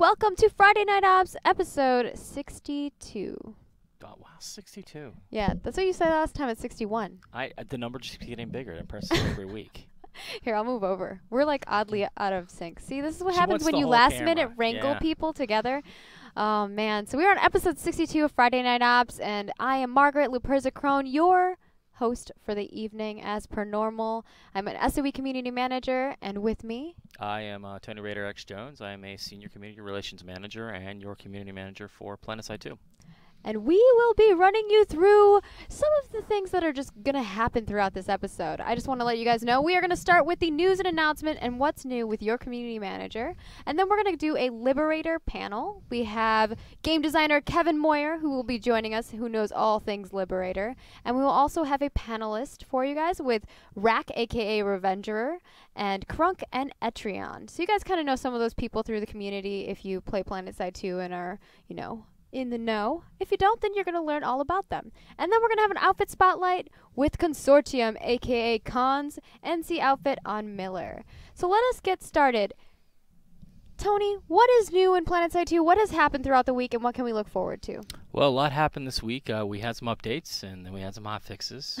welcome to Friday Night Ops episode 62. Oh, wow, 62. Yeah, that's what you said last time at 61. The number just keeps getting bigger. It impresses me every week. Here, I'll move over. We're like oddly out of sync. See, this is what She happens wants when the you whole last camera. minute wrangle Yeah. people together. Oh, man. So we're on episode 62 of Friday Night Ops, and I am Margaret Luperza Crone, your host for the evening as per normal. I'm an SOE community manager, and with me... I am Tony RadarX Jones. I am a senior community relations manager and your community manager for PlanetSide 2. And we will be running you through some of the things that are just going to happen throughout this episode. I just want to let you guys know we are going to start with the news and announcement and what's new with your community manager. And then we're going to do a Liberator panel. We have game designer Kevin Moyer, who will be joining us, who knows all things Liberator. And we will also have a panelist for you guys with Rack, a.k.a. Revengerer, and Crunk and Aetrion. So you guys kind of know some of those people through the community if you play PlanetSide 2 and are, you know, in the know. If you don't, then you're going to learn all about them. And then we're going to have an outfit spotlight with Consortium, aka Cons NC outfit on Miller. So let us get started. Tony, what is new in PlanetSide 2? What has happened throughout the week, and what can we look forward to? Well, a lot happened this week. We had some updates, and then we had some hot fixes.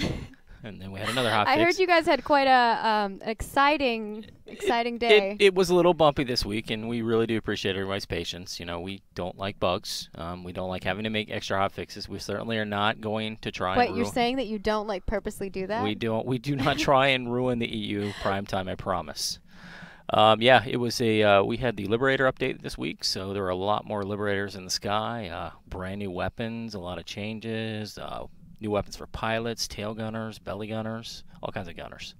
And then we had another hot fix. I heard you guys had quite a exciting day. It was a little bumpy this week, and we really do appreciate everybody's patience. You know, we don't like bugs. We don't like having to make extra hot fixes. We certainly are not going to try. Wait, you're saying that you don't like purposely do that? We do not try and ruin the EU primetime. I promise. Yeah, it was we had the Liberator update this week, so there were a lot more Liberators in the sky. Brand new weapons, a lot of changes. New weapons for pilots, tail gunners, belly gunners, all kinds of gunners.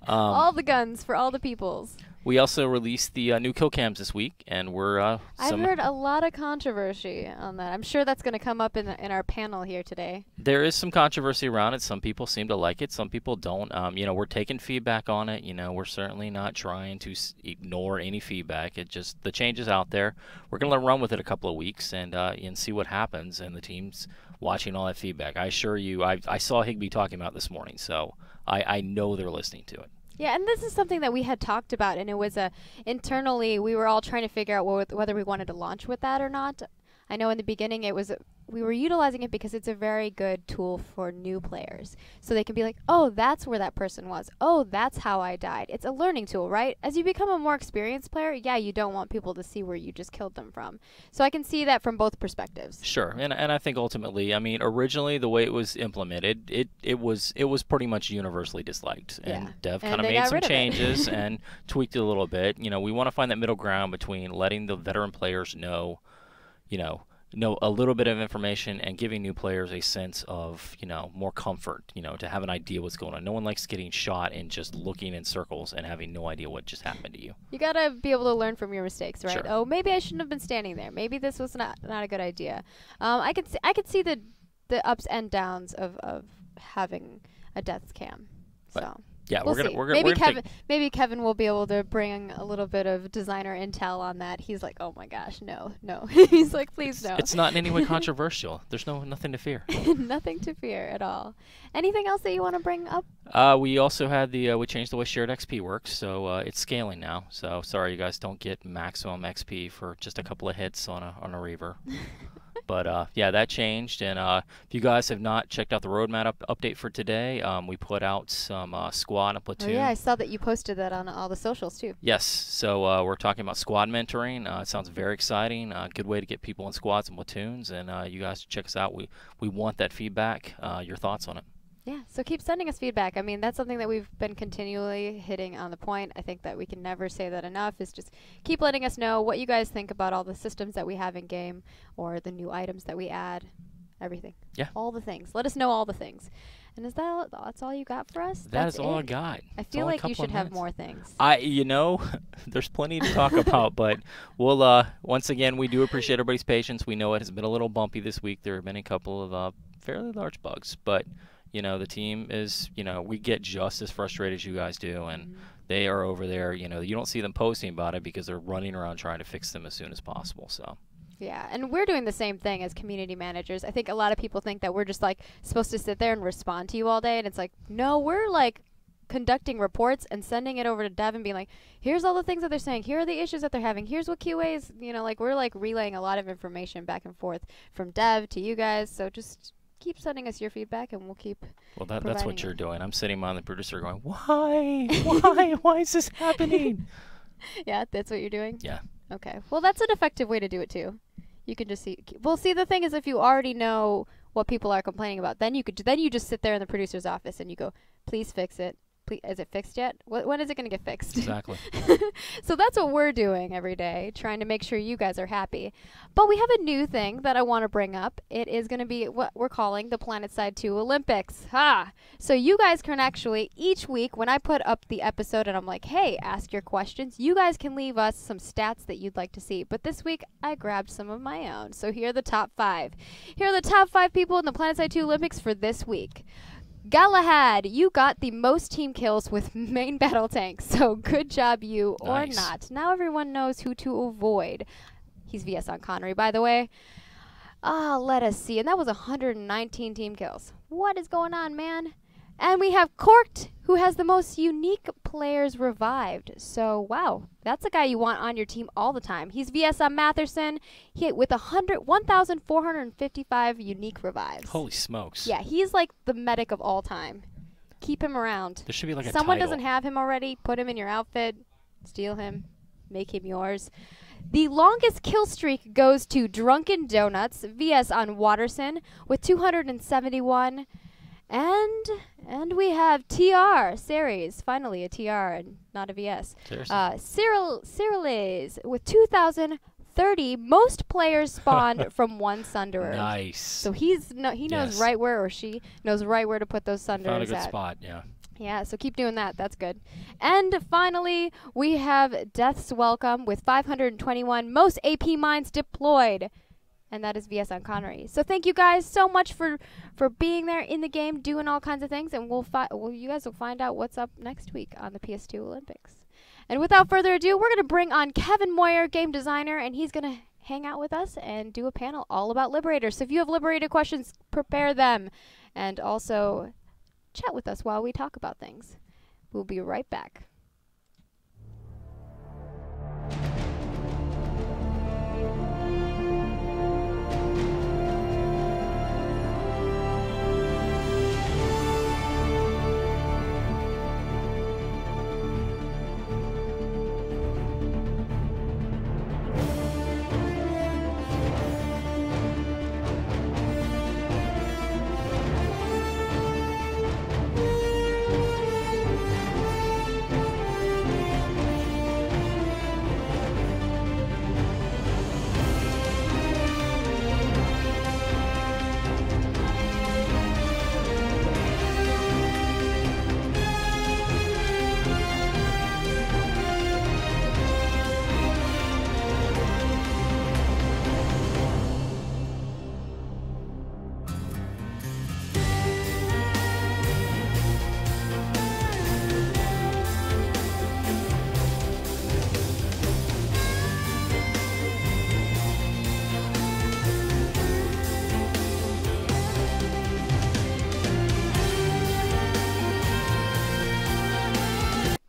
All the guns for all the peoples. We also released the new kill cams this week, and we're I've heard a lot of controversy on that. I'm sure that's going to come up in our panel here today. There is some controversy around it. Some people seem to like it. Some people don't. You know, we're taking feedback on it. You know, we're certainly not trying to ignore any feedback. It just the change is out there. We're going to run with it a couple of weeks and see what happens. And the team's watching all that feedback. I assure you, I saw Higby talking about it this morning, so I know they're listening to it. Yeah, and this is something that we had talked about, and it was internally we were all trying to figure out whether we wanted to launch with that or not. I know in the beginning we were utilizing it because it's a very good tool for new players. So they can be like, oh, that's where that person was. Oh, that's how I died. It's a learning tool, right? As you become a more experienced player, yeah, you don't want people to see where you just killed them from. So I can see that from both perspectives. Sure, and I think ultimately, I mean, originally the way it was implemented, it was pretty much universally disliked. Yeah. And Dev kind of made some changes and tweaked it a little bit. You know, we want to find that middle ground between letting the veteran players know a little bit of information and giving new players a sense of, more comfort, to have an idea what's going on. No one likes getting shot and just looking in circles and having no idea what just happened to you. You got to be able to learn from your mistakes, right? Sure. Oh, maybe I shouldn't have been standing there. Maybe this was not a good idea. I could see the ups and downs of having a death cam. So. Yeah, we'll we're gonna maybe Kevin will be able to bring a little bit of designer intel on that. He's like, oh my gosh, no. He's like, please no. It's not in any way controversial. There's nothing to fear. Nothing to fear at all. Anything else that you want to bring up? We also had we changed the way shared XP works, so it's scaling now. So sorry you guys don't get maximum XP for just a couple of hits on a Reaver. But yeah, that changed, and if you guys have not checked out the roadmap update for today, we put out some squad and platoon. Oh yeah, I saw that you posted that on all the socials too. Yes, so we're talking about squad mentoring. It sounds very exciting. Good way to get people in squads and platoons, and you guys should check us out. We want that feedback, your thoughts on it. Yeah, so keep sending us feedback. I mean, that's something that we've been continually hitting on the point. I think that we can never say that enough, is just keep letting us know what you guys think about all the systems that we have in game or the new items that we add, everything. Yeah. All the things. Let us know all the things. And that's all you got for us? That's all I got. I feel like you should have more things. There's plenty to talk about, but we'll, once again, we do appreciate everybody's patience. We know it has been a little bumpy this week. There have been a couple of fairly large bugs, but the team is, we get just as frustrated as you guys do, and they are over there. You don't see them posting about it because they're running around trying to fix them as soon as possible. So. Yeah, and we're doing the same thing as community managers. I think a lot of people think that we're just like supposed to sit there and respond to you all day, and it's like, no, we're like conducting reports and sending it over to dev and being like, here's all the things that they're saying, here are the issues that they're having, here's what QAs, like we're like relaying a lot of information back and forth from dev to you guys. So just keep sending us your feedback and we'll keep that's what you're doing. I'm sitting behind the producer going, why is this happening? Yeah, that's what you're doing? Yeah. Okay. Well, that's an effective way to do it too. You can just see. Well, see, the thing is, if you already know what people are complaining about, then you just sit there in the producer's office and you go, please fix it. Please, is it fixed yet? When is it going to get fixed? Exactly. So that's what we're doing every day, trying to make sure you guys are happy. But we have a new thing that I want to bring up. It is going to be what we're calling the PlanetSide 2 Olympics. So you guys can actually, each week when I put up the episode and I'm like, hey, ask your questions, you guys can leave us some stats that you'd like to see. But this week, I grabbed some of my own. So here are the top 5. Here are the top 5 people in the PlanetSide 2 Olympics for this week. Galahad, you got the most team kills with main battle tanks, so good job you, or not. Now everyone knows who to avoid. He's VS on Connery, by the way. Let us see. And that was 119 team kills. What is going on, man? And we have Corked, who has the most unique players revived. So, wow, that's a guy you want on your team all the time. He's VS on Matherson with 1,455 unique revives. Holy smokes. Yeah, he's like the medic of all time. Keep him around. There should be like Someone a title. doesn't have him already, put him in your outfit, steal him, make him yours. The longest kill streak goes to Drunken Donuts, VS on Watterson with 271. And we have TR series, finally a TR and not a VS. Cyriles with 2,030. Most players spawned from one Sunderer. Nice. So he knows right where, or she knows right where to put those Sunderers Found a good at. spot, yeah. Yeah, so keep doing that. That's good. And finally, we have Death's Welcome with 521. Most AP mines deployed. And that is VS on Connery. So thank you guys so much for being there in the game, doing all kinds of things, and you guys will find out what's up next week on the PS2 Olympics. And without further ado, we're going to bring on Kevin Moyer, game designer, and he's going to hang out with us and do a panel all about Liberator. So if you have Liberator questions, prepare them, and also chat with us while we talk about things. We'll be right back.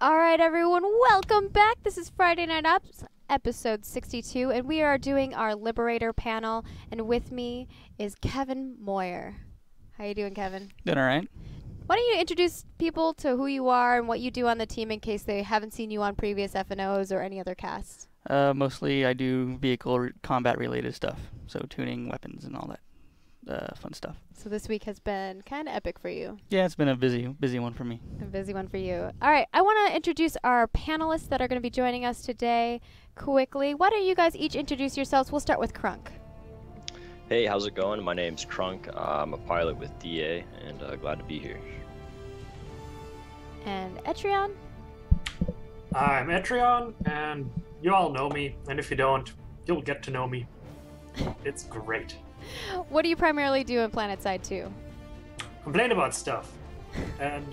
All right, everyone, welcome back. This is Friday Night Ups, episode 62, and we are doing our Liberator panel, and with me is Kevin Moyer. How you doing, Kevin? Doing all right. Why don't you introduce people to who you are and what you do on the team in case they haven't seen you on previous FNOs or any other casts? Mostly I do vehicle combat related stuff, so tuning weapons and all that fun stuff. So this week has been kind of epic for you. Yeah, it's been a busy one for me. A busy one for you. All right, I want to introduce our panelists that are going to be joining us today quickly. Why don't you guys each introduce yourselves? We'll start with Crunk. Hey, how's it going? My name's Crunk. I'm a pilot with DA, and glad to be here. And Aetrion. I'm Aetrion, and you all know me, and if you don't, you'll get to know me. It's great. What do you primarily do in PlanetSide 2? Complain about stuff. And,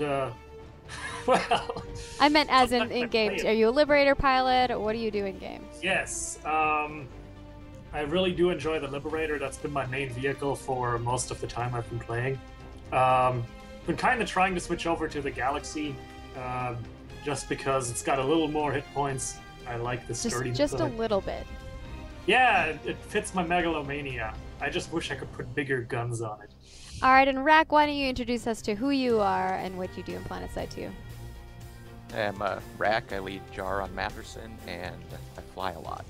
well... I meant as in game. Are you a Liberator pilot, or what do you do in game? Yes. I really do enjoy the Liberator. That's been my main vehicle for most of the time I've been playing. Been kind of trying to switch over to the Galaxy, just because it's got a little more hit points. I like the sturdiness. Just of a it. little bit. Yeah, it fits my megalomania. I just wish I could put bigger guns on it. All right, and Rack, why don't you introduce us to who you are and what you do in PlanetSide 2? I'm Rack. I lead Jar on Matherson, and I fly a lot.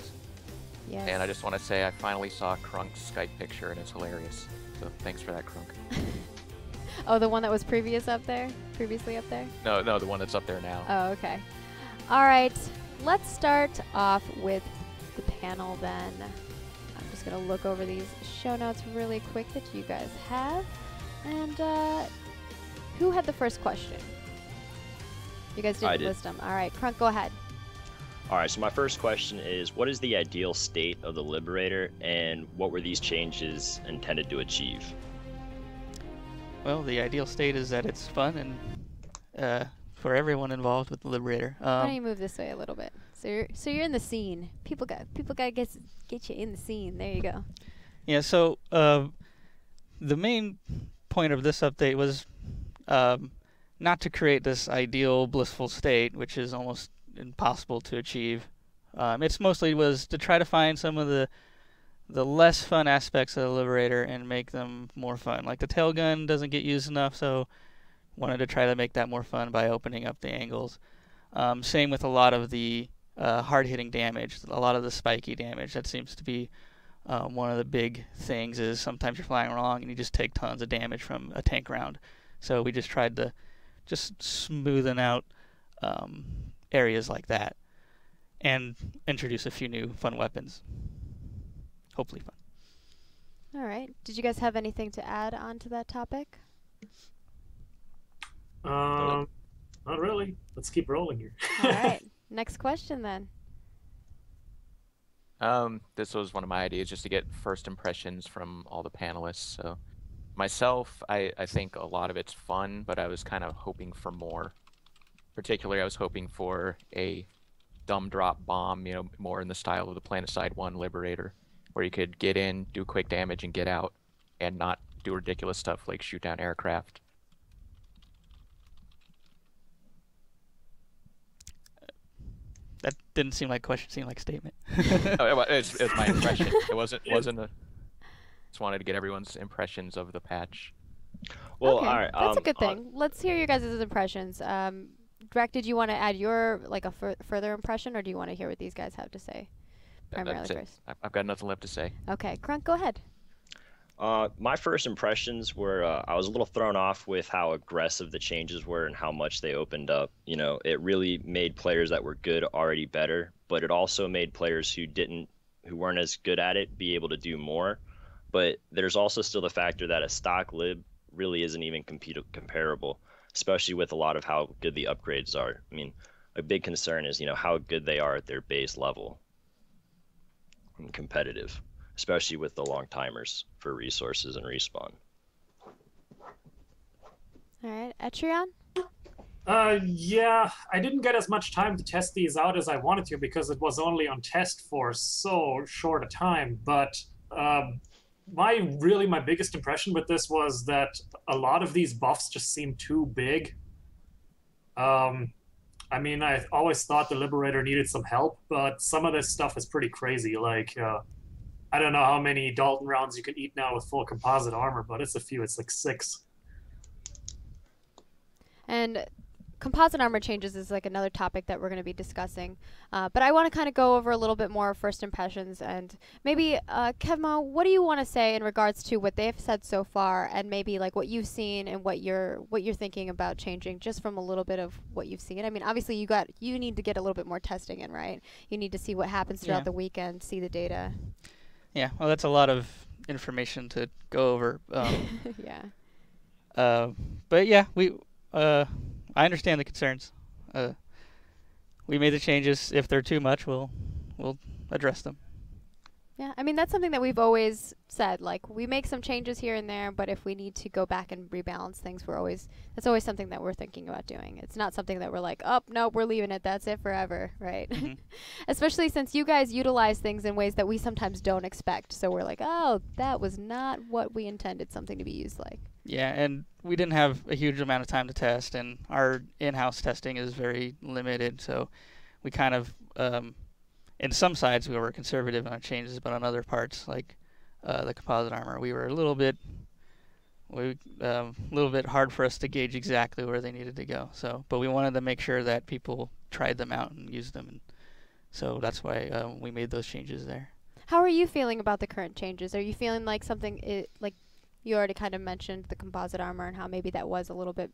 Yes. And I just want to say I finally saw Crunk's Skype picture, and it's hilarious. So thanks for that, Crunk. Oh, the one that was previously up there? No, the one that's up there now. Oh, okay. All right, let's start off with the panel then. I'm just going to look over these show notes really quick that you guys have. And who had the first question? You guys I didn't did. list them. All right, Crunk, go ahead. All right, so my first question is, what is the ideal state of the Liberator, and what were these changes intended to achieve? Well, the ideal state is that it's fun and for everyone involved with the Liberator. Why don't you move this way a little bit? So you're in the scene. People got to get you in the scene. There you go. Yeah, so the main point of this update was not to create this ideal blissful state, which is almost impossible to achieve. It's mostly was to try to find some of the less fun aspects of the Liberator and make them more fun. Like the tail gun doesn't get used enough, so wanted to try to make that more fun by opening up the angles. Same with a lot of the hard-hitting damage, a lot of the spiky damage. That seems to be one of the big things is sometimes you're flying wrong and you just take tons of damage from a tank round. So we just tried to just smoothen out areas like that and introduce a few new fun weapons. Hopefully fun. All right. Did you guys have anything to add on to that topic? Not really. Let's keep rolling here. All right. Next question then. This was one of my ideas, just to get first impressions from all the panelists. So myself, I think a lot of it's fun, but I was kind of hoping for more. Particularly, I was hoping for a dumb drop bomb, more in the style of the PlanetSide 1 Liberator, where you could get in, do quick damage, and get out, and not do ridiculous stuff like shoot down aircraft. That didn't seem like a question, seemed like a statement. Oh, it's my impression. It wasn't a... Just wanted to get everyone's impressions of the patch. Well, okay. all right. That's a good thing. Let's hear your guys' impressions. Drek, did you want to add your further impression, or do you want to hear what these guys have to say? Primarily first. I've got nothing left to say. Okay, Crunk, go ahead. My first impressions were I was a little thrown off with how aggressive the changes were and how much they opened up. It really made players that were good already better, but it also made players who weren't as good at it be able to do more. But there's also still the factor that a stock lib really isn't even comparable, especially with a lot of how good the upgrades are. I mean, a big concern is how good they are at their base level and competitive, especially with the long timers for resources and respawn. All right, Aetrion? Yeah, I didn't get as much time to test these out as I wanted to because it was only on test for so short a time, but my biggest impression with this was that a lot of these buffs just seem too big. I mean, I always thought the Liberator needed some help, but some of this stuff is pretty crazy. Like, I don't know how many Dalton rounds you can eat now with full composite armor, but it's a few. It's like 6. And composite armor changes is like another topic that we're going to be discussing. But I want to kind of go over a little bit more first impressions, and maybe Kevmo, what do you want to say in regards to what they've said so far, and maybe like what you've seen and what you're thinking about changing, just from a little bit of what you've seen. I mean, obviously you need to get a little bit more testing in, right? You need to see what happens throughout the weekend, see the data. Yeah, well, that's a lot of information to go over. Yeah. But yeah, I understand the concerns. We made the changes. If they're too much, we'll address them. Yeah, I mean, that's something that we've always said. Like, we make some changes here and there, but if we need to go back and rebalance things, that's always something that we're thinking about doing. It's not something that we're like, oh, no, we're leaving it. That's it forever, right? Mm-hmm. Especially since you guys utilize things in ways that we sometimes don't expect. So we're like, oh, that was not what we intended something to be used like. Yeah, and we didn't have a huge amount of time to test, and our in-house testing is very limited, so we kind of, in some sides we were conservative on changes, but on other parts, like the composite armor, we were a little bit hard for us to gauge exactly where they needed to go. So, but we wanted to make sure that people tried them out and used them, and so that's why we made those changes there. How are you feeling about the current changes? Are you feeling like like you already kind of mentioned the composite armor and how maybe that was a little bit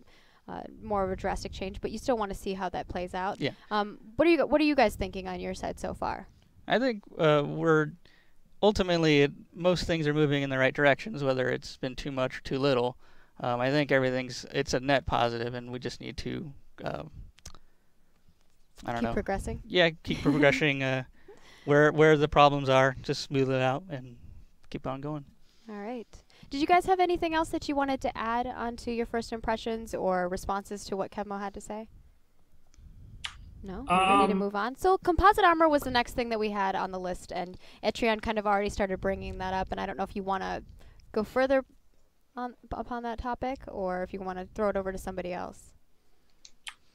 more of a drastic change, but you still want to see how that plays out? Yeah. What are you guys thinking on your side so far? I think we're ultimately most things are moving in the right directions, whether it's been too much or too little. I think it's a net positive, and we just need to Keep progressing. Yeah, keep progressing. Where the problems are, just smooth it out and keep on going. All right. Did you guys have anything else that you wanted to add onto your first impressions or responses to what Kevmo had to say? No? We're ready to move on? So composite armor was the next thing that we had on the list, and Aetrion kind of already started bringing that up, and I don't know if you want to go further upon that topic or if you want to throw it over to somebody else.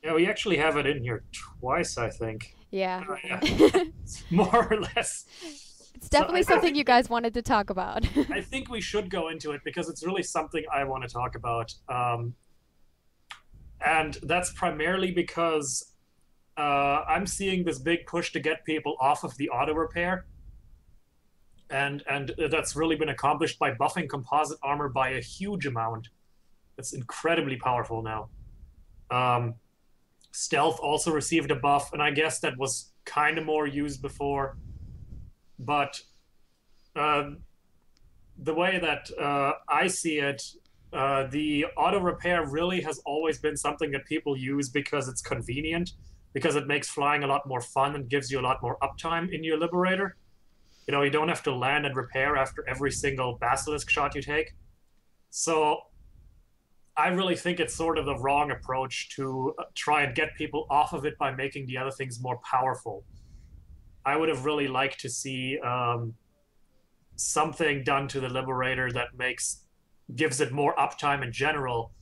Yeah, we actually have it in here twice, I think. Yeah. Yeah. More or less. It's definitely something you guys wanted to talk about. I think we should go into it because it's really something I want to talk about. And that's primarily because I'm seeing this big push to get people off of the auto repair. And that's really been accomplished by buffing composite armor by a huge amount. It's incredibly powerful now. Stealth also received a buff, and I guess that was kind of more used before. But the way that I see it, the auto repair really has always been something that people use because it's convenient, because it makes flying a lot more fun and gives you a lot more uptime in your Liberator. You know, you don't have to land and repair after every single basilisk shot you take. So I really think it's sort of the wrong approach to try and get people off of it by making the other things more powerful. I would have really liked to see something done to the Liberator that gives it more uptime in general,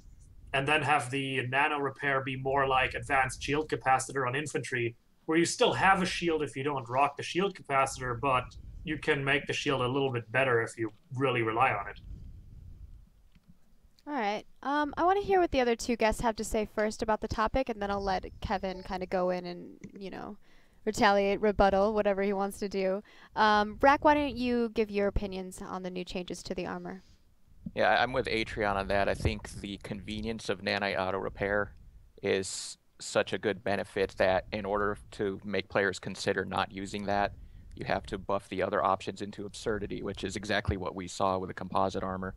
and then have the nano repair be more like advanced shield capacitor on infantry, where you still have a shield if you don't rock the shield capacitor, but you can make the shield a little bit better if you really rely on it. All right. I want to hear what the other two guests have to say first about the topic, and then I'll let Kevin kind of go in and, retaliate, rebuttal, whatever he wants to do. Brack, why don't you give your opinions on the new changes to the armor? Yeah, I'm with Aetrion on that. I think the convenience of nanite auto repair is such a good benefit that in order to make players consider not using that, you have to buff the other options into absurdity, which is exactly what we saw with the composite armor.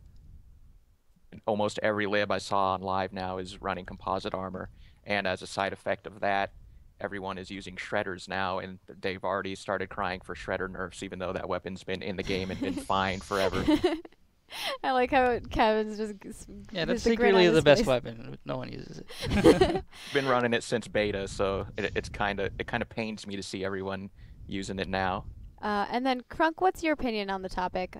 Almost every lib I saw on live now is running composite armor, and as a side effect of that, everyone is using shredders now, and they've already started crying for shredder nerfs, even though that weapon's been in the game and been fine forever. I like how Kevin's just that's secretly the best weapon. No one uses it. Been running it since beta, so it kind of pains me to see everyone using it now. And then Crunk, what's your opinion on the topic?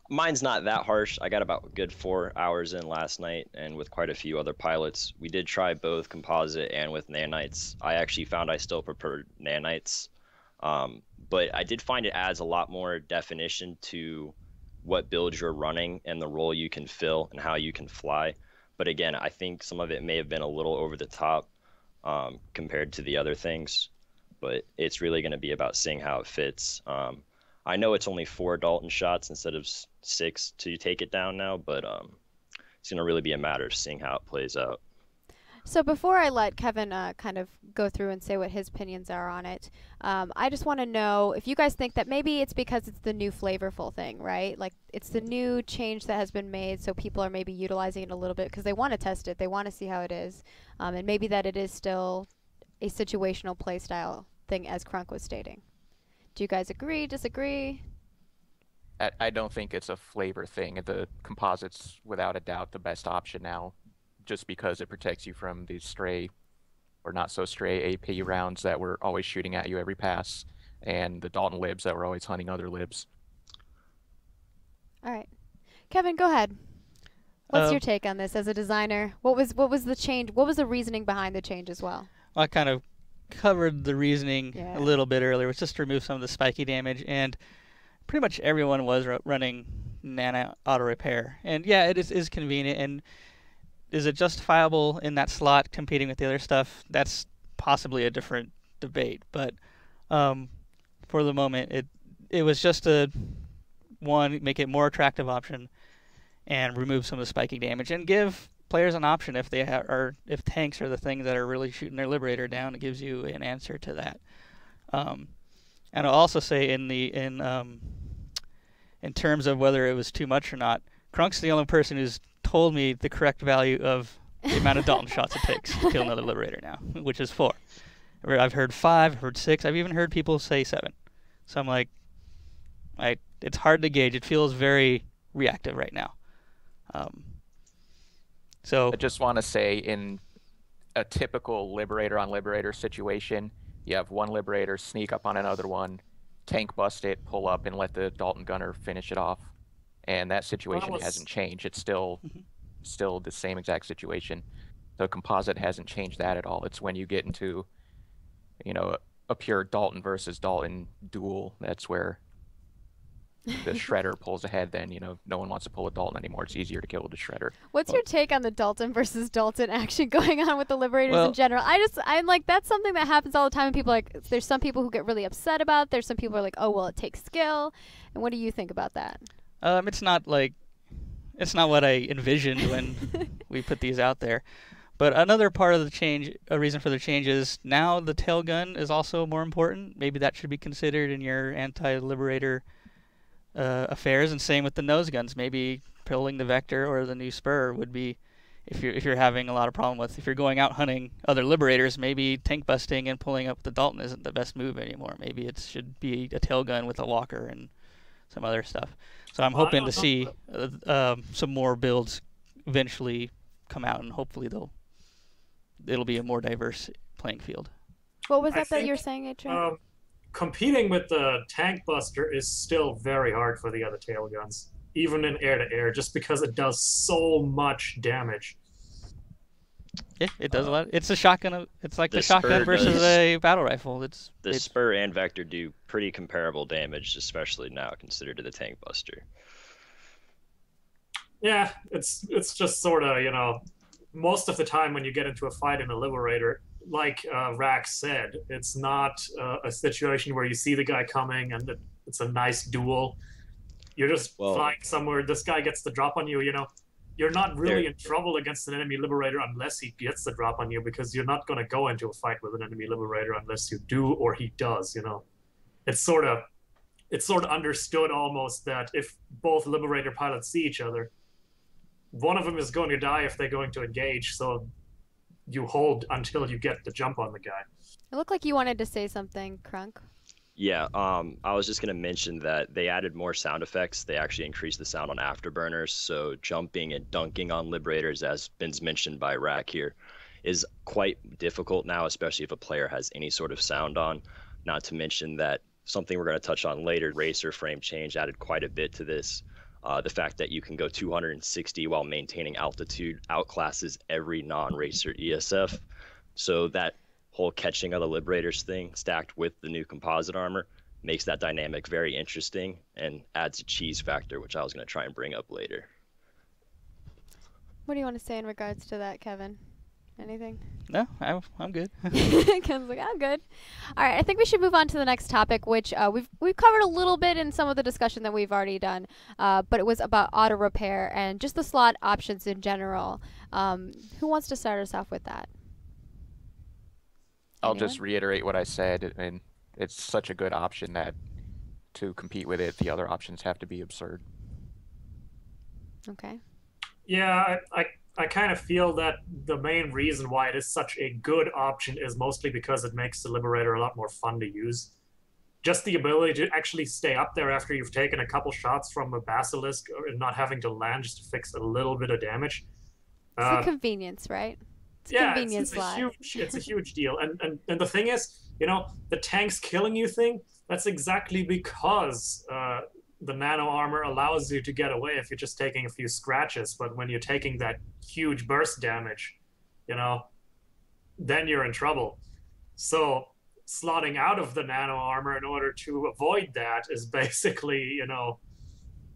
Mine's not that harsh. I got about a good 4 hours in last night, and with quite a few other pilots. We did try both composite and with nanites. I actually found I still preferred nanites, but I did find it adds a lot more definition to what build you're running and the role you can fill and how you can fly. But again, I think some of it may have been a little over the top compared to the other things, but it's really going to be about seeing how it fits. I know it's only 4 Dalton shots instead of 6 to take it down now, but it's going to really be a matter of seeing how it plays out. So before I let Kevin kind of go through and say what his opinions are on it, I just want to know if you guys think that maybe it's because it's the new flavorful thing, right? Like it's the new change that has been made, so people are maybe utilizing it a little bit because they want to test it, they want to see how it is, and maybe that it is still a situational playstyle thing, as Crunk was stating. Do you guys agree, disagree? I don't think it's a flavor thing. The composite's without a doubt the best option now, just because it protects you from the stray or not so stray AP rounds that were always shooting at you every pass, and the Dalton libs that were always hunting other libs. All right. Kevin, go ahead. What's your take on this as a designer? What was the change? What was the reasoning behind the change as well? I kind of covered the reasoning Yeah. a little bit earlier. It was just to remove some of the spiky damage, and pretty much everyone was running nano auto repair. And yeah, it is convenient. And is it justifiable in that slot competing with the other stuff? That's possibly a different debate. But for the moment, it was just make it more attractive option and remove some of the spiking damage and give players an option if they if tanks are the thing that are really shooting their Liberator down. It gives you an answer to that. And I'll also say in terms of whether it was too much or not, Crunk's the only person who's told me the correct value of the amount of Dalton shots it takes to kill another Liberator now, which is 4. I've heard 5, I've heard 6, I've even heard people say 7. So I'm like, it's hard to gauge. It feels very reactive right now. So I just want to say, in a typical Liberator on Liberator situation, you have one Liberator sneak up on another one, tank bust it, pull up, and let the Dalton Gunner finish it off. And that situation hasn't changed. It's still the same exact situation. The composite hasn't changed that at all. It's when you get into, a pure Dalton versus Dalton duel, that's where the Shredder pulls ahead. Then no one wants to pull a Dalton anymore. It's easier to kill with the Shredder. What's your take on the Dalton versus Dalton action going on with the Liberators in general? I'm like, that's something that happens all the time, and people there's some people who get really upset about it. There's some people who are like, oh well, it takes skill. And what do you think about that? It's not what I envisioned when we put these out there. But another part of the change, a reason for the change, is now the tail gun is also more important. Maybe that should be considered in your anti-Liberator affairs, and same with the nose guns. Maybe pulling the Vector or the new Spur would be, if you're having a lot of problem with, if you're going out hunting other Liberators, maybe tank busting and pulling up the Dalton isn't the best move anymore. Maybe it should be a tail gun with a walker and some other stuff. So I'm hoping to see some more builds eventually come out, and hopefully it'll be a more diverse playing field. What was that you're saying, Aetrion? Competing with the Tank Buster is still very hard for the other tail guns, even in air-to-air, just because it does so much damage. Yeah, it does a lot. It's a shotgun. It's like the shotgun versus a battle rifle. The Spur and Vector do pretty comparable damage, especially now considered to the Tank Buster. Yeah, it's just sort of, most of the time when you get into a fight in a Liberator, like Rax said, it's not a situation where you see the guy coming and it's a nice duel. You're just flying somewhere. This guy gets the drop on you, You're not really in trouble against an enemy Liberator unless he gets the drop on you, because you're not going to go into a fight with an enemy Liberator unless you do or he does, It's sort of understood almost that if both Liberator pilots see each other, one of them is going to die if they're going to engage, so you hold until you get the jump on the guy. It looked like you wanted to say something, Crunk. Yeah, I was just going to mention that they added more sound effects. They actually increased the sound on Afterburners, so jumping and dunking on Liberators, as been mentioned by Rack here, is quite difficult now, especially if a player has any sort of sound on. Not to mention that something we're going to touch on later, racer frame change added quite a bit to this. The fact that you can go 260 while maintaining altitude outclasses every non-racer ESF. So that whole catching of the Liberators thing stacked with the new composite armor makes that dynamic very interesting and adds a cheese factor, which I was going to try and bring up later. What do you want to say in regards to that, Kevin? Anything? No, I'm good. Kevin's like, I'm good. All right, I think we should move on to the next topic, which we've covered a little bit in some of the discussion that we've already done, but it was about auto repair and just the slot options in general. Who wants to start us off with that? I'll just reiterate what I said. I mean, it's such a good option that to compete with it, the other options have to be absurd. Okay. Yeah, I kind of feel that the main reason why it is such a good option is mostly because it makes the Liberator a lot more fun to use. Just the ability to actually stay up there after you've taken a couple shots from a Basilisk and not having to land just to fix a little bit of damage. It's the convenience, right? It's a huge deal. And the thing is, the tanks killing you thing, that's exactly because the nano armor allows you to get away if you're just taking a few scratches, but when you're taking that huge burst damage, you know, then you're in trouble. So slotting out of the nano armor in order to avoid that is basically, you know,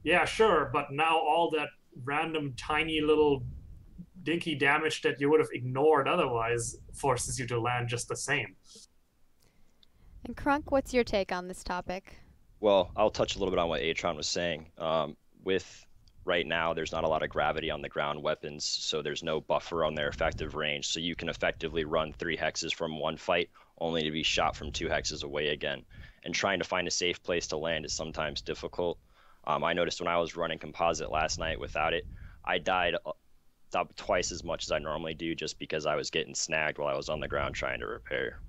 yeah, sure, but now all that random tiny little dinky damage that you would have ignored otherwise forces you to land just the same. And Crunk, what's your take on this topic? Well, I'll touch a little bit on what Aetrion was saying. With right now, there's not a lot of gravity on the ground weapons, so there's no buffer on their effective range. So you can effectively run 3 hexes from one fight, only to be shot from 2 hexes away again. And trying to find a safe place to land is sometimes difficult. I noticed when I was running composite last night without it, I died twice as much as I normally do just because I was getting snagged while I was on the ground trying to repair.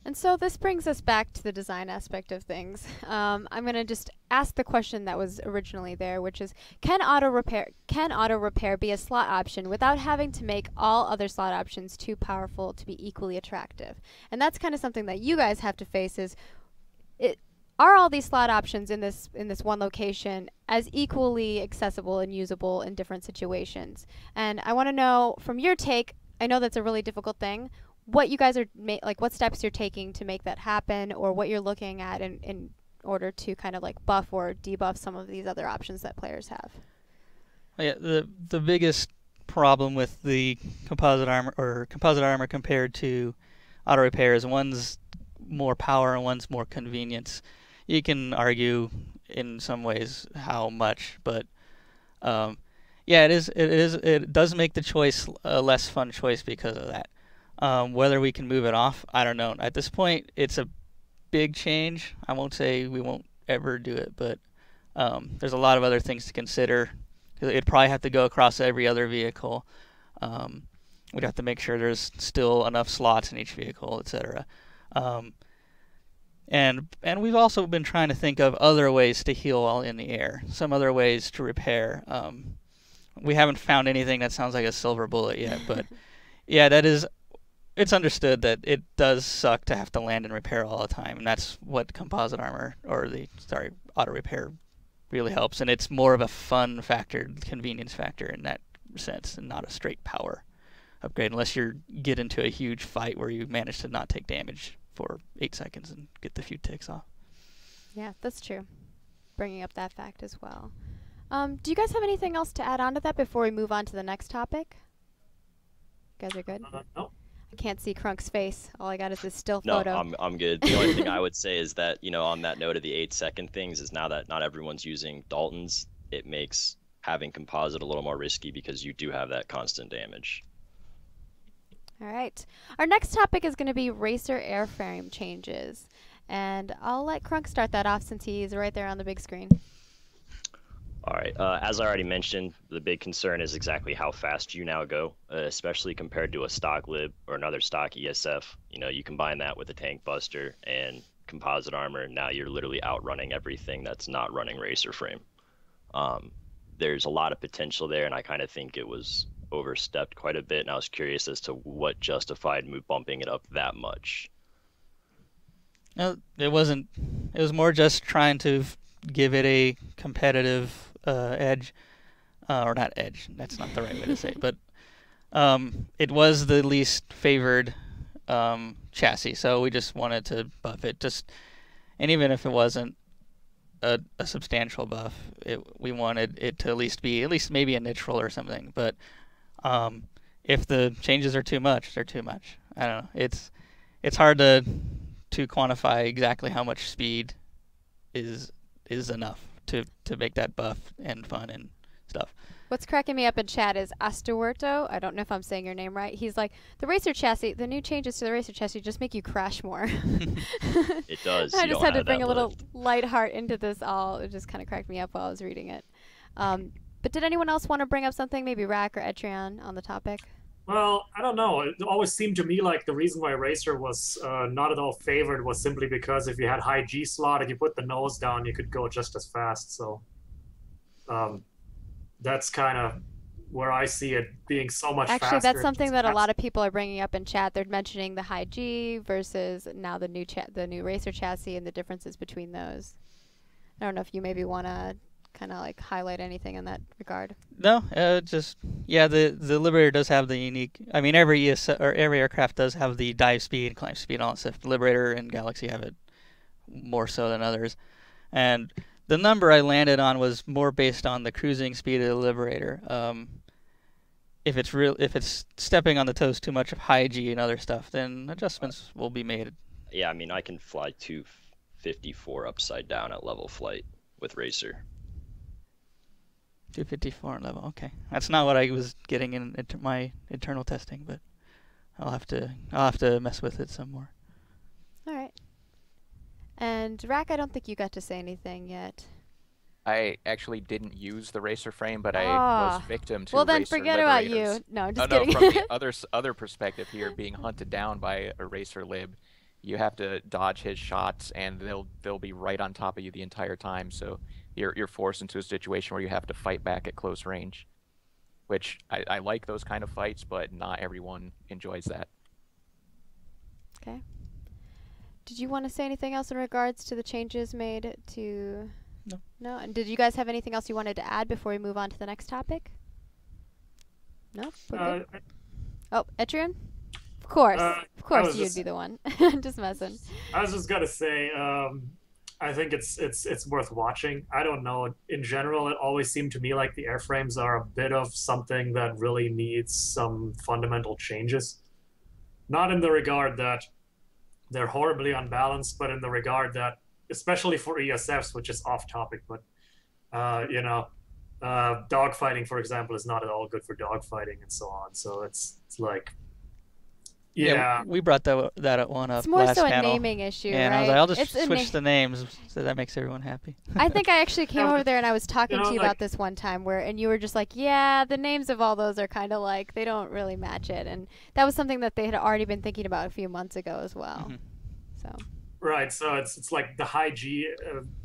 And so this brings us back to the design aspect of things. I'm going to just ask the question that was originally there, which is, can auto repair be a slot option without having to make all other slot options too powerful to be equally attractive? And that's kind of something that you guys have to face is, are all these slot options in this one location as equally accessible and usable in different situations? And I want to know from your take, I know that's a really difficult thing, what you guys are like, what steps you're taking to make that happen, or what you're looking at in order to kind of like buff or debuff some of these other options that players have. Yeah, the biggest problem with the composite armor compared to auto repair is one's more power and one's more convenience. You can argue in some ways how much, but yeah, it does make the choice a less fun choice because of that. Whether we can move it off, I don't know. At this point, it's a big change. I won't say we won't ever do it, but there's a lot of other things to consider. It'd probably have to go across every other vehicle. We'd have to make sure there's still enough slots in each vehicle, etc. And we've also been trying to think of other ways to heal while in the air, some other ways to repair. We haven't found anything that sounds like a silver bullet yet, but yeah, it's understood that it does suck to have to land and repair all the time, and that's what composite armor, or auto repair really helps, and it's more of a fun factor, convenience factor in that sense, and not a straight power upgrade, unless you get into a huge fight where you manage to not take damage for 8 seconds and get the few ticks off. Yeah, that's true. Bringing up that fact as well. Do you guys have anything else to add on to that before we move on to the next topic? You guys are good? No. I can't see Crunk's face. All I got is this still No, photo. I'm good. The only thing I would say is that, you know, on that note of the 8-second things, is now that not everyone's using Daltons, it makes having composite a little more risky because you do have that constant damage. All right. Our next topic is going to be racer airframe changes. And I'll let Crunk start that off since he's right there on the big screen. All right. As I already mentioned, the big concern is exactly how fast you now go, especially compared to a stock lib or another stock ESF. You know, you combine that with a tank buster and composite armor, and now you're literally outrunning everything that's not running racer frame. There's a lot of potential there, and I kind of think it was overstepped quite a bit, and I was curious as to what justified bumping it up that much. No, it wasn't. It was more just trying to give it a competitive edge, or not edge. That's not the right way to say it, but it was the least favored chassis, so we just wanted to buff it. And even if it wasn't a substantial buff, we wanted it to at least maybe a neutral or something. But if the changes are too much, they're too much. I don't know. It's hard to quantify exactly how much speed is enough to make that buff and fun and stuff. What's cracking me up in chat is Astuerto. I don't know if I'm saying your name right. He's like, the racer chassis, the new changes to the racer chassis just make you crash more. It does. I just had to bring a little light heart into this all. It just kind of cracked me up while I was reading it. But did anyone else want to bring up something, maybe Rack or Aetrion, on the topic? Well, I don't know. It always seemed to me like the reason why Racer was not at all favored was simply because if you had high G slot and you put the nose down, you could go just as fast. So that's kind of where I see it being so much faster. Actually, that's something that a lot of people are bringing up in chat. They're mentioning the high G versus now the new Racer chassis and the differences between those. I don't know if you maybe want to kind of like highlight anything in that regard. No, just yeah, the Liberator does have the unique. I mean, every aircraft does have the dive speed, climb speed, and all that stuff. The Liberator and Galaxy have it more so than others, and the number I landed on was more based on the cruising speed of the Liberator. If it's stepping on the toes too much of high G and other stuff, then adjustments will be made. Yeah, I mean, I can fly 254 upside down at level flight with Racer. 254 level. Okay, that's not what I was getting in my internal testing, but I'll have to mess with it some more. All right. And Rack, I don't think you got to say anything yet. I actually didn't use the Racer frame, but I was victim to. Well, then Racer forget Liberators. about you. No, I'm just no, kidding. from the other perspective here, being hunted down by a Racer Lib, you have to dodge his shots, and they'll be right on top of you the entire time. So you're forced into a situation where you have to fight back at close range, which I like those kind of fights, but not everyone enjoys that. Okay. Did you want to say anything else in regards to the changes made to? No. No? And did you guys have anything else you wanted to add before we move on to the next topic? No? We're good? Oh, Aetrion? Of course you'd be the one. Just messing. I was just gonna say, I think it's worth watching. I don't know. In general, it always seemed to me like the airframes are a bit of something that really needs some fundamental changes. Not in the regard that they're horribly unbalanced, but in the regard that, especially for ESFs, which is off topic, but dogfighting, for example, is not at all good for dogfighting and so on. So it's like, yeah, we brought that one up. It's more last so a panel. naming issue, yeah, and right? I was like, I'll just switch the names, so that makes everyone happy. I think I actually came over there and I was talking to you like, about this one time, and you were just like, yeah, the names of all those are kind of like, they don't really match it. And that was something that they had already been thinking about a few months ago as well. Mm-hmm. So. Right, so it's like the high G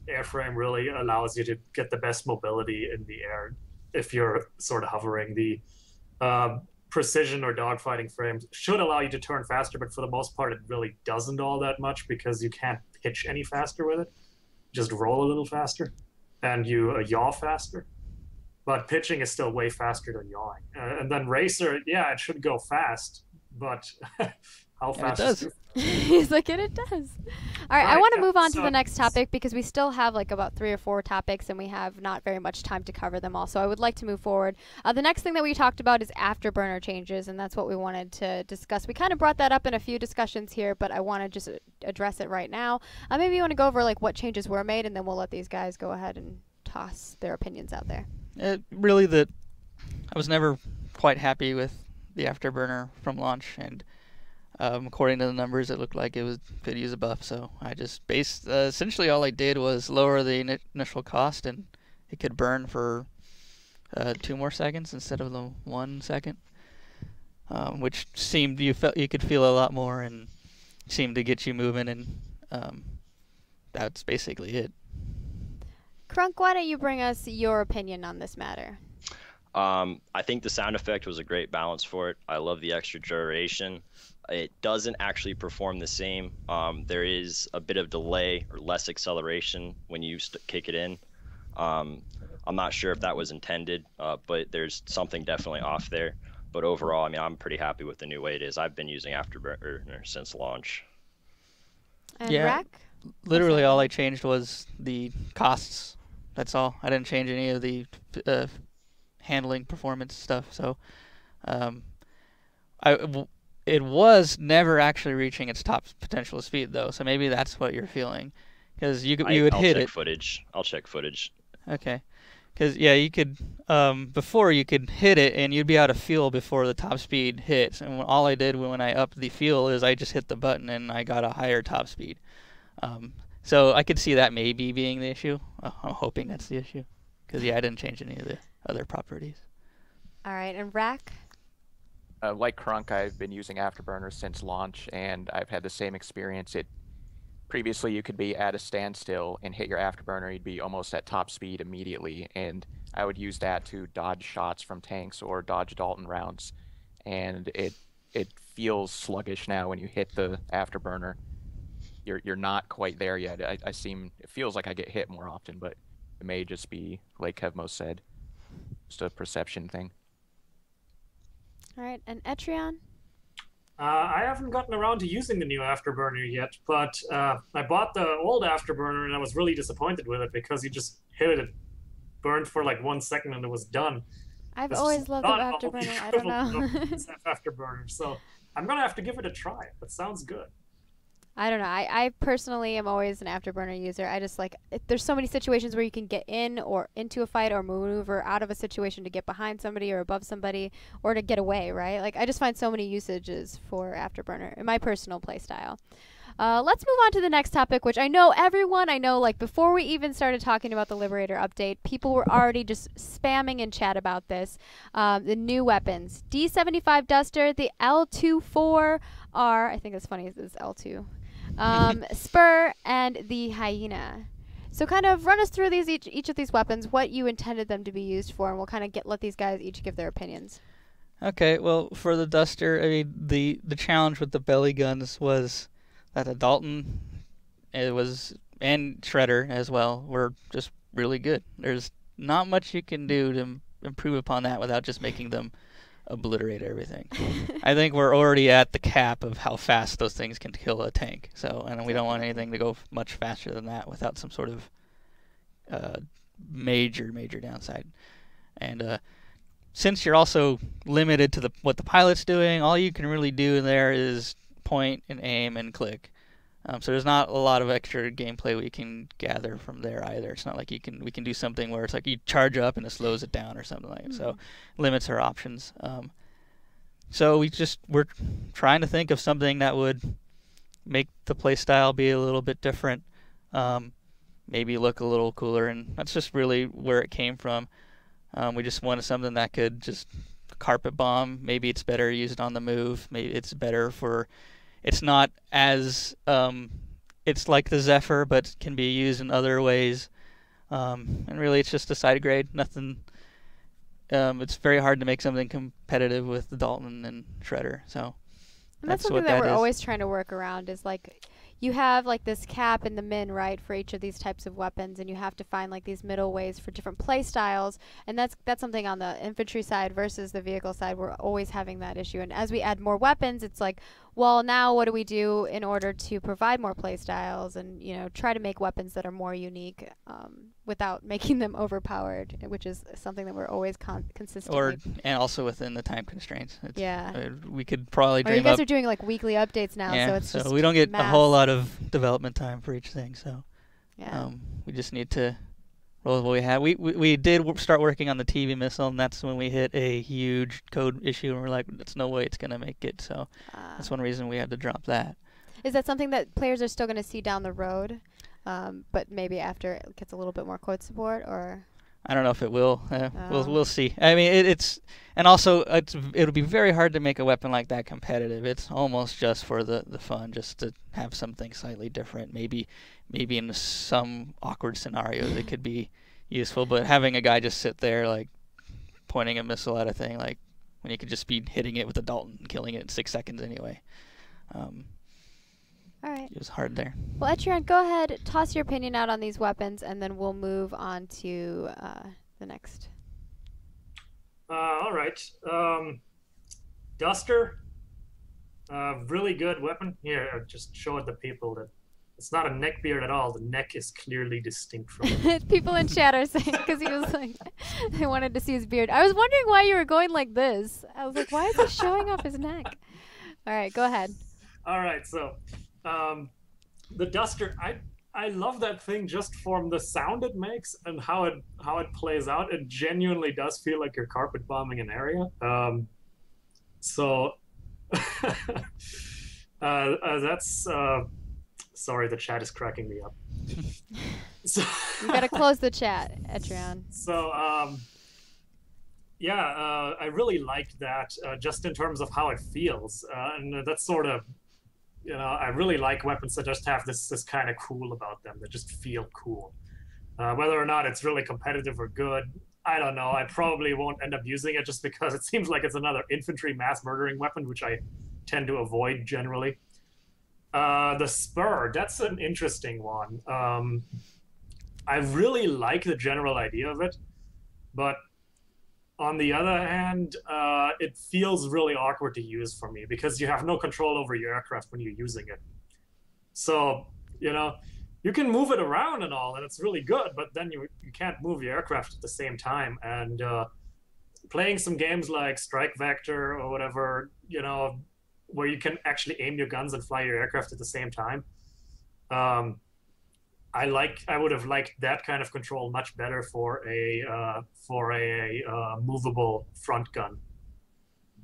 airframe really allows you to get the best mobility in the air if you're sort of hovering. The precision or dogfighting frames should allow you to turn faster, but for the most part, it really doesn't all that much because you can't pitch any faster with it. Just roll a little faster, and you yaw faster. But pitching is still way faster than yawing. And then Racer, yeah, it should go fast, but how fast? It does. He's like, it does. All right, I want to move on to the next topic because we still have like about 3 or 4 topics and we have not very much time to cover them all. So I would like to move forward. The next thing that we talked about is Afterburner changes, and that's what we wanted to discuss. We kind of brought that up in a few discussions here, but I want to just address it right now. Maybe you want to go over like what changes were made, and then we'll let these guys go ahead and toss their opinions out there. Really, I was never quite happy with the Afterburner from launch, and according to the numbers, it looked like could use a buff. So I just essentially all I did was lower the initial cost, and it could burn for 2 more seconds instead of the 1 second, which seemed you could feel a lot more and seemed to get you moving, and that's basically it. Crunk, why don't you bring us your opinion on this matter? I think the sound effect was a great balance for it. I love the extra duration. It doesn't actually perform the same. There is a bit of delay or less acceleration when you kick it in. I'm not sure if that was intended, but there's something definitely off there. But overall, I mean, I'm pretty happy with the new way it is. I've been using Afterburner since launch. And yeah, Rack? Literally all I changed was the costs. That's all. I didn't change any of the handling performance stuff. So it was never actually reaching its top potential speed, though. So maybe that's what you're feeling, because you would hit it. I'll check footage. Okay, because yeah, you could before you could hit it and you'd be out of fuel before the top speed hits. And all I did when I upped the fuel is I just hit the button and I got a higher top speed. So I could see that maybe being the issue. I'm hoping that's the issue, because yeah, I didn't change any of the other properties. All right, and Rack? Like Crunk, I've been using Afterburner since launch, and I've had the same experience. It previously you could be at a standstill and hit your Afterburner, you'd be almost at top speed immediately, and I would use that to dodge shots from tanks or dodge Dalton rounds, and it feels sluggish now when you hit the Afterburner. You're not quite there yet. It feels like I get hit more often, but it may just be, like Kevmo said, just a perception thing. All right, and Aetrion? I haven't gotten around to using the new Afterburner yet, but I bought the old Afterburner and I was really disappointed with it because you just hit it, burned for like 1 second and it was done. I've always loved the Afterburner. I don't know. Afterburner, so I'm gonna have to give it a try. That sounds good. I don't know. I personally am always an Afterburner user. I just like there's so many situations where you can get in or into a fight or maneuver out of a situation to get behind somebody or above somebody or to get away, right? Like I just find so many usages for Afterburner in my personal play style. Let's move on to the next topic, which I know like before we even started talking about the Liberator update, people were already just spamming in chat about this. The new weapons. D75 Duster, the L24R, I think it's funny, it's L2. Spur, and the Hyena. So kind of run us through each of these weapons, what you intended them to be used for, and we'll kind of let these guys each give their opinions. Okay, well, for the Duster, I mean, the challenge with the belly guns was that the Dalton and Shredder as well were just really good. There's not much you can do to improve upon that without just making them obliterate everything. I think we're already at the cap of how fast those things can kill a tank. So, and we don't want anything to go much faster than that without some sort of major downside. And since you're also limited to what the pilot's doing, all you can really do there is point and aim and click. So there's not a lot of extra gameplay we can gather from there either. It's not like we can do something where it's like you charge up and it slows it down or something like that. So limits our options. So we're trying to think of something that would make the play style be a little bit different, maybe look a little cooler, and that's just really where it came from. We just wanted something that could just carpet bomb. Maybe it's better used on the move. Maybe it's better for. It's not as it's like the Zephyr, but can be used in other ways. And really, it's just a side grade. Nothing. It's very hard to make something competitive with the Dalton and Shredder. So and that's something that we're always trying to work around. Is like you have like this cap and the min, right, for each of these types of weapons, and you have to find like these middle ways for different play styles, and that's something on the infantry side versus the vehicle side. We're always having that issue, and as we add more weapons, it's like, well, now what do we do in order to provide more play styles and, you know, try to make weapons that are more unique without making them overpowered, which is something that we're always consistently. And also within the time constraints. Yeah. We could probably dream you guys are doing like weekly updates now, yeah, so it's just we don't get mass. a whole lot of development time for each thing, so yeah. We just need to roll with what we have. We did start working on the TV missile, and that's when we hit a huge code issue, and we're like, there's no way it's going to make it, so that's one reason we had to drop that. Is that something that players are still going to see down the road, but maybe after it gets a little bit more code support, or? I don't know if it will. We'll see. I mean, it'll be very hard to make a weapon like that competitive. It's almost just for the fun, just to have something slightly different. Maybe in some awkward scenarios it could be useful, but having a guy just sit there like pointing a missile at a thing, like when you could just be hitting it with a Dalton and killing it in 6 seconds anyway. All right. It was hard there. Well, Aetrion, go ahead, toss your opinion out on these weapons, and then we'll move on to the next. All right. Duster, really good weapon. Here, I'll just show it to people that it's not a neck beard at all. The neck is clearly distinct from it. People in chat are saying, because he was like, they wanted to see his beard. I was wondering why you were going like this. I was like, why is he showing off his neck? All right, go ahead. All right, so the Duster, I love that thing just from the sound it makes and how it plays out. It genuinely does feel like you're carpet bombing an area. So that's sorry, the chat is cracking me up. So you gotta close the chat, Aetrion. So I really liked that just in terms of how it feels, and that's sort of I really like weapons that just have this kind of cool about them, that just feel cool. Whether or not it's really competitive or good, I don't know. I probably won't end up using it just because it seems like it's another infantry mass murdering weapon, which I tend to avoid generally. The Spur, that's an interesting one. I really like the general idea of it, but on the other hand, it feels really awkward to use for me because you have no control over your aircraft when you're using it. So, you can move it around and all, and it's really good, but then you can't move your aircraft at the same time. And playing some games like Strike Vector or whatever, where you can actually aim your guns and fly your aircraft at the same time, I would have liked that kind of control much better for a movable front gun.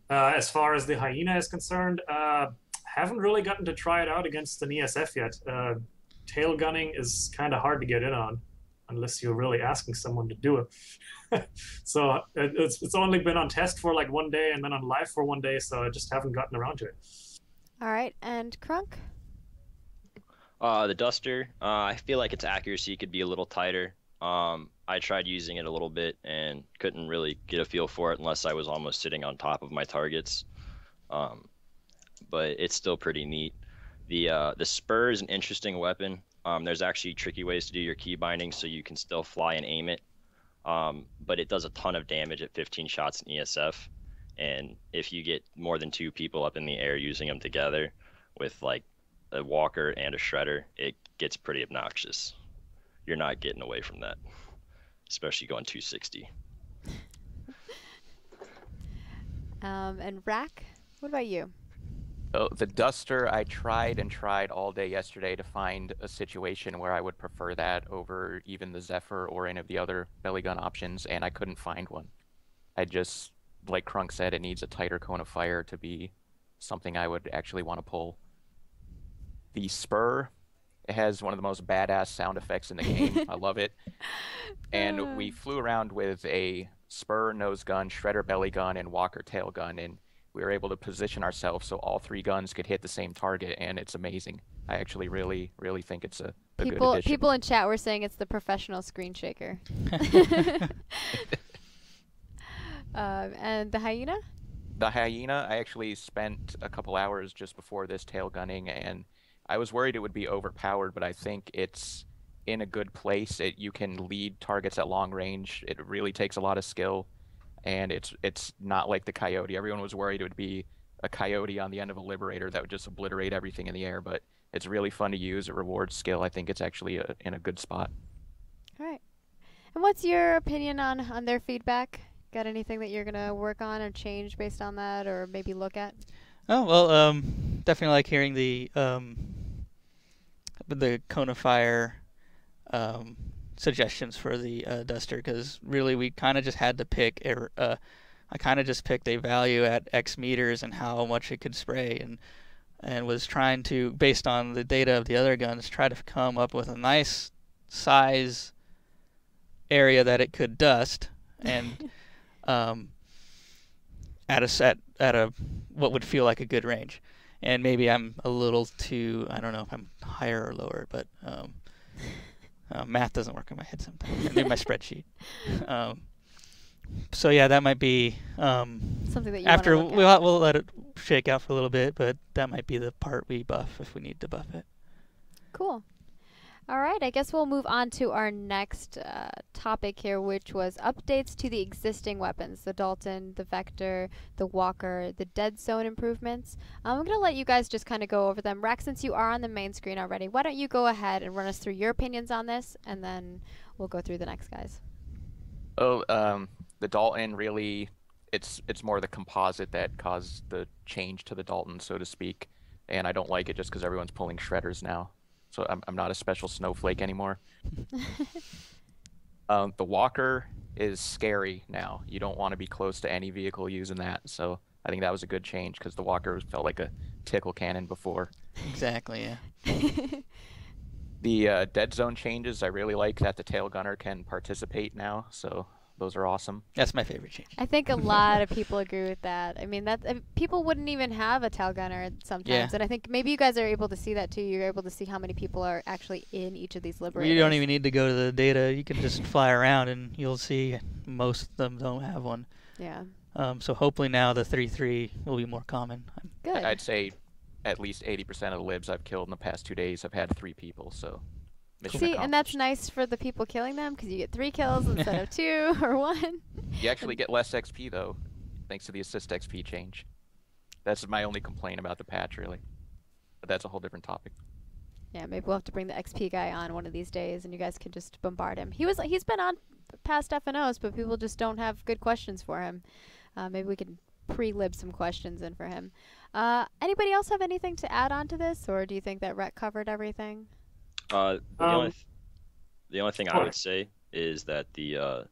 As far as the Hyena is concerned, haven't really gotten to try it out against an ESF yet. Tail gunning is kind of hard to get in on unless you're really asking someone to do it. So it's only been on test for like 1 day and then on live for 1 day, so I just haven't gotten around to it. All right, and Crunk? The Duster, I feel like its accuracy could be a little tighter. I tried using it a little bit and couldn't really get a feel for it unless I was almost sitting on top of my targets. But it's still pretty neat. The Spur is an interesting weapon. There's actually tricky ways to do your key binding so you can still fly and aim it. But it does a ton of damage at 15 shots in ESF. And if you get more than 2 people up in the air using them together with like a walker and a shredder, it gets pretty obnoxious. You're not getting away from that, especially going 260. And Rack, what about you? Oh, the Duster, I tried and tried all day yesterday to find a situation where I would prefer that over even the Zephyr or any of the other belly gun options, and I couldn't find one. I just, like Crunk said, it needs a tighter cone of fire to be something I would actually want to pull. The Spur, it has one of the most badass sound effects in the game. I love it. And we flew around with a Spur nose gun, Shredder belly gun, and Walker tail gun, and we were able to position ourselves so all 3 guns could hit the same target, and it's amazing. I actually really, really think it's a good addition. People in chat were saying it's the professional screen shaker. And the Hyena? The Hyena, I actually spent a couple hours just before this tail gunning, and I was worried it would be overpowered, but I think it's in a good place. You can lead targets at long range. It really takes a lot of skill. And it's not like the Coyote. Everyone was worried it would be a Coyote on the end of a Liberator that would just obliterate everything in the air, but it's really fun to use. It rewards skill. I think it's actually in a good spot. All right. And what's your opinion on their feedback? Got anything that you're going to work on or change based on that, or maybe look at? Oh, well, definitely like hearing the cone of fire suggestions for the Duster, because really we kind of just had to pick I kind of just picked a value at X meters and how much it could spray, and was trying to, based on the data of the other guns, try to come up with a nice size area that it could dust, and at a what would feel like a good range. And maybe I'm a little too, I don't know if I'm higher or lower, but math doesn't work in my head sometimes. I need my spreadsheet. So yeah, that might be something that you after want to look at. we'll let it shake out for a little bit, but that might be the part we buff if we need to buff it. Cool. All right, I guess we'll move on to our next topic here, which was updates to the existing weapons, the Dalton, the Vector, the Walker, the Dead Zone improvements. I'm going to let you guys just kind of go over them. Rack, since you are on the main screen already, why don't you go ahead and run us through your opinions on this, and then we'll go through the next guys. Oh, the Dalton, really, it's more the composite that caused the change to the Dalton, so to speak, and I don't like it just because everyone's pulling shredders now. So I'm not a special snowflake anymore. The Walker is scary now. You don't want to be close to any vehicle using that. So I think that was a good change because the Walker felt like a tickle cannon before. Exactly, yeah. The Dead Zone changes, I really like that the tail gunner can participate now. So Those are awesome. That's my favorite change. I think a lot of people agree with that. I mean, people wouldn't even have a tail gunner sometimes, Yeah. and I think maybe you guys are able to see that too. You're able to see how many people are actually in each of these liberators. You don't even need to go to the data. You can just fly around, and you'll see most of them don't have one. Yeah. So hopefully now the 3-3 will be more common. Good. I'd say at least 80% of the libs I've killed in the past 2 days, I've had 3 people. So mission See, and that's accomplished. nice for the people killing them because you get 3 kills instead of 2 or 1. You actually get less XP though, thanks to the assist XP change. That's my only complaint about the patch, really. But that's a whole different topic. Yeah, maybe we'll have to bring the XP guy on one of these days, and you guys can just bombard him. He's been on past FNOs, but people just don't have good questions for him. Maybe we can pre-lib some questions in for him. Anybody else have anything to add on to this, or do you think that Rhett covered everything? The only thing I would say is that the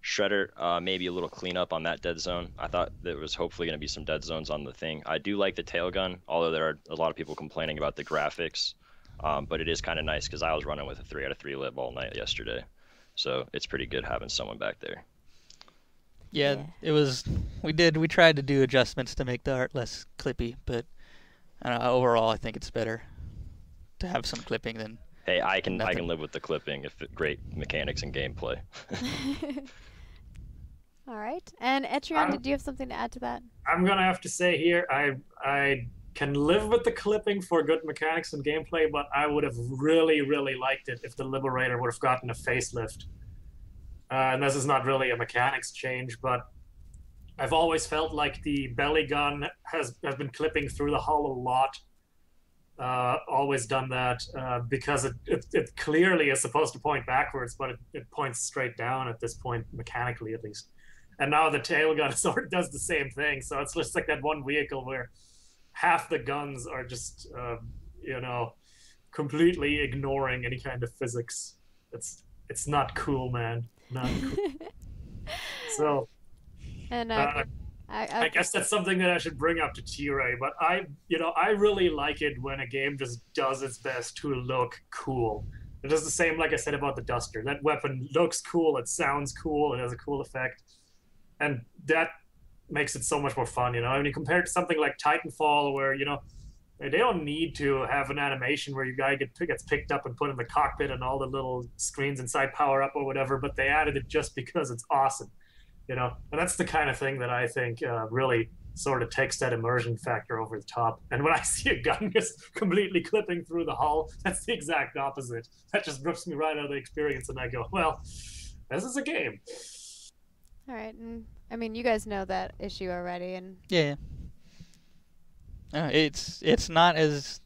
Shredder, maybe a little cleanup on that dead zone. I thought there was hopefully going to be some dead zones on the thing. I do like the tail gun, although there are a lot of people complaining about the graphics. But it is kind of nice because I was running with a 3 out of 3 lib all night yesterday. So it's pretty good having someone back there. Yeah, it was. We tried to do adjustments to make the art less clippy, but overall I think it's better to have some clipping than. Hey, I can nothing. live with the clipping if great mechanics and gameplay. All right. And Aetrion, did you have something to add to that? I'm gonna have to say here, I can live with the clipping for good mechanics and gameplay, but I would have really, really liked it if the Liberator would have gotten a facelift. And this is not really a mechanics change, but I've always felt like the belly gun has been clipping through the hull a lot. Always done that because it clearly is supposed to point backwards, but it points straight down at this point, mechanically at least. And now the tail gun sort of does the same thing. So it's just like that one vehicle where half the guns are just, completely ignoring any kind of physics. It's not cool, man. Not cool. So, And I guess that's something that I should bring up to T-Ray, but I really like it when a game just does its best to look cool. It does the same like I said about the Duster. That weapon looks cool, it sounds cool, it has a cool effect. And that makes it so much more fun, When you compare it to something like Titanfall where, they don't need to have an animation where your guy gets picked up and put in the cockpit and all the little screens inside power up or whatever, but they added it just because it's awesome. And that's the kind of thing that I think really sort of takes that immersion factor over the top. And when I see a gun just completely clipping through the hull, that's the exact opposite. That just rips me right out of the experience, and I go, well, this is a game. all right. And I mean, you guys know that issue already, and Yeah. It's not as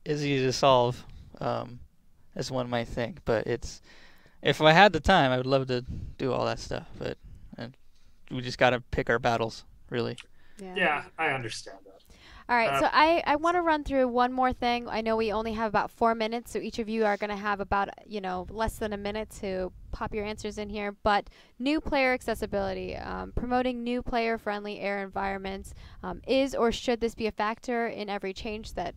easy to solve as one might think, but if I had the time, I would love to do all that stuff, but we just got to pick our battles, really. Yeah, I understand that. All right, so I want to run through one more thing. I know we only have about 4 minutes, so each of you are going to have about, less than a minute to pop your answers in here. But new player accessibility, promoting new player-friendly air environments, is or should this be a factor in every change that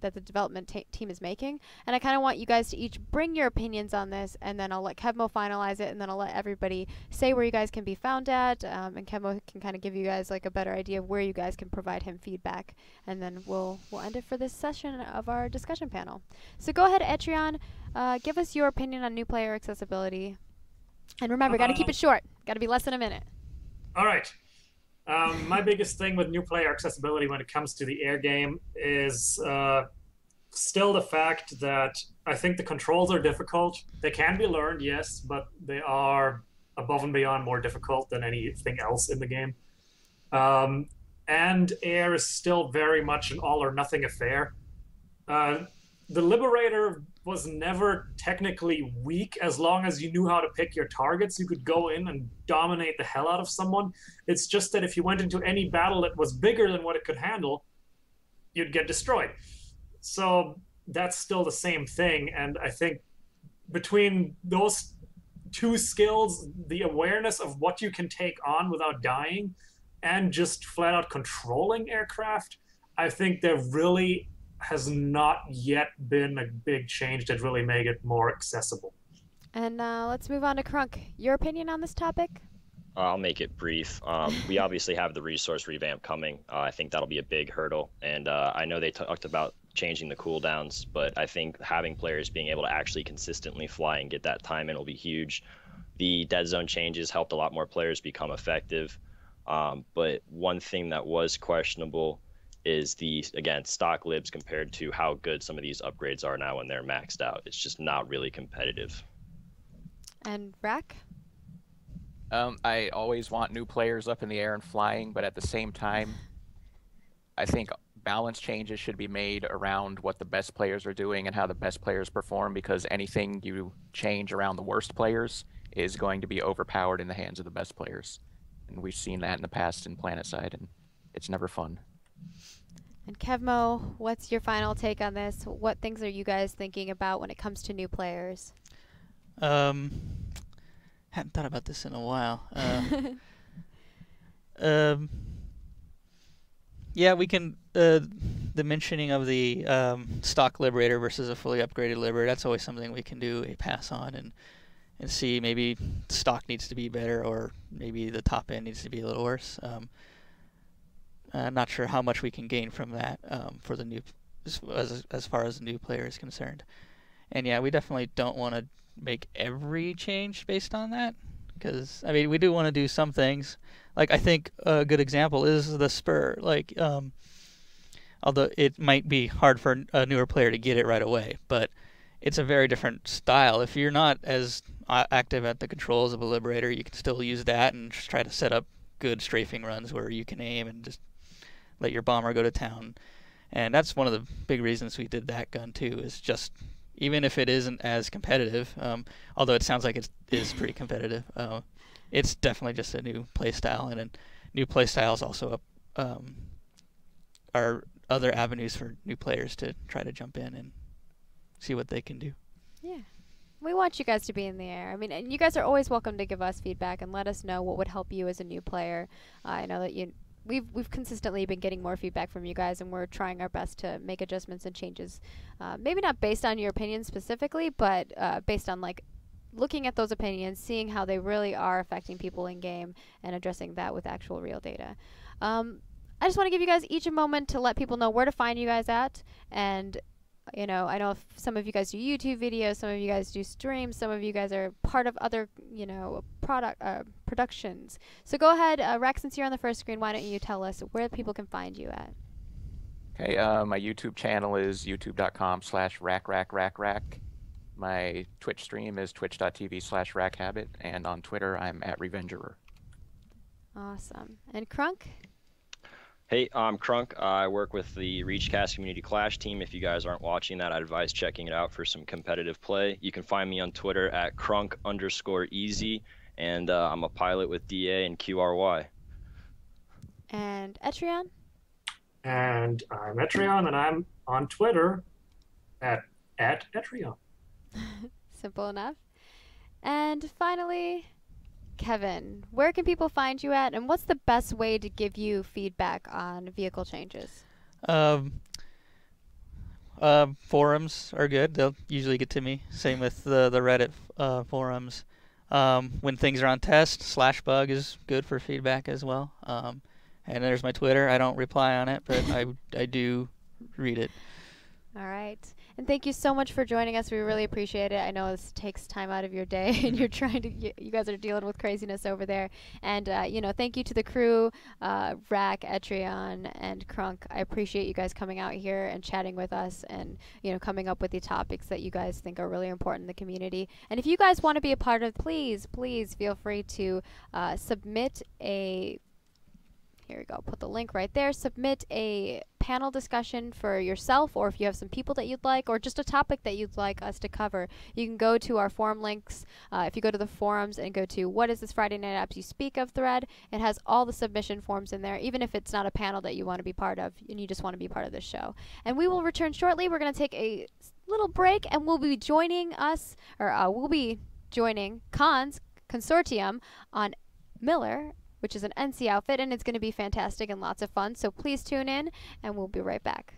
the development team is making? And I kind of want you guys to each bring your opinions on this, and then I'll let Kevmo finalize it, and then I'll let everybody say where you guys can be found at, and Kevmo can kind of give you guys like a better idea of where you guys can provide him feedback, and then we'll end it for this session of our discussion panel. So go ahead, Aetrion, give us your opinion on new player accessibility, and remember, got to keep it short, got to be less than a minute. All right. My biggest thing with new player accessibility when it comes to the air game is still the fact that I think the controls are difficult. They can be learned, yes, but they are above and beyond more difficult than anything else in the game. And air is still very much an all or nothing affair. The Liberator was never technically weak as long as you knew how to pick your targets. You could go in and dominate the hell out of someone. It's just that if you went into any battle that was bigger than what it could handle, you'd get destroyed. So that's still the same thing. And I think between those two skills, the awareness of what you can take on without dying and just flat out controlling aircraft, I think there really has not yet been a big change that really made it more accessible. And let's move on to Krunk. Your opinion on this topic? I'll make it brief. We obviously have the resource revamp coming. I think that'll be a big hurdle. And I know they talked about changing the cooldowns, but I think having players being able to actually consistently fly and get that time in will be huge. The dead zone changes helped a lot more players become effective. But one thing that was questionable is again, stock libs compared to how good some of these upgrades are now when they're maxed out. It's just not really competitive. And Rack? I always want new players up in the air and flying, but at the same time, I think balance changes should be made around what the best players are doing and how the best players perform, because anything you change around the worst players is going to be overpowered in the hands of the best players. And we've seen that in the past in PlanetSide, and it's never fun. And Kevmo, what's your final take on this? What things are you guys thinking about when it comes to new players? Hadn't thought about this in a while. Yeah, we can. The mentioning of the stock Liberator versus a fully upgraded Liberator, that's always something we can do a pass on and see. Maybe stock needs to be better, or maybe the top end needs to be a little worse. I'm not sure how much we can gain from that for the new, as far as the new player is concerned. And yeah, we definitely don't want to make every change based on that, because I mean, we do want to do some things. Like, I think a good example is the spur. Like, although it might be hard for a newer player to get it right away, but it's a very different style. If you're not as active at the controls of a Liberator, you can still use that and just try to set up good strafing runs where you can aim and just let your bomber go to town. And that's one of the big reasons we did that gun too, is just, even if it isn't as competitive, although it sounds like it is pretty competitive, it's definitely just a new playstyle, and new playstyles also are other avenues for new players to try to jump in and see what they can do. Yeah. We want you guys to be in the air. I mean, and you guys are always welcome to give us feedback and let us know what would help you as a new player. I know that we've consistently been getting more feedback from you guys, and we're trying our best to make adjustments and changes. Maybe not based on your opinions specifically, but based on like looking at those opinions, seeing how they really are affecting people in game, and addressing that with actual real data. I just want to give you guys each a moment to let people know where to find you guys at. And I know if some of you guys do YouTube videos, some of you guys do streams, some of you guys are part of other, productions. So go ahead, Rex, since you're on the first screen, why don't you tell us where people can find you at? Okay, my YouTube channel is youtube.com/rackrackrackrack. My Twitch stream is twitch.tv/rackhabit, and on Twitter I'm at Revengerer. Awesome. And Crunk? Hey, I'm Crunk. I work with the Reachcast Community Clash team. If you guys aren't watching that, I'd advise checking it out for some competitive play. You can find me on Twitter at crunk_easy, and I'm a pilot with DA and QRY. And Aetrion? And I'm Aetrion, and I'm on Twitter at Aetrion. Simple enough. And finally, Kevin, where can people find you at, and what's the best way to give you feedback on vehicle changes? Forums are good. They'll usually get to me. Same with the Reddit forums. When things are on test, /bug is good for feedback as well. And there's my Twitter. I don't reply on it, but I do read it. All right. And thank you so much for joining us. We really appreciate it. I know this takes time out of your day, and you're trying to, you guys are dealing with craziness over there. And, thank you to the crew, Rack, Aetrion, and Crunk. I appreciate you guys coming out here and chatting with us, and, coming up with the topics that you guys think are really important in the community. And if you guys want to be a part of, please feel free to submit a... Here we go. Put the link right there. Submit a panel discussion for yourself, or if you have some people that you'd like, or just a topic that you'd like us to cover. You can go to our forum links. If you go to the forums and go to What is this Friday Night Apps You Speak Of thread, it has all the submission forms in there, even if it's not a panel that you want to be part of and you just want to be part of this show. And we will return shortly. We're going to take a little break, and we'll be joining Consortium on Miller, which is an NC outfit, and it's going to be fantastic and lots of fun. So please tune in, and we'll be right back.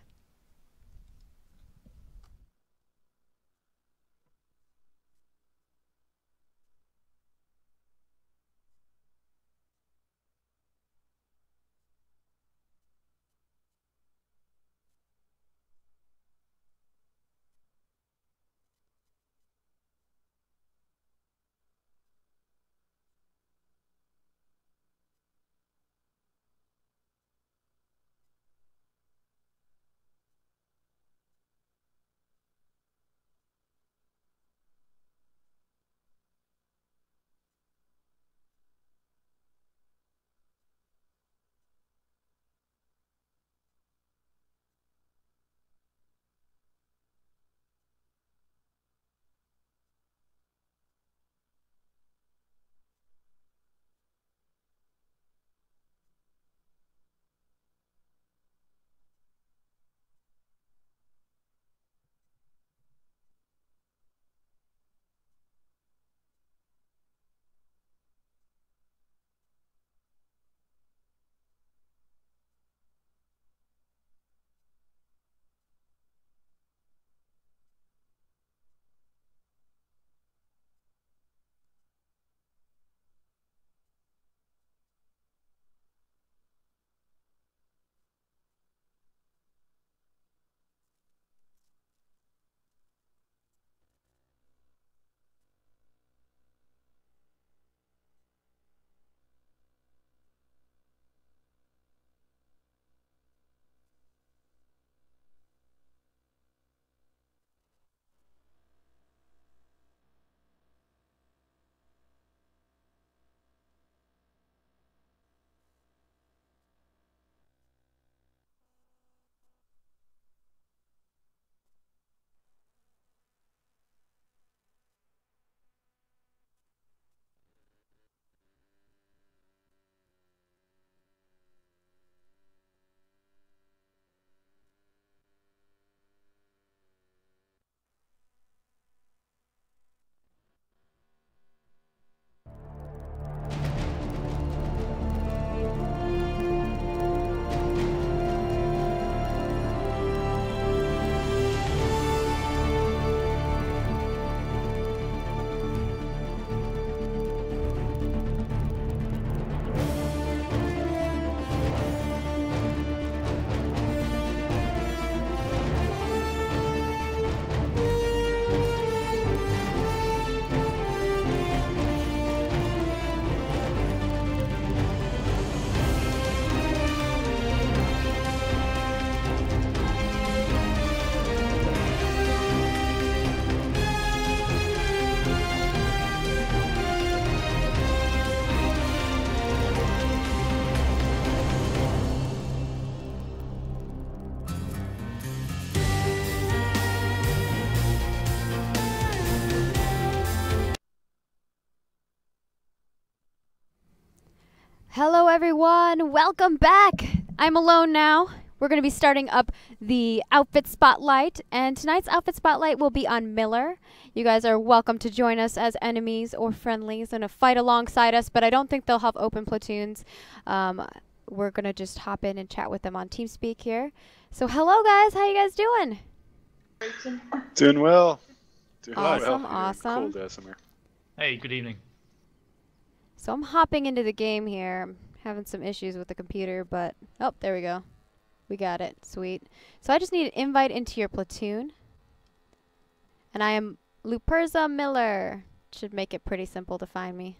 Hello everyone, welcome back! I'm alone now. We're going to be starting up the Outfit Spotlight, and tonight's Outfit Spotlight will be on Miller. You guys are welcome to join us as enemies or friendlies in a fight alongside us, but I don't think they'll have open platoons. We're going to just hop in and chat with them on TeamSpeak here. So hello guys, how you guys doing? Doing well. Awesome, awesome. Cold SMR. Hey, good evening. So I'm hopping into the game here. I'm having some issues with the computer, but oh, there we go. We got it. Sweet. So I just need an invite into your platoon. And I am Luperza Miller. Should make it pretty simple to find me.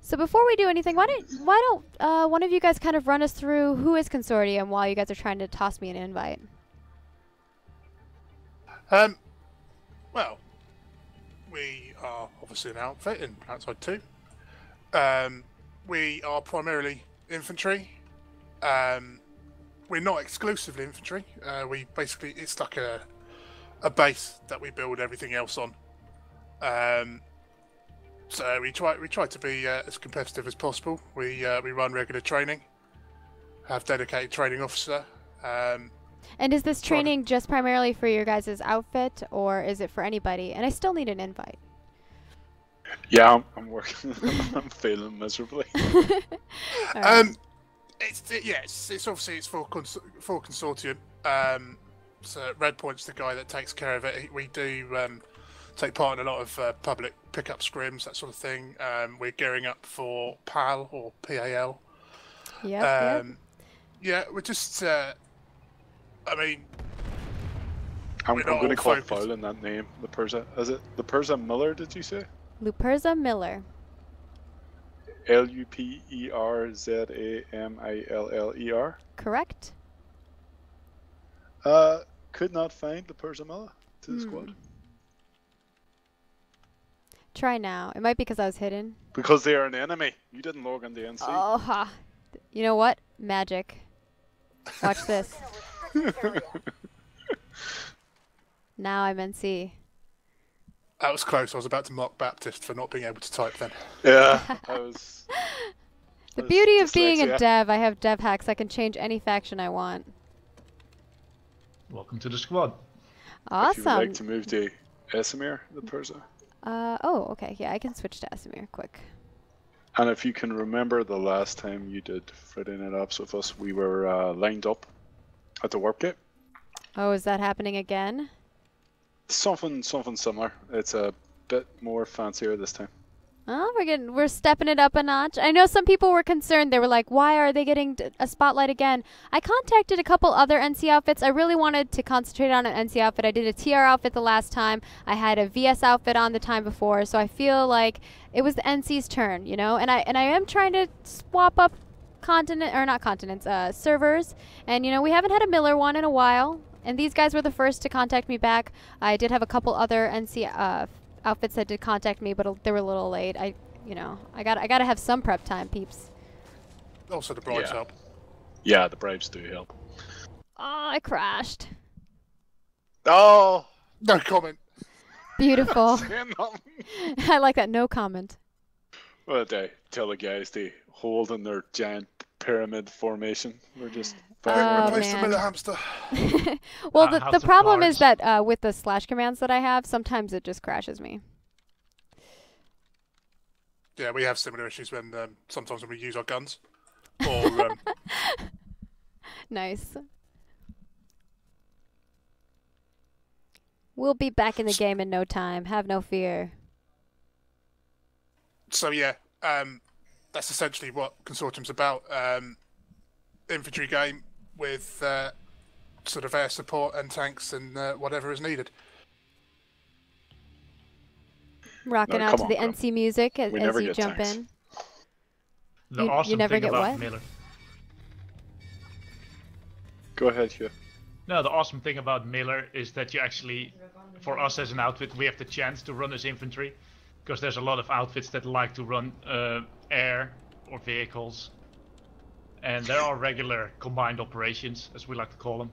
So before we do anything, why don't one of you guys kind of run us through who is Consortium while you guys are trying to toss me an invite? Well, we are obviously an outfit in PlanetSide 2. We are primarily infantry. We're not exclusively infantry. We basically, it's like a base that we build everything else on. So we try to be as competitive as possible. We run regular training, have dedicated training officer. And is this training just primarily for your guys' outfit, or is it for anybody? And I still need an invite. Yeah, I'm working. I'm failing miserably. Right. It's obviously for Consortium. So Red Point's the guy that takes care of it. We do take part in a lot of public pickup scrims, that sort of thing. We're gearing up for PAL or PAL. Yep. Yeah, we're just. I mean, I'm going to call foul in that name. Luperza. Is it Luperza Miller? Did you say? Luperza Miller. Luperzamiller. Correct. Could not find Luperza Miller to the squad. Try now. It might be because I was hidden. Because they are an enemy. You didn't log on the NC. Oh, ha. You know what? Magic. Watch this. Now I'm NC. That was close. I was about to mock Baptist for not being able to type then. Yeah, I was. The beauty of being a dev, I have dev hacks. I can change any faction I want. Welcome to the squad. Awesome. If you would like to move to Esamir, Luperza. Oh, okay. Yeah, I can switch to Esamir quick. And if you can remember the last time you did Friday Night Ops with us, we were lined up at the warp gate. Oh, is that happening again? Something similar. It's a bit more fancier this time. Oh, we're stepping it up a notch. I know some people were concerned. They were like, why are they getting a spotlight again? I contacted a couple other NC outfits. I really wanted to concentrate on an NC outfit. I did a TR outfit the last time. I had a VS outfit on the time before. So I feel like it was the NC's turn, you know? And I am trying to swap up servers. And, you know, we haven't had a Miller one in a while. And these guys were the first to contact me back. I did have a couple other NC outfits that did contact me, but they were a little late. I gotta have some prep time, peeps. Also, the bribes help. Yeah, the bribes do help. Oh, I crashed. Oh, no comment. Beautiful. I like that. No comment. Well, they tell the guys they hold in their giant pyramid formation. We're just. Replace the Miller hamster. Well, the problem is that with the slash commands that I have, sometimes it just crashes me. Yeah, we have similar issues when sometimes when we use our guns. Or Nice. We'll be back in the game in no time. Have no fear. So yeah, that's essentially what Consortium's about. Infantry game with sort of air support and tanks and whatever is needed. Rocking out to the NC music as you jump in. You never get what? Miller. Go ahead, Hugh. No, the awesome thing about Miller is that you actually, for us as an outfit, we have the chance to run as infantry. Because there's a lot of outfits that like to run air or vehicles. And there are regular combined operations, as we like to call them.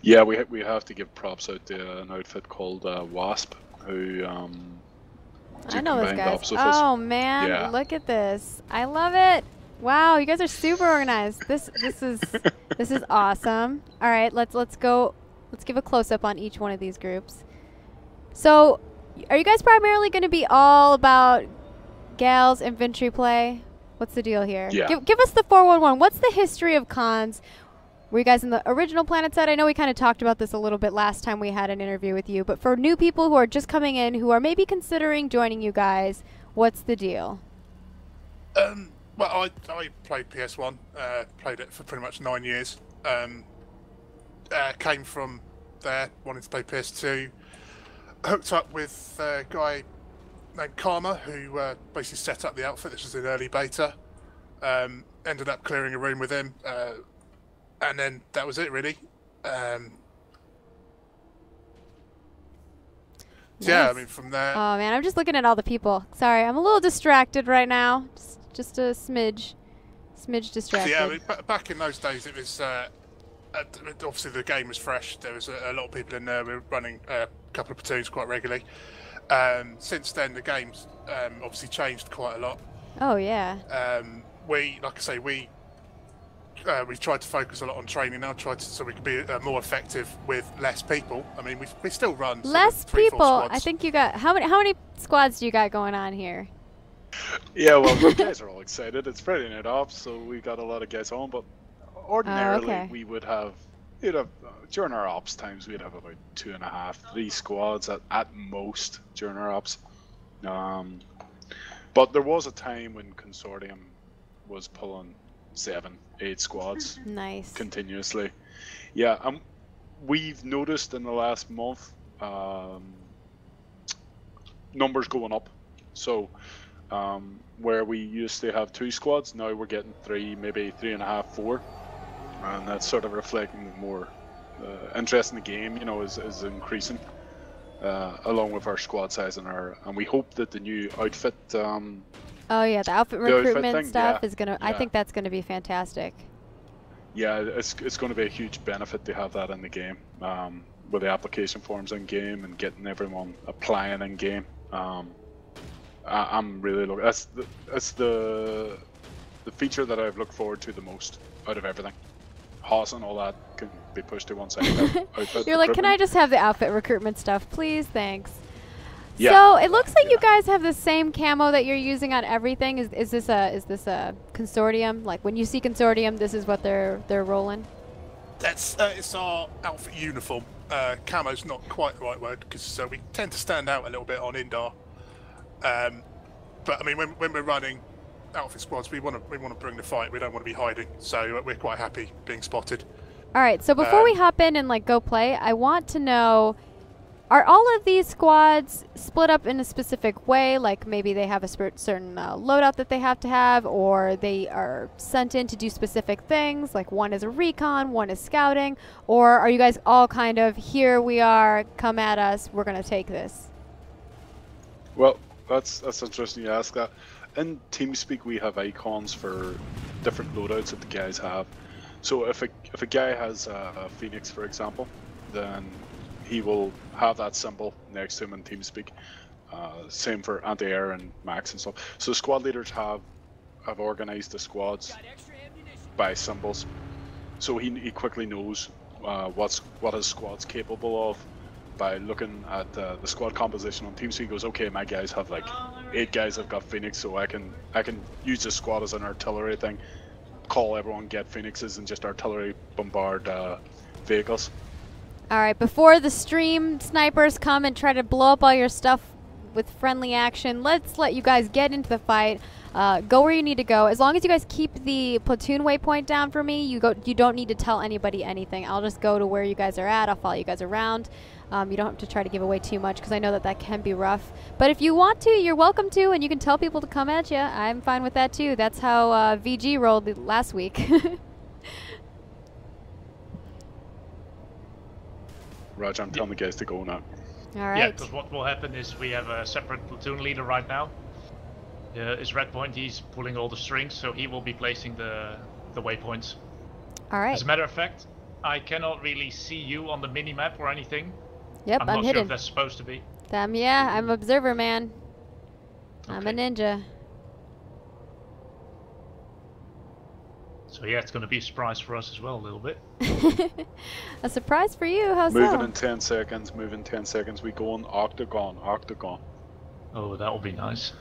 Yeah, we have to give props out to an outfit called Wasp, who I know those combined guys. ops with us. Oh man, Yeah. look at this. I love it. Wow, you guys are super organized. This is this is awesome. All right, let's go. Let's give a close up on each one of these groups. So, are you guys primarily going to be all about Gals infantry play? What's the deal here? Yeah. Give us the 411. What's the history of cons? Were you guys in the original PlanetSide? I know we kind of talked about this a little bit last time we had an interview with you, but for new people who are just coming in, who are maybe considering joining you guys, what's the deal? Well, I played PS1, played it for pretty much 9 years. Came from there, wanted to play PS2. Hooked up with a guy named Karma, who basically set up the outfit. This was in early beta. Ended up clearing a room with him. And then that was it, really. Yeah, Nice. I mean, from there. Oh man, I'm just looking at all the people. Sorry, I'm a little distracted right now. Just a smidge distracted. Yeah, I mean, back in those days, it was obviously the game was fresh. There was a lot of people in there. We were running a couple of platoons quite regularly. Since then, the game's obviously changed quite a lot. Oh yeah. Like I say, we tried to focus a lot on training now, so we could be more effective with less people. I mean, we still run Less 3-4 people. squads. I think you got how many squads do you got going on here? Yeah, well, the guys are all excited. It's Friday night off, so we got a lot of guys on. But ordinarily, okay. we'd have during our ops times, we'd have about 2.5, 3 squads at most during our ops. But there was a time when Consortium was pulling 7, 8 squads Nice. continuously. Yeah, we've noticed in the last month numbers going up. So where we used to have 2 squads, now we're getting 3, maybe 3.5, 4, and that's sort of reflecting more interest in the game. Is increasing along with our squad size and we hope that the new outfit. Oh yeah, the outfit outfit recruitment thing, stuff yeah, is gonna. I yeah. think that's gonna be fantastic. Yeah, it's going to be a huge benefit to have that in the game, with the application forms in game and getting everyone applying in game. I'm really looking. That's the feature that I've looked forward to the most out of everything. Hoss and all that can be pushed to one side. You're like, can I just have the outfit recruitment stuff, please? Thanks. Yeah. So it looks like you guys have the same camo that you're using on everything. Is this a Consortium? Like when you see Consortium, this is what they're rolling. That's it's our outfit uniform. Camo's not quite the right word because we tend to stand out a little bit on Indar. But I mean, when we're running outfit squads, we want to bring the fight. We don't want to be hiding, so we're quite happy being spotted. All right. So before we hop in and go play, I want to know. Are all of these squads split up in a specific way? Like maybe they have a certain loadout that they have to have, or they are sent in to do specific things, like one is a recon, one is scouting, or are you guys all kind of, here we are, come at us, we're going to take this? Well, that's interesting you ask that. In TeamSpeak, we have icons for different loadouts that the guys have. So if a guy has a Phoenix, for example, then he will have that symbol next to him in TeamSpeak. Same for anti-air and max and stuff. So squad leaders have organized the squads by symbols. So he quickly knows what his squad's capable of by looking at the squad composition on TeamSpeak. He goes, okay, my guys have 8 guys have got Phoenix, so I can use this squad as an artillery thing. Call everyone, get Phoenixes, and just artillery bombard vehicles. All right, before the stream snipers come and try to blow up all your stuff with friendly action, let's let you guys get into the fight. Go where you need to go. As long as you guys keep the platoon waypoint down for me, you don't need to tell anybody anything. I'll just go to where you guys are at. I'll follow you guys around. You don't have to try to give away too much because I know that can be rough. But if you want to, you're welcome to, and you can tell people to come at you. I'm fine with that too. That's how VG rolled last week. Roger, I'm telling the guys to go now. All right. Yeah, because what will happen is we have a separate platoon leader right now. Is Redpoint, he's pulling all the strings, so he will be placing the waypoints. All right. As a matter of fact, I cannot really see you on the mini-map or anything. Yep, I'm I'm not hidden. sure if that's supposed to be. Yeah, I'm observer, man. I'm a ninja. So yeah, it's going to be a surprise for us as well, a little bit. A surprise for you? How Moving so? in 10 seconds, moving 10 seconds. We go on octagon, octagon. Oh, that will be nice.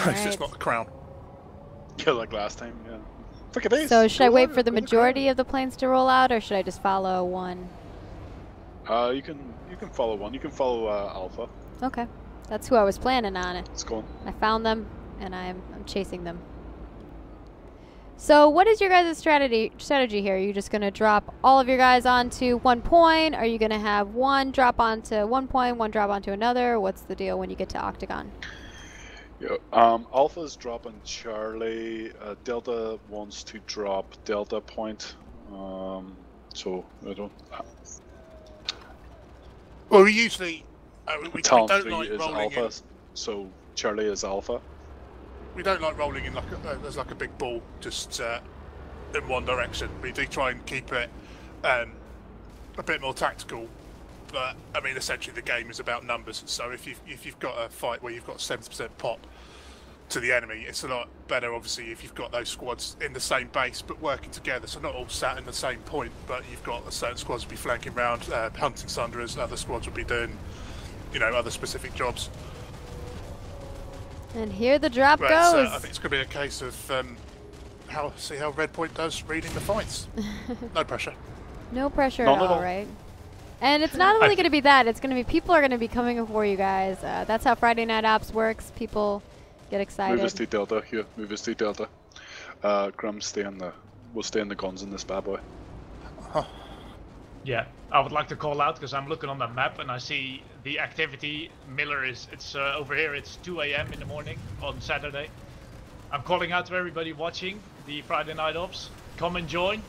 It's just not the crown. Yeah, like last time, yeah. Look at this. So should I Go wait on, for the go to majority of the planes to roll out, or should I just follow one? You can follow one. You can follow Alpha. Okay, that's who I was planning on. It's going. I found them, and I'm chasing them. So what is your guys' strategy here? Are you just going to drop all of your guys onto one point? Are you going to have one drop onto one point, one drop onto another? What's the deal when you get to Octagon? Yeah, Alpha's dropping Charlie. Delta wants to drop Delta point. So I don't. Well, we usually we Talon don't 3 like is rolling Alpha, in. so Charlie is Alpha. We don't like rolling in like there's like a big ball just in one direction. We do try and keep it a bit more tactical. But I mean, essentially, the game is about numbers. So if you've got a fight where you've got 70% pop to the enemy, it's a lot better, obviously, if you've got those squads in the same base but working together. So not all sat in the same point, but you've got certain squads will be flanking around, hunting Sunderers. Other squads will be doing, other specific jobs. And here the drop But goes. I think it's going to be a case of see how Red Point does reading the fights. No pressure. No pressure Not at at all, all. right? And it's not only going to be that. It's going to be people are going to be coming for you guys. That's how Friday Night Ops works. People get excited. Move us to Delta, Hugh. Move us to Delta. Grum, we'll stay in the guns in this bad boy. Yeah, I would like to call out because I'm looking on the map and I see the activity. Miller it's over here. It's 2 a.m. in the morning on Saturday. I'm calling out to everybody watching the Friday Night Ops. Come and join.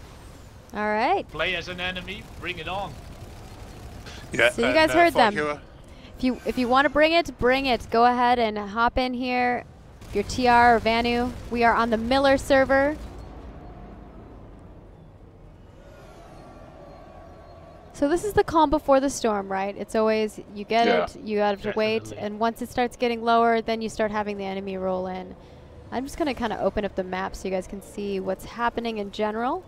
All right. Play as an enemy. Bring it on. Yeah. So you guys heard them. Hero. If you want to bring it, bring it. Go ahead and hop in here. Your TR or Vanu. We are on the Miller server. So this is the calm before the storm, right? It's always, you get it, you have to wait, Definitely. and once it starts getting lower, then you start having the enemy roll in. I'm just going to kind of open up the map so you guys can see what's happening in general.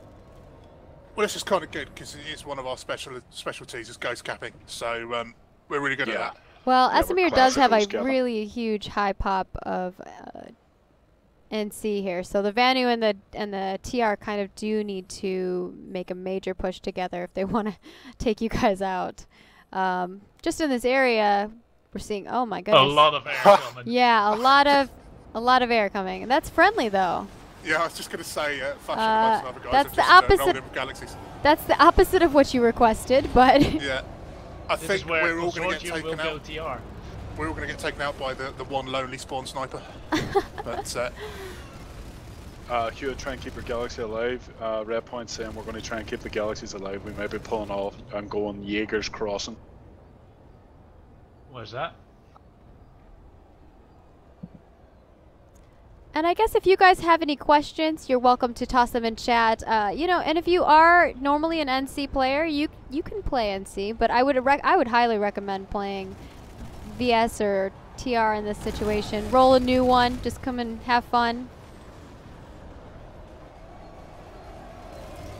Well, this is kind of good because it is one of our specialties is ghost capping. So we're really good at that. Well, Yeah, we're Esamir does have a classic ghost really huge high pop of NC here. So the Vanu and the TR kind of do need to make a major push together if they want to take you guys out. Just in this area, we're seeing, oh my goodness. A lot of air coming. Yeah, a lot of air coming. And that's friendly though. Yeah, I was just going to say, Fashion and most other guys that's have the just, opposite- rolled in with galaxies. That's the opposite of what you requested, but Yeah. I This think is where we're all going to Consortium get will taken go out. TR. We're all going to get taken out by the one lonely spawn sniper. But Hugh, try and keep your galaxy alive. Red Point saying we're going to try and keep the galaxies alive. We might be pulling off and going Jaeger's Crossing. Where's that? And I guess if you guys have any questions, you're welcome to toss them in chat. And if you are normally an NC player, you can play NC, but I would highly recommend playing VS or TR in this situation. Roll a new one, just come and have fun.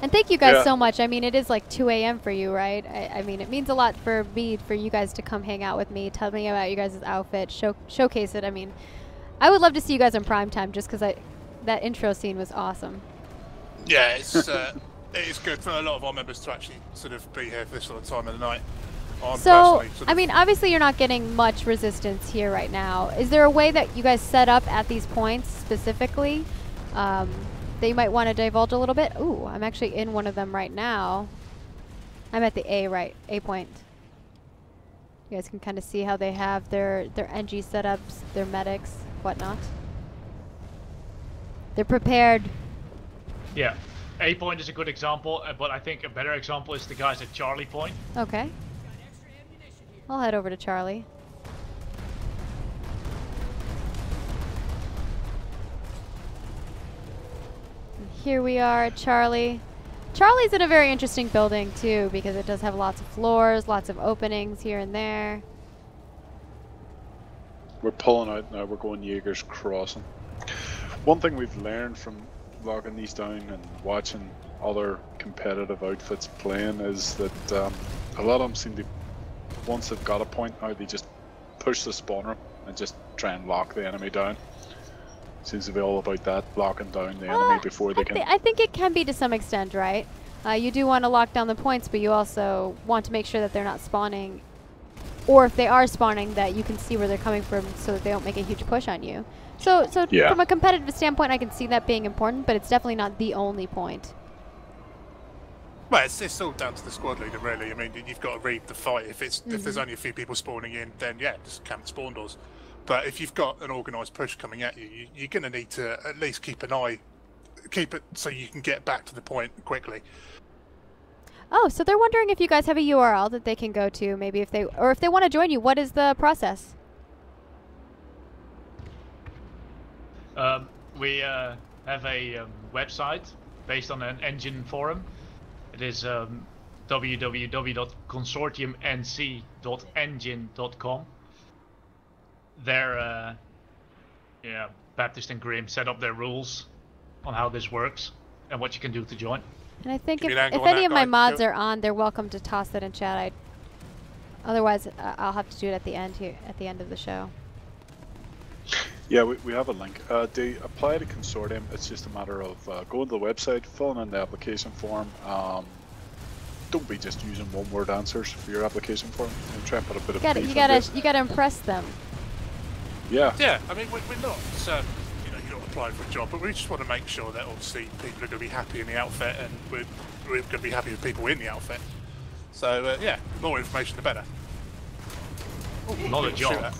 And thank you guys so much. I mean, it is like 2 a.m. for you, right? I mean, it means a lot for me, for you guys to come hang out with me, tell me about you guys' outfit, showcase it. I mean, I would love to see you guys in prime time just because that intro scene was awesome. yeah, it's it is good for a lot of our members to actually sort of be here for this sort of time of the night. I'm So, personally sort I of- mean, obviously you're not getting much resistance here right now. Is there a way that you guys set up at these points specifically that you might want to divulge a little bit? Ooh, I'm actually in one of them right now. I'm at the A point. You guys can kind of see how they have their NG setups, their medics, whatnot. They're prepared. Yeah. A point is a good example, but I think a better example is the guys at Charlie Point. Okay. I'll head over to Charlie. And here we are at Charlie. Charlie's in a very interesting building too because it does have lots of floors, lots of openings here and there. We're pulling out now. We're going Jaeger's Crossing. One thing we've learned from locking these down and watching other competitive outfits playing is that a lot of them seem to, once they've got a point now, they just push the spawner and just try and lock the enemy down. Seems to be all about that, locking down the enemy before they can... I think it can be to some extent, right? You do want to lock down the points, but you also want to make sure that they're not spawning, or if they are spawning, that you can see where they're coming from so that they don't make a huge push on you. So Yeah. From a competitive standpoint, I can see that being important, but it's definitely not the only point. Well, it's all down to the squad leader, really. I mean, you've got to read the fight. If there's only a few people spawning in, then yeah, just camp the spawn doors. But if you've got an organised push coming at you, you're going to need to at least keep it so you can get back to the point quickly. Oh, so they're wondering if you guys have a URL that they can go to, maybe if they want to join you. What is the process? We have a website based on an engine forum. It is www.consortiumnc.engine.com. There, Baptist and Grim set up their rules on how this works and what you can do to join. And I think Give if me an angle on any that, of my guy. mods Yep. are on, they're welcome to toss that in chat. Otherwise, I'll have to do it at the end here, at the end of the show. Yeah, we have a link. They apply to Consortium. It's just a matter of going to the website, filling in the application form. Don't be just using one-word answers for your application form. And try and put a bit of beef You gotta impress them. Yeah. Yeah, I mean, we're not, you're not applying for a job, but we just want to make sure that obviously people are going to be happy in the outfit, and we're going to be happy with people in the outfit. So yeah, more information the better. Not a Shoot job. that.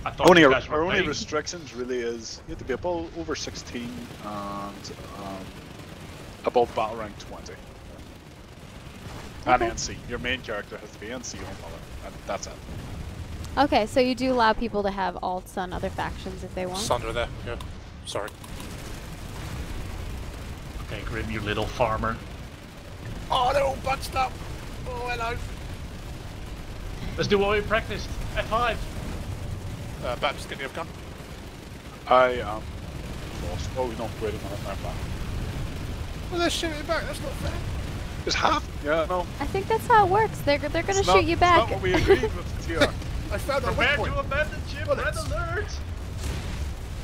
I thought Only you guys our were only paying. restrictions really is you have to be over 16 and above battle rank 20. And Okay. NC. Your main character has to be NC or mother, and that's it. Okay, so you do allow people to have alts on other factions if they want. Sandra there, yeah. Sorry. Okay, Grim, you little farmer. Oh, they're all bunched up. Oh, hello. Let's do what we practiced. F5. Baptist, get the other gun. I am lost. Oh no, wait a minute, I'm back. Well, they're shooting back. That's not fair. It's half. Yeah, no. I think that's how it works. They're gonna It's shoot you back. It's not what we agreed with, TR. I found our Prepare weak point. to abandon ship. Red Bullets. alert.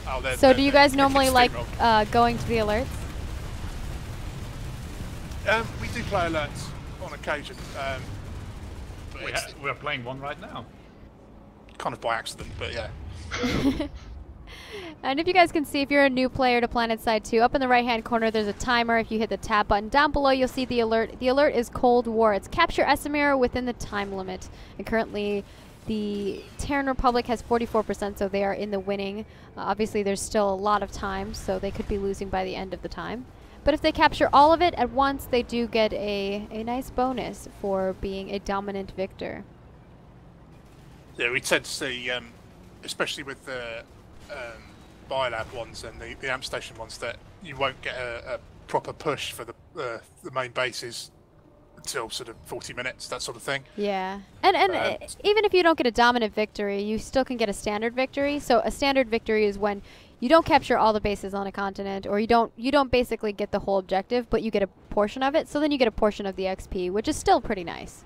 Oh, So do you guys they're normally like steamrolled. going to the alerts? We do play alerts on occasion, but it's We're playing one right now. kind of by accident. But yeah. And if you guys can see, if you're a new player to PlanetSide 2, up in the right-hand corner, there's a timer. If you hit the tab button down below, you'll see the alert. The alert is Cold War. It's capture Esamir within the time limit. And currently, the Terran Republic has 44%, so they are in the winning. Obviously, there's still a lot of time, so they could be losing by the end of the time. But if they capture all of it at once, they do get a nice bonus for being a dominant victor. Yeah, we tend to see, especially with the Biolab ones and the amp station ones, that you won't get a proper push for the main bases until sort of 40 minutes, that sort of thing. Yeah, and even if you don't get a dominant victory, you still can get a standard victory. So a standard victory is when you don't capture all the bases on a continent, or you don't basically get the whole objective, but you get a portion of it. So then you get a portion of the XP, which is still pretty nice.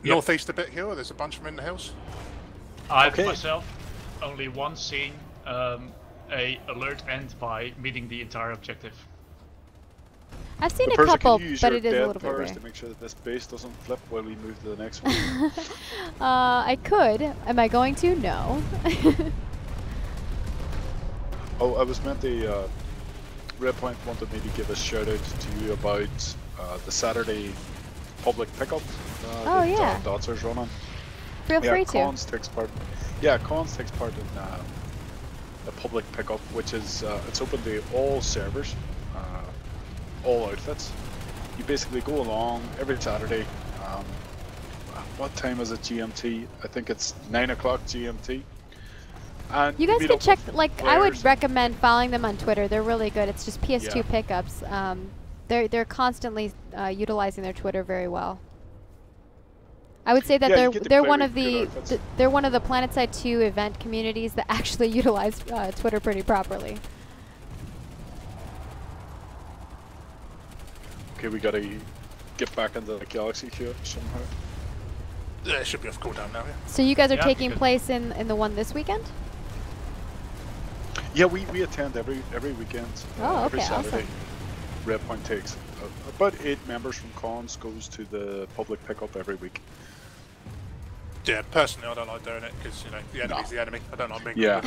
Yep. Northeast a bit hill, there's a bunch of them in the hills. I've Okay. myself only once seen a alert end by meeting the entire objective. I've seen a Luperza, couple, can you use but your it is a dev little bit powers rare. to make sure that this base doesn't flip while we move to the next one? I could. Am I going to? No. Oh, I was meant to. Redpoint wanted me to give a shout out to you about the Saturday public pickup. Oh, yeah. Dotzer's running. Feel free to. Cons takes part. Yeah, Cons takes part in the public pickup, which is it's open to all servers, all outfits. You basically go along every Saturday. What time is it GMT? I think it's 9 o'clock GMT. And You guys meet can up check, with like, I would players. recommend following them on Twitter. They're really good. It's just PS2 Yeah. pickups. They're constantly utilizing their Twitter very well. I would say that Yeah, you get to they're play one with of good the outfits. they're one of the PlanetSide 2 event communities that actually utilize Twitter pretty properly. Okay, we gotta get back into the galaxy here somehow. Yeah, it should be off cooldown now. Yeah. So you guys are Yeah, taking good. place in the one this weekend? Yeah, we attend every weekend. Oh, every okay, awesome. Saturday. Red Point takes about 8 members from cons, goes to the public pickup every week. Yeah, personally, I don't like doing it because the enemy's the enemy. I don't like being. Yeah,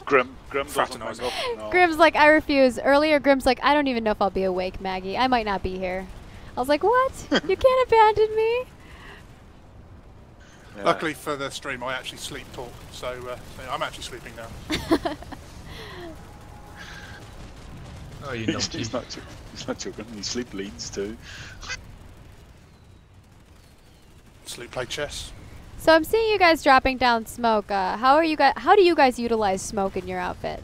Grim doesn't Fraternize. mingle. No. Grim's like, I refuse. Earlier, Grim's like, I don't even know if I'll be awake, Maggie. I might not be here. I was like, what? You can't abandon me? Yeah. Luckily for the stream, I actually sleep talk, so I'm actually sleeping now. Oh, you He's not joking. He sleep leads too. Sleep play chess. So I'm seeing you guys dropping down smoke. How do you guys utilize smoke in your outfit?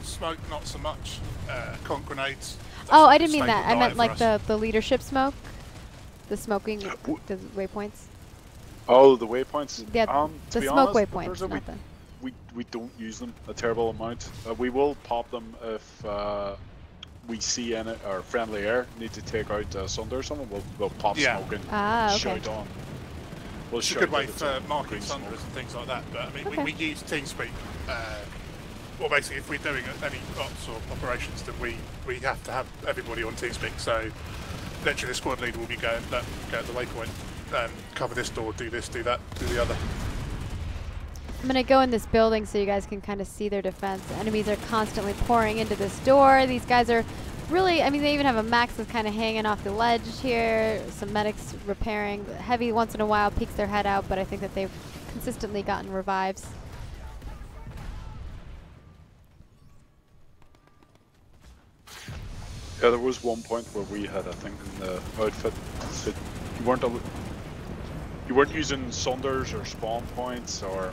Smoke, not so much. Conch grenades. Oh, I didn't mean Staple that. I meant diet for like us. the leadership smoke, the smoking, the waypoints. Oh, the waypoints. Yeah, to the be smoke honest, waypoints. Luperza, Not the. we don't use them a terrible amount. We will pop them if we see any or friendly air need to take out Sunder or someone. We'll pop Yeah. smoke and Ah, okay. shout on. We'll It's a shout good way that it's for on marking green smoke. Sunders and things like that. But I mean, Okay. we use TeamSpeak. Well, basically, if we're doing any ops or operations, then we have to have everybody on TeamSpeak. So, literally, the squad leader will be going, look, go at the waypoint, cover this door, do this, do that, do the other. I'm gonna go in this building so you guys can kind of see their defense. Enemies are constantly pouring into this door. These guys are really, I mean, they even have a max that's kind of hanging off the ledge here. Some medics repairing. The Heavy once in a while peeks their head out, but I think that they've consistently gotten revives. Yeah, there was one point where we had, I think, in the outfit that you weren't using Sunders or spawn points, or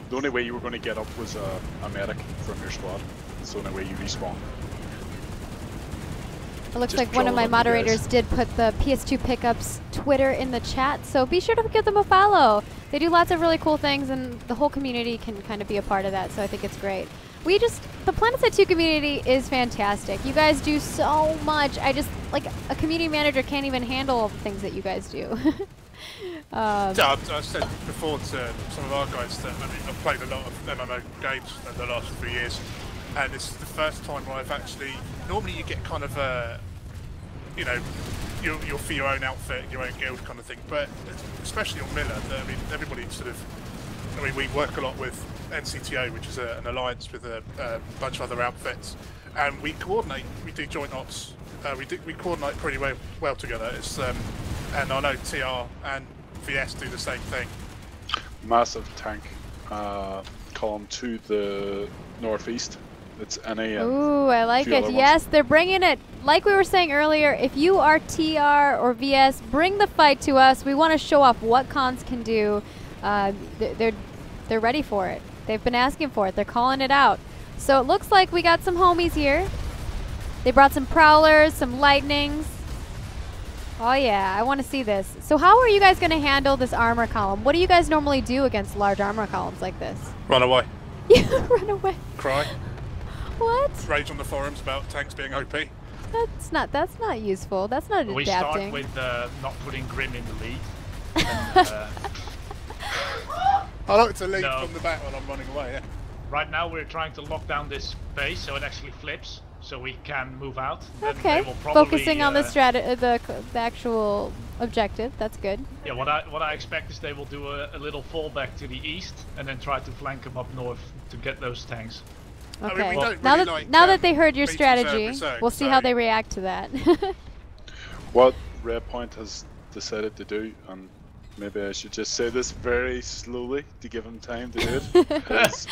the only way you were going to get up was a medic from your squad. It's the only way you respawn. It looks Just like one of troll my them, you guys. moderators did put the PS2 Pickups Twitter in the chat, so be sure to give them a follow. They do lots of really cool things, and the whole community can kind of be a part of that, so I think it's great. The PlanetSide 2 community is fantastic. You guys do so much. Like, a community manager can't even handle all the things that you guys do. Yeah, I said before to some of our guys that I've played a lot of MMO games in the last 3 years, and this is the first time where I've actually. Normally, you get kind of a, you're for your own outfit, your own guild kind of thing, but especially on Miller, I mean, everybody sort of. I mean, we work a lot with NCTO, which is an alliance with a bunch of other outfits, and we coordinate. We do joint ops. We coordinate pretty well together. It's and I know TR and VS do the same thing. Massive tank column to the northeast. It's NA. Ooh, I like few it. other ones. Yes, they're bringing it. Like we were saying earlier, if you are TR or VS, bring the fight to us. We want to show off what cons can do. They're ready for it. They've been asking for it. They're calling it out. So it looks like we got some homies here. They brought some prowlers, some lightnings. Oh yeah, I want to see this. So how are you guys going to handle this armor column? What do you guys normally do against large armor columns like this? Run away. You run away. Cry. What? Rage on the forums about tanks being OP. That's not useful. That's not We adapting. start with not putting Grim in the lead. And, I like to lead No. from the back when I'm running away. Yeah. right now we're trying to lock down this base so it actually flips, so we can move out. Then Okay, they will probably, focusing on the the actual objective. That's good. Yeah, what I expect is they will do a little fallback to the east and then try to flank them up north to get those tanks. I mean, Okay. we don't now really that like, now that they heard your meat reserve strategy, reserve, we'll see how so- they react to that. What Red Point has decided to do, and maybe I should just say this very slowly to give him time to do it. is-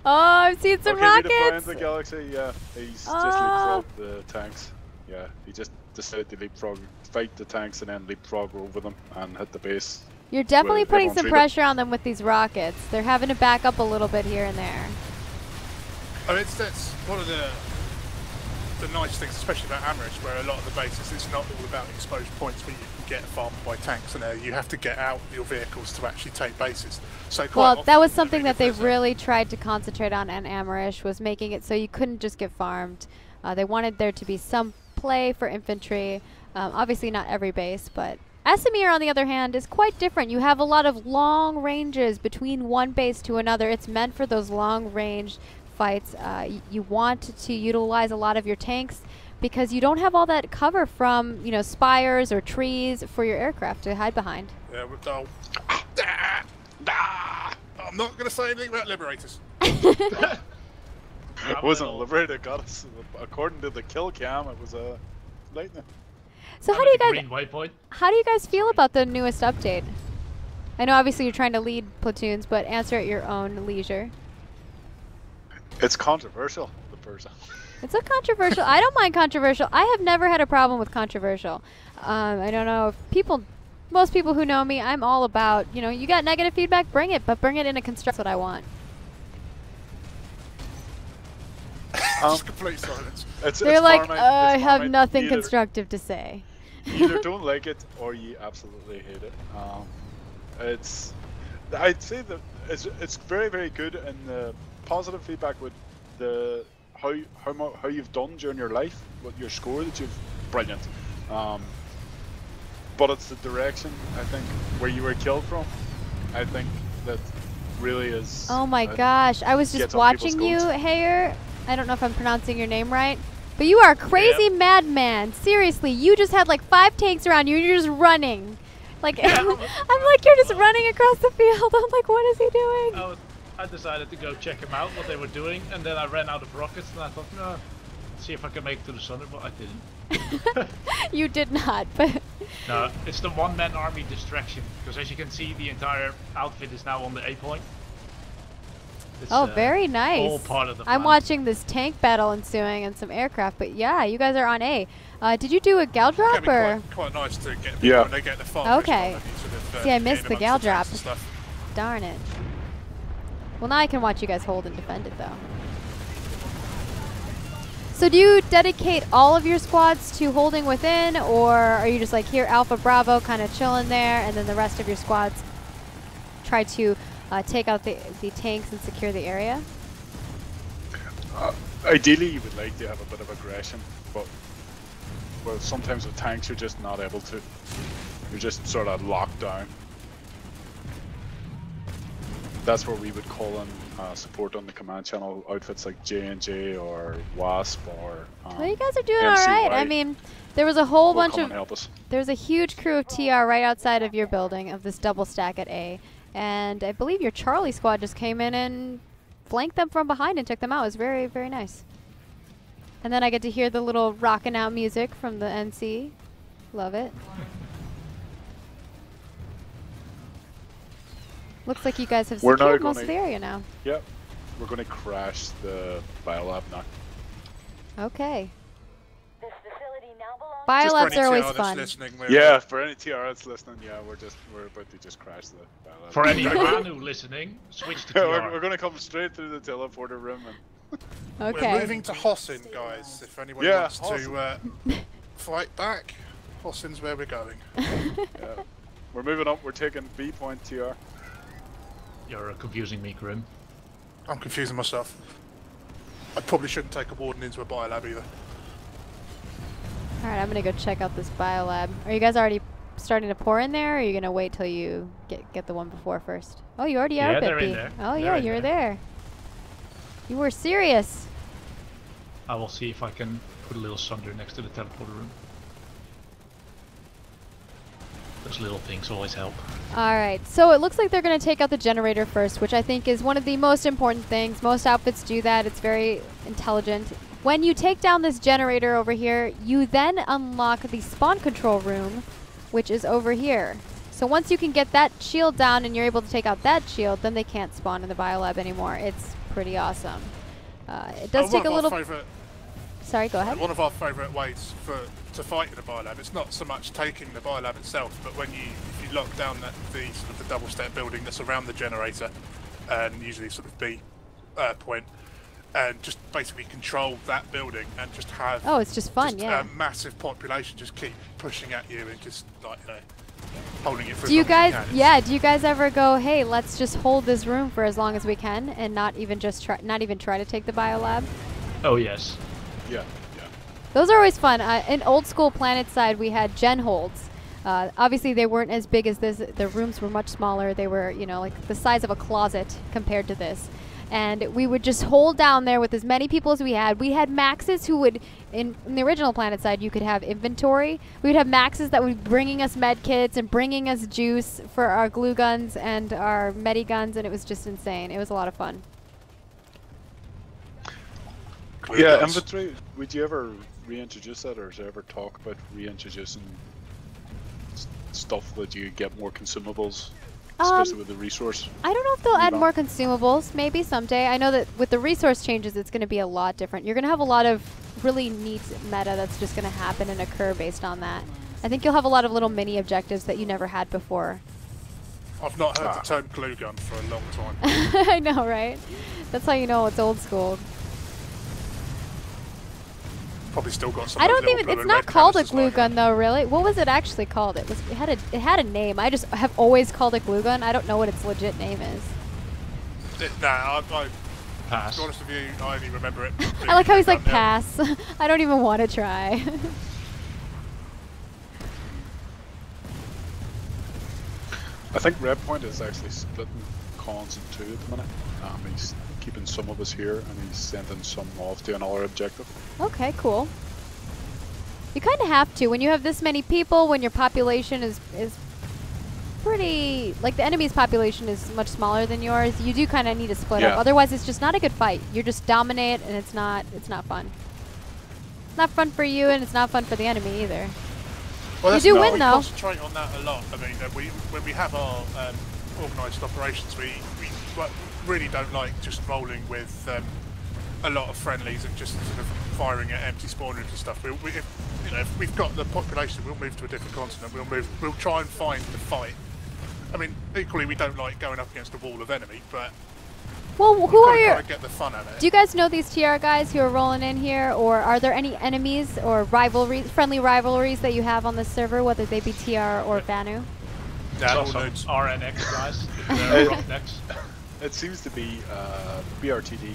Oh, I've seen some okay, redeploying rockets. the galaxy. Yeah, he's just Oh. leapfrogged the tanks. Yeah, he just decided to leapfrog, fight the tanks, and then leapfrog over them and hit the base. You're definitely where putting everyone some treated. pressure on them with these rockets. They're having to back up a little bit here and there. I mean, that's one of the the nice things, especially about Amherst, where a lot of the bases, it's not all about exposed points where you can get farmed by tanks, and you have to get out your vehicles to actually take bases. So well, that was something that they really tried to concentrate on in Amherst, was making it so you couldn't just get farmed. They wanted there to be some play for infantry. Obviously not every base, but Esamir, on the other hand, is quite different. You have a lot of long ranges between one base to another. It's meant for those long range fights. You want to utilize a lot of your tanks because you don't have all that cover from, you know, spires or trees for your aircraft to hide behind. Yeah, I'm not going to say anything about Liberators. It wasn't a Liberator, got us. According to the kill cam, it was a lightning. So how do you guys feel about the newest update? I know obviously you're trying to lead platoons, but answer at your own leisure. It's controversial, Luperza. It's a controversial. I don't mind controversial. I have never had a problem with controversial. I don't know if most people who know me, I'm all about, you know, you got negative feedback, bring it, but bring it in a constructive. That's what I want. Just complete silence. They're like, I have nothing constructive to say. You either don't like it or you absolutely hate it. I'd say that it's very, very good, and the positive feedback with the how you've done during your life, with your score that you've brilliant. But it's the direction, I think, where you were killed from. I think that really is. Oh my gosh! I was just watching you, Hayer. I don't know if I'm pronouncing your name right, but you are a crazy madman. Seriously, you just had like 5 tanks around you and you're just running. Like, I'm like, you're just running across the field. I'm like, what is he doing? I decided to go check him out, what they were doing, and then I ran out of rockets and I thought, no, see if I can make it to the sun, but I didn't. You did not, but... No, it's the one-man army distraction, because as you can see, the entire outfit is now on the A point. It's, very nice. All part of the plan. I'm watching this tank battle ensuing and some aircraft, but yeah, you guys are on A. Did you do a gal drop or? Quite nice to get people when they get the farm. Okay. See, I missed the gal drop. Darn it. Well, now I can watch you guys hold and defend it, though. So do you dedicate all of your squads to holding within, or are you just like here, Alpha Bravo, kind of chilling there, and then the rest of your squads try to take out the tanks and secure the area? Ideally, you would like to have a bit of aggression, but well, sometimes with tanks you're just not able to. You're just sort of locked down. That's where we would call in support on the command channel outfits like J&J or Wasp or well, you guys are doing MCY. alright. I mean, there was a whole bunch come of... and help us. There's a huge crew of TR right outside of your building, of this double stack at A. And I believe your Charlie squad just came in and flanked them from behind and took them out. It was very, very nice. And then I get to hear the little rockin' out music from the NC. Love it. Looks like you guys have secured most of the area now. Yep. We're going to crash the biolab now. Okay. Biolabs are always fun. Yeah, for any TR that's listening, yeah, we're about to just crash the biolab. For any Manu listening, switch to TR. We're going to come straight through the teleporter room. And okay. We're moving to Hossin, guys. If anyone wants to fight back, Hossin's where we're going. Yeah. We're moving up. We're taking B point TR. You're confusing me, Grim. I'm confusing myself. I probably shouldn't take a warden into a biolab either. Alright, I'm gonna go check out this biolab. Are you guys already starting to pour in there, or are you gonna wait till you get the one before first? Oh, you already are, they're in there. Oh yeah, you're there. You were serious. I will see if I can put a little sunder next to the teleporter room. Those little things always help. Alright, so it looks like they're going to take out the generator first, which I think is one of the most important things. Most outfits do that. It's very intelligent. When you take down this generator over here, you then unlock the spawn control room, which is over here. So once you can get that shield down and you're able to take out that shield, then they can't spawn in the biolab anymore. It's pretty awesome. It does take a little... Sorry, go ahead. One of our favourite ways to fight in a biolab, it's not so much taking the biolab itself, but when if you lock down the double step building that's around the generator, and usually sort of B point, and just basically control that building and just have it's just fun, yeah. a massive population just keep pushing at you and just like holding it for Do you as long as guys, you can. do you guys ever go, hey, let's just hold this room for as long as we can and not even try to take the biolab? Oh yes. Yeah. Those are always fun. In old school PlanetSide, we had gen holds. Obviously, they weren't as big as this. The rooms were much smaller. They were, like the size of a closet compared to this. And we would just hold down there with as many people as we had. We had maxes who would, in the original PlanetSide, you could have inventory. We would have maxes that would be bringing us med kits and bringing us juice for our glue guns and our medi guns, and it was just insane. It was a lot of fun. Yeah, inventory. Would you ever reintroduce that, or is there ever talk about reintroducing stuff that you get more consumables, especially with the resource? I don't know if they'll add more consumables. Maybe someday. I know that with the resource changes, it's going to be a lot different. You're going to have a lot of really neat meta that's just going to happen and occur based on that. I think you'll have a lot of little mini objectives that you never had before. I've not heard the term glue gun for a long time. I know, right? That's how you know it's old school. Probably still got some. I don't even. It's not called a glue gun though, really. What was it actually called? It had a name. I just have always called it glue gun. I don't know what its legit name is. I Pass. to be honest with you, I only remember it. I like how he's like pass. I don't even want to try. I think Redpoint is actually splitting cons in two at the minute. He's keeping some of us here and he's sending some off to another objective. Okay, cool. You kind of have to when you have this many people. When your population is pretty, like the enemy's population is much smaller than yours. You do kind of need to split up. Otherwise, it's just not a good fight. You're just dominate, and it's not fun. It's not fun for you, and it's not fun for the enemy either. Well, you do win we though. Concentrate on that a lot. I mean, when we have our organised operations, we really don't like just rolling with a lot of friendlies and just sort of firing at empty spawners and stuff. If we've got the population, we'll move to a different continent. We'll try and find the fight. I mean, equally, we don't like going up against a wall of enemy, but well, who are your? Get the fun out of it. Do you guys know these TR guys who are rolling in here, or are there any enemies or friendly rivalries that you have on this server, whether they be TR or Vanu? There's also RNX guys. RadarX. It seems to be BRTD,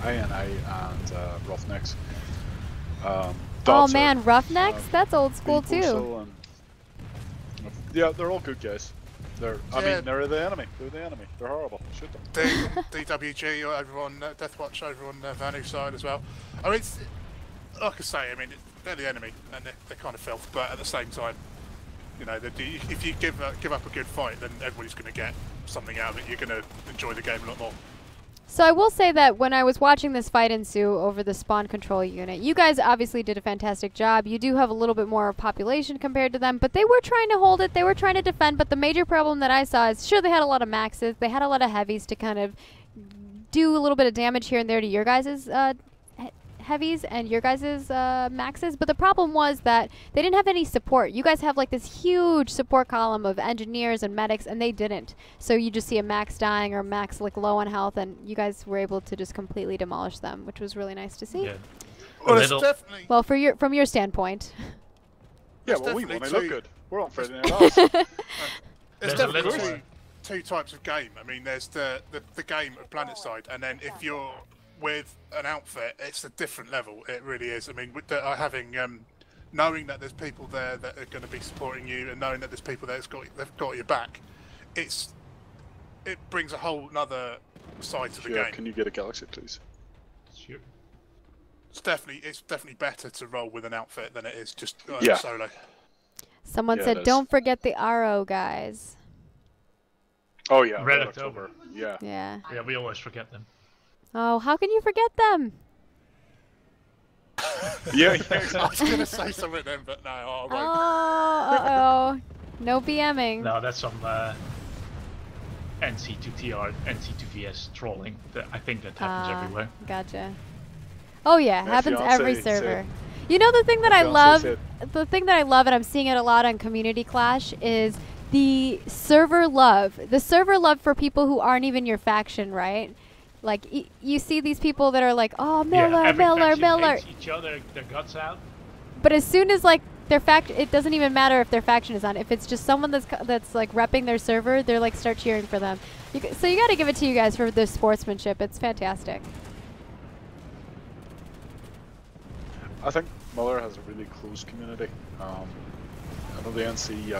INI, and Roughnecks. Oh man, Roughnecks? That's old school too. Yeah, they're all good guys. I mean, they're the enemy. They're the enemy. They're horrible. Shoot them. DWG over on Deathwatch over on Vanu side as well. I mean, it's, like I say, I mean, they're the enemy and they're kind of filth, but at the same time, if you give up a good fight, then everybody's going to get something out of it. You're going to enjoy the game a lot more. So I will say that when I was watching this fight ensue over the spawn control unit, you guys obviously did a fantastic job. You do have a little bit more population compared to them, but they were trying to hold it. They were trying to defend, but the major problem that I saw is, sure, they had a lot of maxes. They had a lot of heavies to kind of do a little bit of damage here and there to your guys' heavies and your guys' maxes, but the problem was that they didn't have any support. You guys have like this huge support column of engineers and medics, and they didn't. So you just see a max dying or max like low on health, and you guys were able to just completely demolish them, which was really nice to see. Yeah. Well, it's definitely. Well, from your standpoint. Yeah, well, we want to look good. We're on Friday Night Lights. There's definitely two types of game. I mean, there's the game of PlanetSide, and then if you're with an outfit, it's a different level. It really is. I mean, with having knowing that there's people there that are going to be supporting you, and knowing that there's people there they've got your back, it brings a whole another side to the game. Can you get a Galaxy, please? Sure. It's definitely better to roll with an outfit than it is just solo. Someone said, "Don't forget the RO guys." Oh yeah, Red October. Yeah. Yeah. Yeah, we always forget them. Oh, how can you forget them? Yeah. I was going to say something then, but no, I won't. Oh, uh-oh. No BMing. No, that's some NC to TR, NC to VS trolling. I think that happens everywhere. Gotcha. Oh yeah, happens every server. Said, you know the thing that I love, and I'm seeing it a lot on Community Clash, is the server love. The server love for people who aren't even your faction, right? Like you see these people that are like, oh, Yeah, Miller, every Miller, faction Miller. hates each other, their guts out. But as soon as like their it doesn't even matter if their faction is on. If it's just someone that's like repping their server, they're like start cheering for them. So you got to give it to you guys for this sportsmanship. It's fantastic. I think Miller has a really close community. I know the NC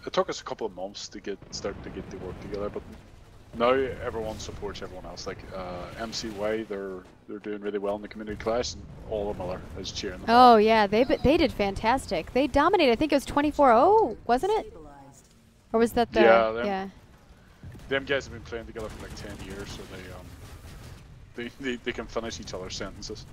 it took us a couple of months to start to get the work together, but now everyone supports everyone else. Like MCY, they're doing really well in the community clash, and all of Miller is cheering them. Oh yeah, they did fantastic. They dominated. I think it was 24-0, wasn't it? Or was that the yeah? Them guys have been playing together for like 10 years, so they can finish each other's sentences.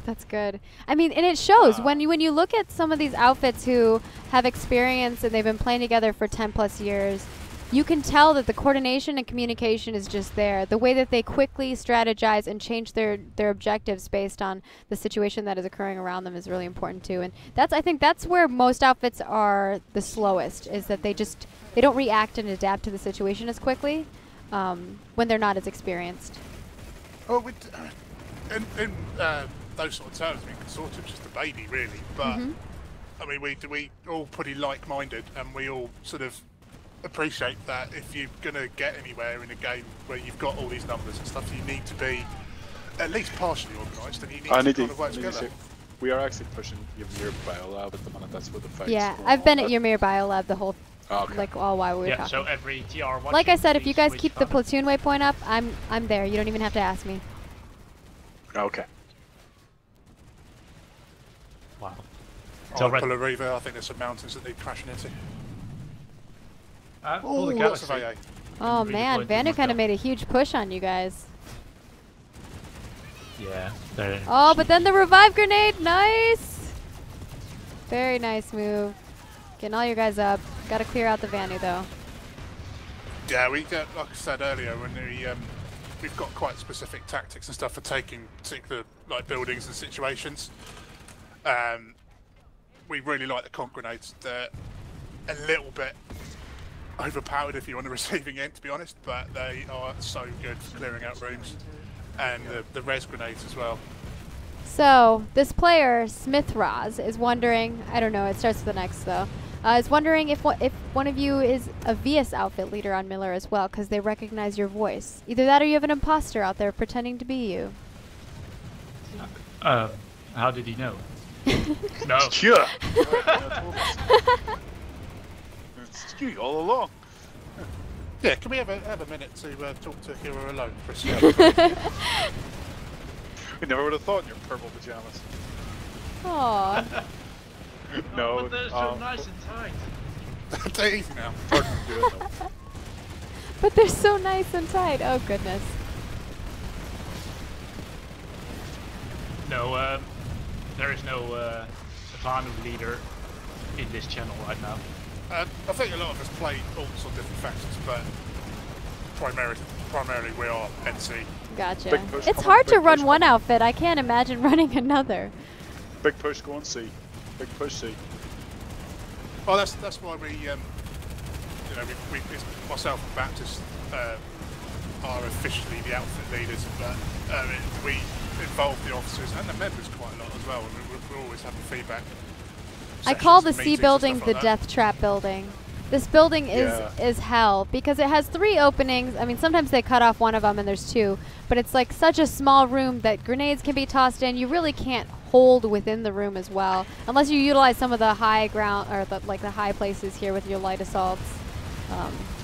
That's good. I mean, and it shows when you look at some of these outfits who have experience and they've been playing together for 10+ years. You can tell that the coordination and communication is just there. The way that they quickly strategize and change their objectives based on the situation that is occurring around them is really important too. And I think that's where most outfits are the slowest, is that they don't react and adapt to the situation as quickly when they're not as experienced. Well, in those sort of terms, I mean, Consortium's just a baby, really. But I mean, we all pretty like-minded, and we all sort of appreciate that if you're gonna get anywhere in a game where you've got all these numbers and stuff, you need to be at least partially organised, and you need to kind of work together. We are actually pushing Ymir Biolab at the minute. That's where the fight. Yeah, I've been at Ymir Biolab the whole like all while we were talking. So every TR. Like I said, if you guys keep the platoon waypoint up, I'm there. You don't even have to ask me. Okay. Wow. So Riva, I think there's some mountains that need crashing into. Lots of AA. Oh man, Vanu kind of made a huge push on you guys. Yeah. Oh, but then the revive grenade, nice! Very nice move. Getting all your guys up. Got to clear out the Vanu though. Yeah, like I said earlier, when we've got quite specific tactics and stuff for taking particular buildings and situations. We really like the conch grenades. They're a little bit overpowered if you're on the receiving end, to be honest, but they are so good for clearing out rooms, and the res grenades as well. So this player Smithraz is wondering, I don't know, it starts with an X though, is wondering if one of you is a VS outfit leader on Miller as well, because they recognize your voice. Either that or you have an imposter out there pretending to be you. How did he know? No. Sure. It's you all along. Yeah, can we have a minute to talk to Hero alone, Chris? We never would have thought in your purple pajamas. Aww. No. But they're so nice and tight. They're easy now. But they're so nice and tight. Oh goodness. No, there is no Vanu leader in this channel right now. I think a lot of us play all sorts of different factions, but primarily we are NC. Gotcha. It's hard to run one outfit. I can't imagine running another. Big push, go and C. Big push, C. Well, that's why we myself and Baptist are officially the outfit leaders, but we involve the officers and the members quite a lot as well. We're always having feedback. I call the C building the death trap building. This building is hell because it has 3 openings. I mean, sometimes they cut off one of them and there's 2, but it's like such a small room that grenades can be tossed in. You really can't hold within the room as well, unless you utilize some of the high ground or the high places here with your light assaults.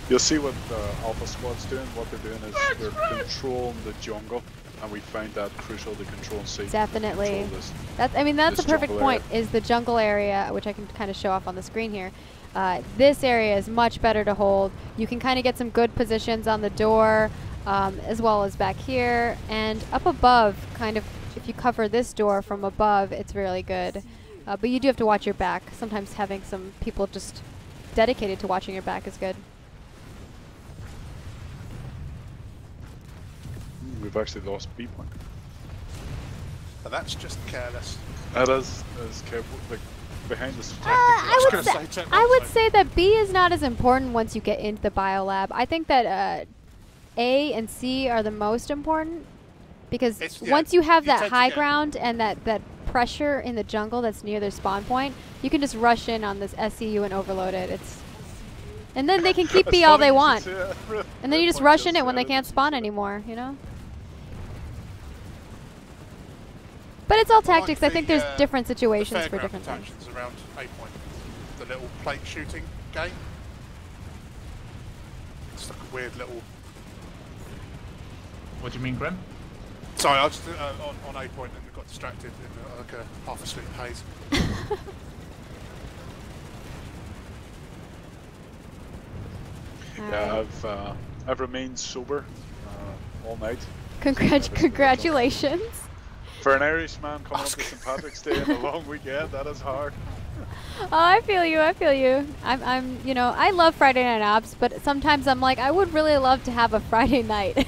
You'll see what the Alpha Squad's doing. What they're doing is they're controlling the jungle, and we find that crucial to control and see. Definitely. That's a perfect point. Is the jungle area, which I can kind of show off on the screen here. This area is much better to hold. You can kind of get some good positions on the door, as well as back here and up above. Kind of, if you cover this door from above, it's really good. But you do have to watch your back. Sometimes having some people just dedicated to watching your back is good. We've actually lost B point. But that's just careless. That is careful. Like behind this tactics. I would say that B is not as important once you get into the biolab. I think that A and C are the most important because Yeah, once you have you that tend to high get- ground and that pressure in the jungle that's near their spawn point, you can just rush in on this SCU and overload it. And then they can keep It's B all funny they you should want. say it. And then you just rush in it when they can't spawn anymore, you know? But it's all tactics. I think there's different situations for different things. Attactions around A point, the little plate shooting game. It's like a weird little. What do you mean, Grim? Sorry, I was just on A point and got distracted in like a half asleep haze. Yeah, I've remained sober all night. Congratulations. For an Irishman coming up to St. Patrick's Day and a long weekend, that is hard. Oh, I feel you. I feel you. I'm, you know, I love Friday Night Ops, but sometimes I'm like, I would really love to have a Friday night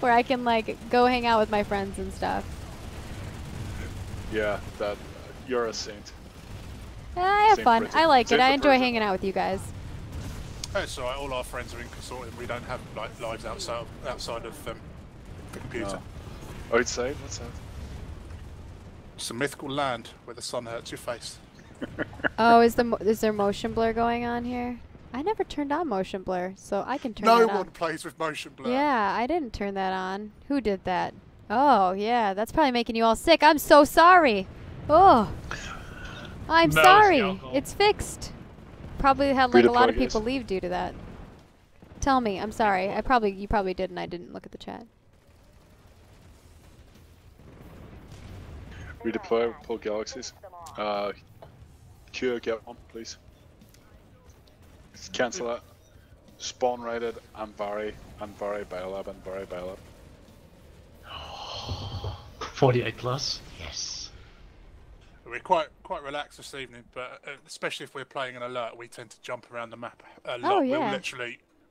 where I can like go hang out with my friends and stuff. Yeah, you're a saint. I have Same fun. for I like it. same I for enjoy Bridget. hanging out with you guys. Oh, it's alright. All our friends are in Consortium. We don't have like lives outside of the computer. No. Outside? What's that? It's a mythical land where the sun hurts your face. Oh, is there motion blur going on here? I never turned on motion blur, so I can turn No that one on. plays with motion blur. Yeah, I didn't turn that on. Who did that? Oh, yeah, that's probably making you all sick. I'm so sorry. Oh, I'm No, it's the sorry. alcohol. It's fixed. Probably had like a lot of Redeploy, people guys. leave due to that. Tell me, I'm sorry. You probably did, and I didn't look at the chat. Redeploy, pull galaxies. Q, get one, please. Cancel that. Spawn righted, and Vari Biolab, and Vari Biolab. 48 plus. Yes. We're quite relaxed this evening, but especially if we're playing an alert, we tend to jump around the map a lot. Oh, yeah.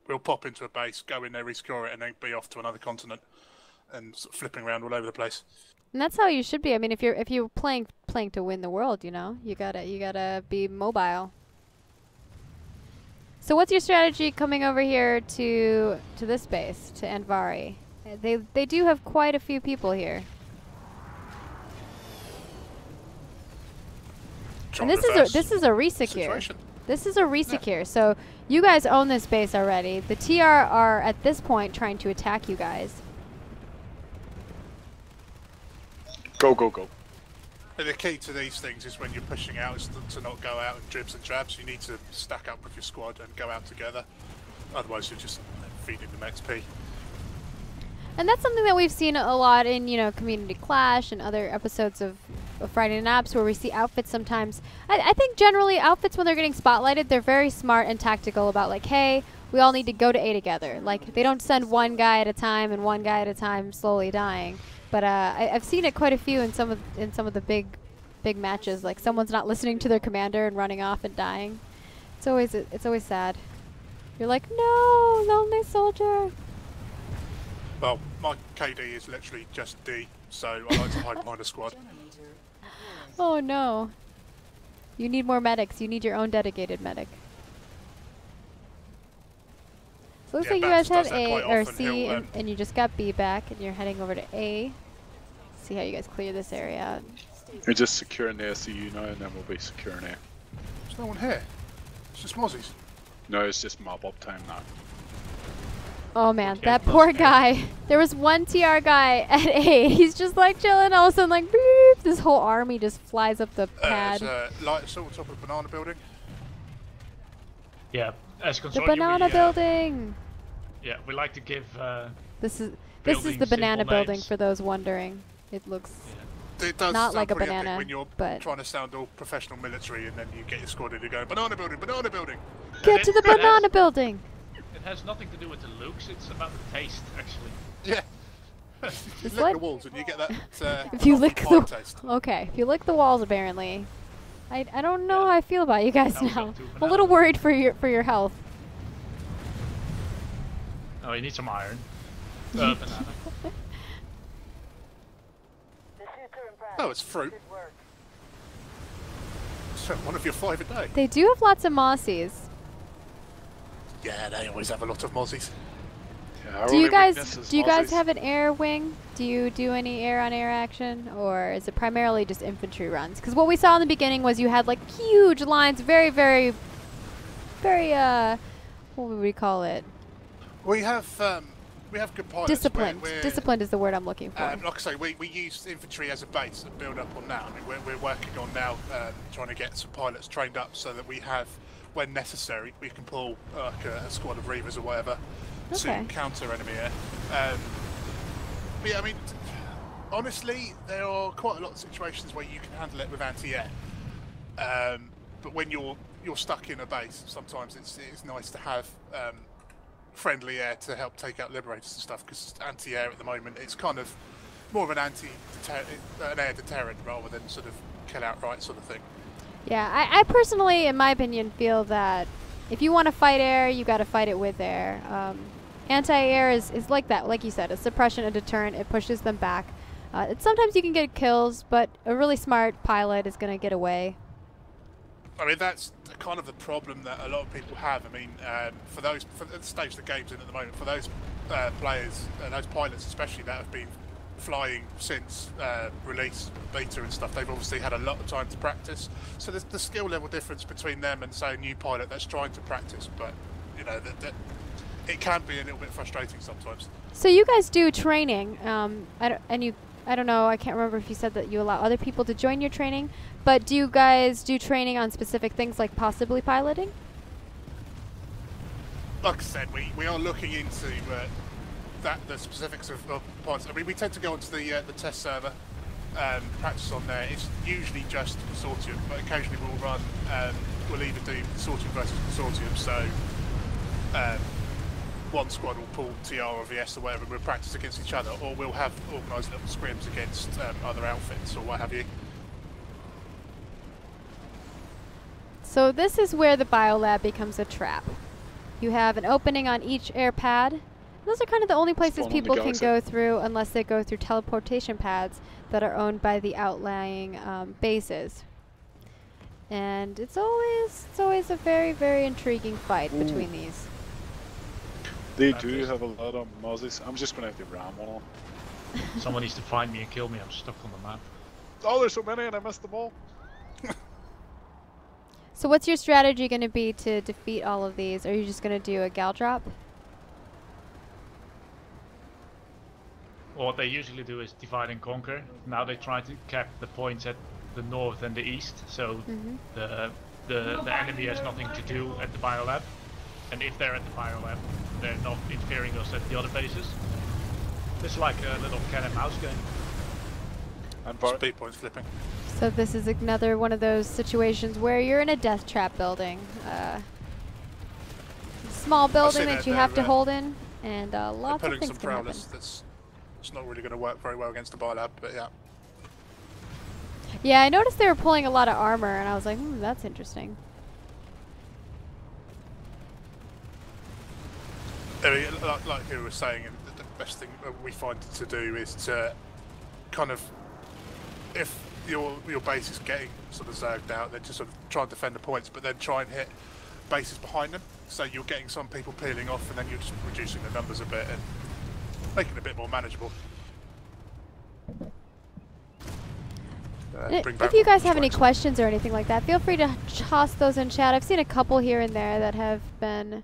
We'll pop into a base, go in there, rescore it, and then be off to another continent, and sort of flipping around all over the place. And that's how you should be. I mean, if you're playing to win the world, you know, you gotta be mobile. So what's your strategy coming over here to this base, to Andvari? They do have quite a few people here. And this is a resecure. Situation. This is a resecure. So you guys own this base already. The TR are at this point trying to attack you guys. Go, go, go. And the key to these things is when you're pushing out is to not go out in dribs and drabs. You need to stack up with your squad and go out together. Otherwise, you're just feeding them XP. And that's something that we've seen a lot in, you know, Community Clash and other episodes of Friday Night Ops where we see outfits sometimes. I think generally outfits, when they're getting spotlighted, they're very smart and tactical about like, hey, we all need to go to A together. Like, they don't send one guy at a time and one guy at a time slowly dying. But I've seen it quite a few in some of the big matches. Like, someone's not listening to their commander and running off and dying. It's always sad. You're like, no, lonely soldier. Well, my KD is literally just D, so I like to hide behind a squad. Oh no. You need more medics. You need your own dedicated medic. So looks Yeah, like you Bats guys have does that A quite or often. C, He'll, and you just got B back, and you're heading over to A. See how you guys clear this area. We're just securing the SCU now, and then we'll be securing A. There's no one here. It's just mozzies. No, it's just mob up time now. Oh man, Okay, that plus poor A. guy. There was one TR guy at A. He's just like chilling, all of a sudden like beep, this whole army just flies up the pad. There's a light assault on top of banana building. Yeah. As The Consortium, banana we, building. Yeah, we like to give. This is buildings the banana simple building names. for those wondering. It looks It does Not sound like a pretty epic banana, when you're but- trying to sound all professional military, and then you get your squad and you go banana building, banana building. get to the it has- banana building. It has nothing to do with the looks. It's about the taste, actually. Yeah. You Just lick what? the walls and you get that. If you lick fire the taste. okay, if you lick the walls, apparently. I don't know how I feel about you guys That was now. up to I'm a little banana. worried for your health. Oh, you need some iron. Banana. Oh, it's fruit. So one of your 5 a day. They do have lots of mossies. Yeah, they always have a lot of mozzies. Yeah, our Do you only guys weakness is do you guys Aussies. have an air wing? Do you do any air-on-air action, or is it primarily just infantry runs? Because what we saw in the beginning was you had like huge lines, very, very, very what would we call it? We have good pilots. Disciplined. We're, Disciplined is the word I'm looking for. like I say, we use infantry as a base and build up on that. I mean, we're working on now trying to get some pilots trained up so that we have, when necessary, we can pull like a squad of Reavers or whatever Okay. to counter enemy air. But yeah, I mean, honestly, there are quite a lot of situations where you can handle it with anti-air. But when you're stuck in a base, sometimes it's nice to have friendly air to help take out Liberators and stuff, because anti-air at the moment it's kind of more of an air deterrent rather than sort of kill outright sort of thing. Yeah, I personally, in my opinion, feel that if you want to fight air, you got to fight it with air. Anti-air is like that, like you said, a suppression, a deterrent. It pushes them back. Sometimes you can get kills, but a really smart pilot is going to get away. I mean, that's kind of the problem that a lot of people have. I mean, for the stage the game's in at the moment, for those players, those pilots especially, that have been flying since release beta and stuff, they've obviously had a lot of time to practice. So there's the skill level difference between them and, say, a new pilot that's trying to practice. But, you know, it can be a little bit frustrating sometimes. So you guys do training, I don't know, I can't remember if you said that you allow other people to join your training, but do you guys do training on specific things like possibly piloting? Like I said, we are looking into the specifics of pilots. I mean, we tend to go onto the test server, practice on there. It's usually just Consortium, but occasionally we'll either do Consortium versus Consortium, so one squad will pull TR or VS or whatever, we'll practice against each other, or we'll have organised little scrims against other outfits or what have you. So this is where the biolab becomes a trap. You have an opening on each air pad. Those are kind of the only places Spawn on the people can galaxy. go through unless they go through teleportation pads that are owned by the outlying bases. And it's always a very, very intriguing fight between these. They do have a lot of Mozzies. I'm just going to have to ram one on. Someone needs to find me and kill me. I'm stuck on the map. Oh, there's so many and I missed them all. So what's your strategy going to be to defeat all of these? Are you just going to do a gal drop? Well, what they usually do is divide and conquer. Now they try to cap the points at the north and the east, so the enemy has nothing to do at the biolab. And if they're at the biolab, they're not interfering us at the other bases. It's like a little cat and mouse game. And Speed points flipping. So this is another one of those situations where you're in a death trap building. Small building that you have to hold in, and lots of pulling things some can happen. prowlers. That's not really going to work very well against the biolab, but yeah. Yeah, I noticed they were pulling a lot of armor, and I was like, that's interesting. I mean, like you were saying, the best thing we find to do is to kind of, if your base is getting sort of zerged out, then just sort of try and defend the points, but then try and hit bases behind them. So you're getting some people peeling off, and then you're just reducing the numbers a bit and making it a bit more manageable. If you guys have any questions or anything like that, feel free to toss those in chat. I've seen a couple here and there that have been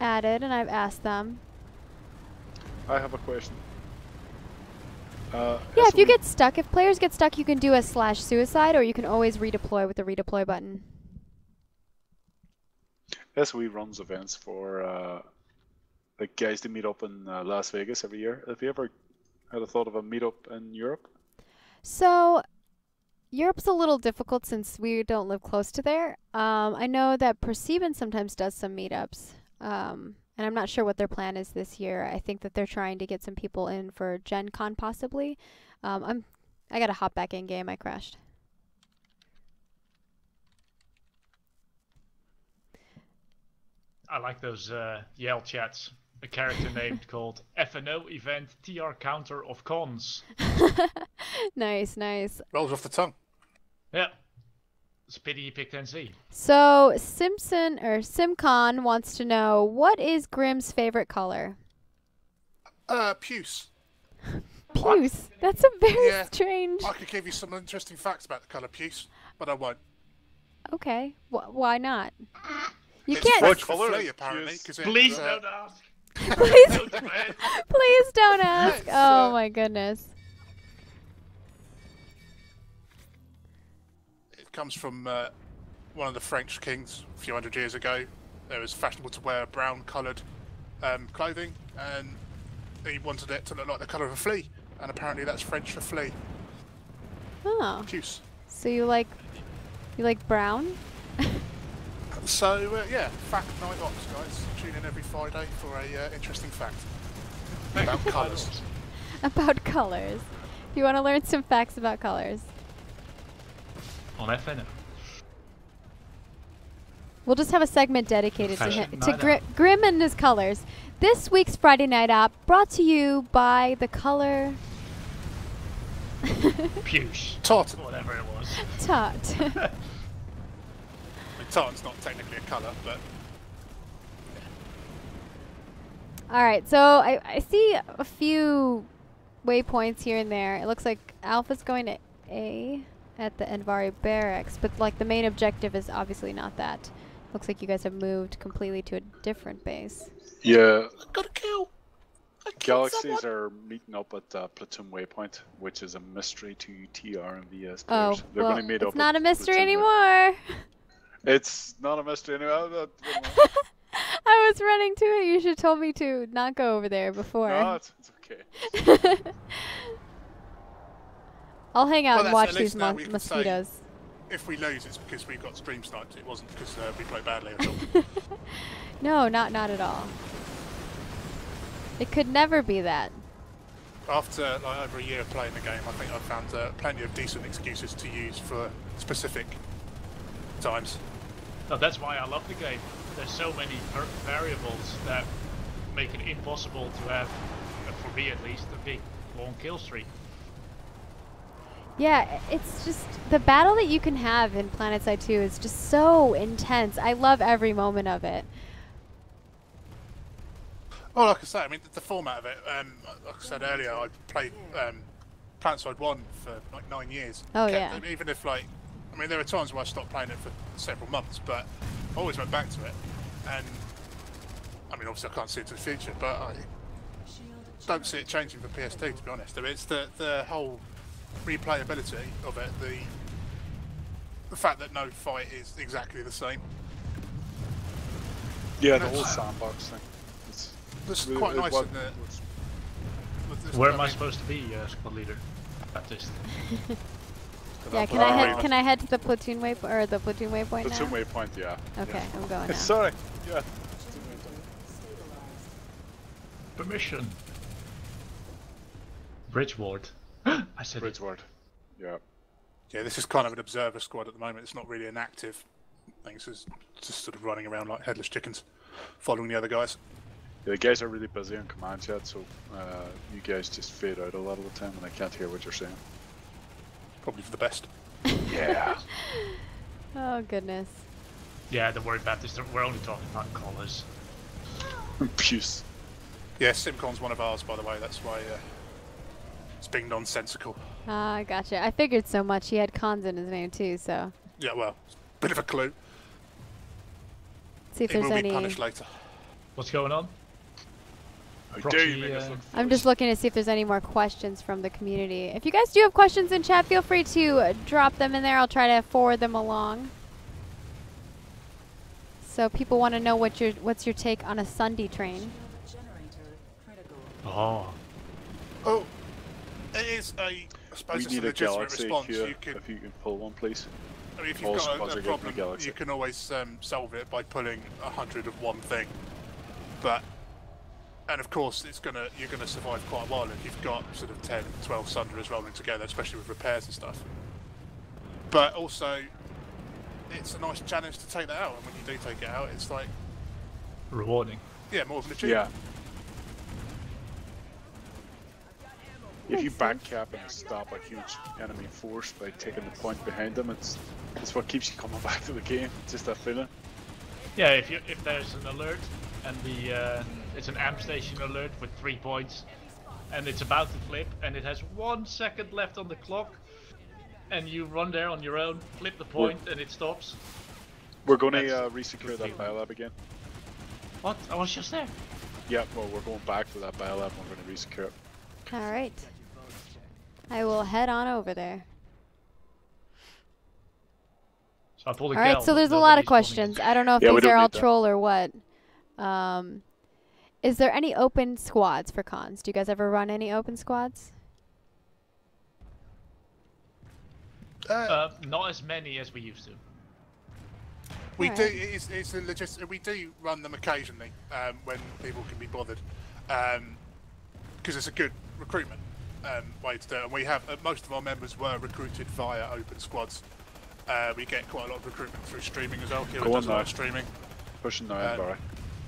added, and I've asked them. I have a question. Yeah, if you get stuck, if players get stuck, you can do a /suicide, or you can always redeploy with the redeploy button. SOE runs events for like guys to meet up in Las Vegas every year. Have you ever had a thought of a meetup in Europe? So, Europe's a little difficult since we don't live close to there. I know that ProSieben sometimes does some meetups. And I'm not sure what their plan is this year. I think that they're trying to get some people in for Gen Con possibly. I gotta hop back in game. I crashed. I like those Yell chats. A character named called FNO event TR counter of cons. Nice, nice. Rolls off the tongue. Yeah. It's a pity you picked NC. So Simpson or Simcon wants to know, what is Grimm's favorite color? Puce. Puce. That's a very Yeah. strange. I could give you some interesting facts about the colour puce, but I won't. Okay. Why not? You It's can't. French What for colour flea, is apparently. puce? 'Cause Please it's, don't ask. Please, Don't threaten. please don't ask. it's, Oh my goodness. It comes from one of the French kings a few hundred years ago. It was fashionable to wear brown-coloured clothing, and he wanted it to look like the colour of a flea. And apparently that's French for flea. Oh. Puce. So you like brown? So yeah, Fact Night Ops, guys. Tune in every Friday for a interesting fact about colours. About colors. If you want to learn some facts about colors. On FNO. We'll just have a segment dedicated to Fashion him, to night out. Grimm and his colors. This week's Friday Night App brought to you by the color Puce. Tartan. Whatever it was. Tut. I mean, tartan's not technically a colour, but All right, so I see a few waypoints here and there. It looks like Alpha's going to A at the Envari barracks, but like the main objective is obviously not that. Looks like you guys have moved completely to a different base. Yeah, got a kill. I killed galaxies someone. are meeting up at Platoon Waypoint, which is a mystery to TR and VS Oh, players. They're well, going to meet up it's not at a mystery Platoon anymore. It's not a mystery anymore. I was running to it. You should have told me to not go over there before. No, it's okay. I'll hang out Well, and that's- watch at these least now we can say- mosquitoes. If we lose, it's because we got stream sniped. It wasn't because we played badly at all. No, not at all. It could never be that. After like over a year of playing the game, I think I've found plenty of decent excuses to use for specific times. No, that's why I love the game. There's so many variables that make it impossible to have, for me at least, a big long kill streak. Yeah, it's just the battle that you can have in PlanetSide 2 is just so intense. I love every moment of it. Well, like I say, I mean the format of it. Like I said earlier, I played PlanetSide 1 for like 9 years. Oh, yeah. Even if like, I mean, there were times where I stopped playing it for several months, but I always went back to it. And I mean, obviously, I can't see into the future, but I don't see it changing for PS2. To be honest, I mean, it's the whole replayability of it, the fact that no fight is exactly the same. Yeah, the whole sandbox thing. It's quite nice in the. Where am I supposed to be, squad leader? Baptist. Yeah, can I head to the platoon waypoint now? Platoon Waypoint, yeah. Okay, Yeah. I'm going now. Sorry. Yeah. Permission. Bridgeward. I said it. Bridgeward. Yeah. Yeah, this is kind of an observer squad at the moment. It's not really an active thing. It's just sort of running around like headless chickens, following the other guys. Yeah, the guys are really busy on command chat, so you guys just fade out a lot of the time and I can't hear what you're saying. Probably for the best. Yeah. Oh goodness. Yeah, don't worry, Baptist. We're only talking about colours. Puce. Yeah, Simcon's one of ours, by the way. That's why it's being nonsensical. Ah, gotcha. I figured so much. He had cons in his name too, so Yeah, well, bit of a clue. see if He there's will any. be punished later. What's going on? How dare you Proxy, make us look I'm just looking to see if there's any more questions from the community. If you guys do have questions in chat, feel free to drop them in there. I'll try to forward them along. So people want to know what's your take on a Sunday train? Oh. Oh, it is a. I suppose We it's a need a legitimate galaxy response. here, You can, if you can pull one, please. I mean, if all you've got squads a are getting a problem, galaxy. you can always solve it by pulling 100 of one thing. But, and of course, you're gonna survive quite a while if you've got sort of 10, 12 Sunderers rolling together, especially with repairs and stuff. But also, it's a nice challenge to take that out, and when you do take it out, it's like, Rewarding. yeah, more of an achievement. Yeah. if you Makes back sense. cap and stop a huge enemy force by taking the point behind them, it's what keeps you coming back to the game. Just that feeling. Yeah, if there's an alert and it's an amp station alert with 3 points, and it's about to flip, and it has 1 second left on the clock, and you run there on your own, flip the point, and it stops. We're going to That's resecure good that feeling. biolab again. What? I was just there. Yeah, well, we're going back to that biolab and we're going to resecure it. All right. I will head on over there. So I pulled a All right, Kel, so but there's a lot of nobody's pulling questions. it. I don't know if Yeah, we these don't are all need that. troll or what. Is there any open squads for cons? Do you guys ever run any open squads? Not as many as we used to. We Alright. do. It's a we do run them occasionally when people can be bothered, because it's a good recruitment way to do it. And we have most of our members were recruited via open squads. We get quite a lot of recruitment through streaming as well. Kira Go on does a lot now. of streaming. Pushing now, Barry.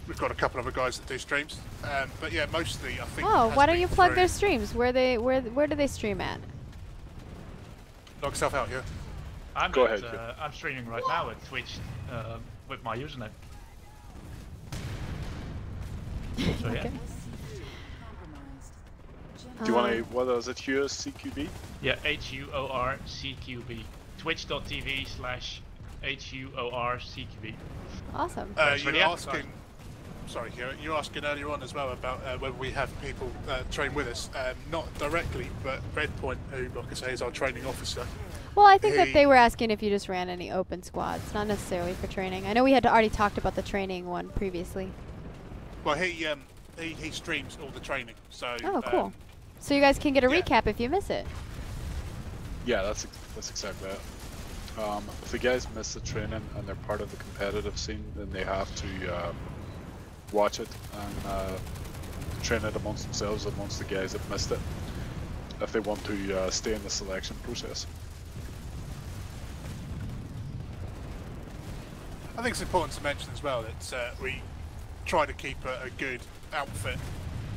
We've got a couple of other guys that do streams, but yeah, mostly I think. Oh, it has why don't been you plug through- their streams? Where do they stream at? Knock yourself out here. Go ahead, Kid. I'm streaming right now at Twitch with my username. So yeah. Okay. Do you want to, what is it, CQB? Yeah, HUORCQB. Twitch.tv/HUORCQB. Awesome. Thanks for You the were advertising. asking. Sorry, Kira, you were asking earlier on as well about whether we have people train with us. Not directly, but Redpoint, who, like I say, is our training officer. Well, I think that Hey. they were asking if you just ran any open squads, not necessarily for training. I know we had already talked about the training one previously. Well, he streams all the training, so. Oh, cool. So you guys can get a yeah. recap if you miss it. Yeah, that's exactly it. If the guys miss the training and they're part of the competitive scene, then they have to watch it and train it amongst themselves, amongst the guys that missed it, if they want to stay in the selection process. I think it's important to mention as well that we try to keep a good outfit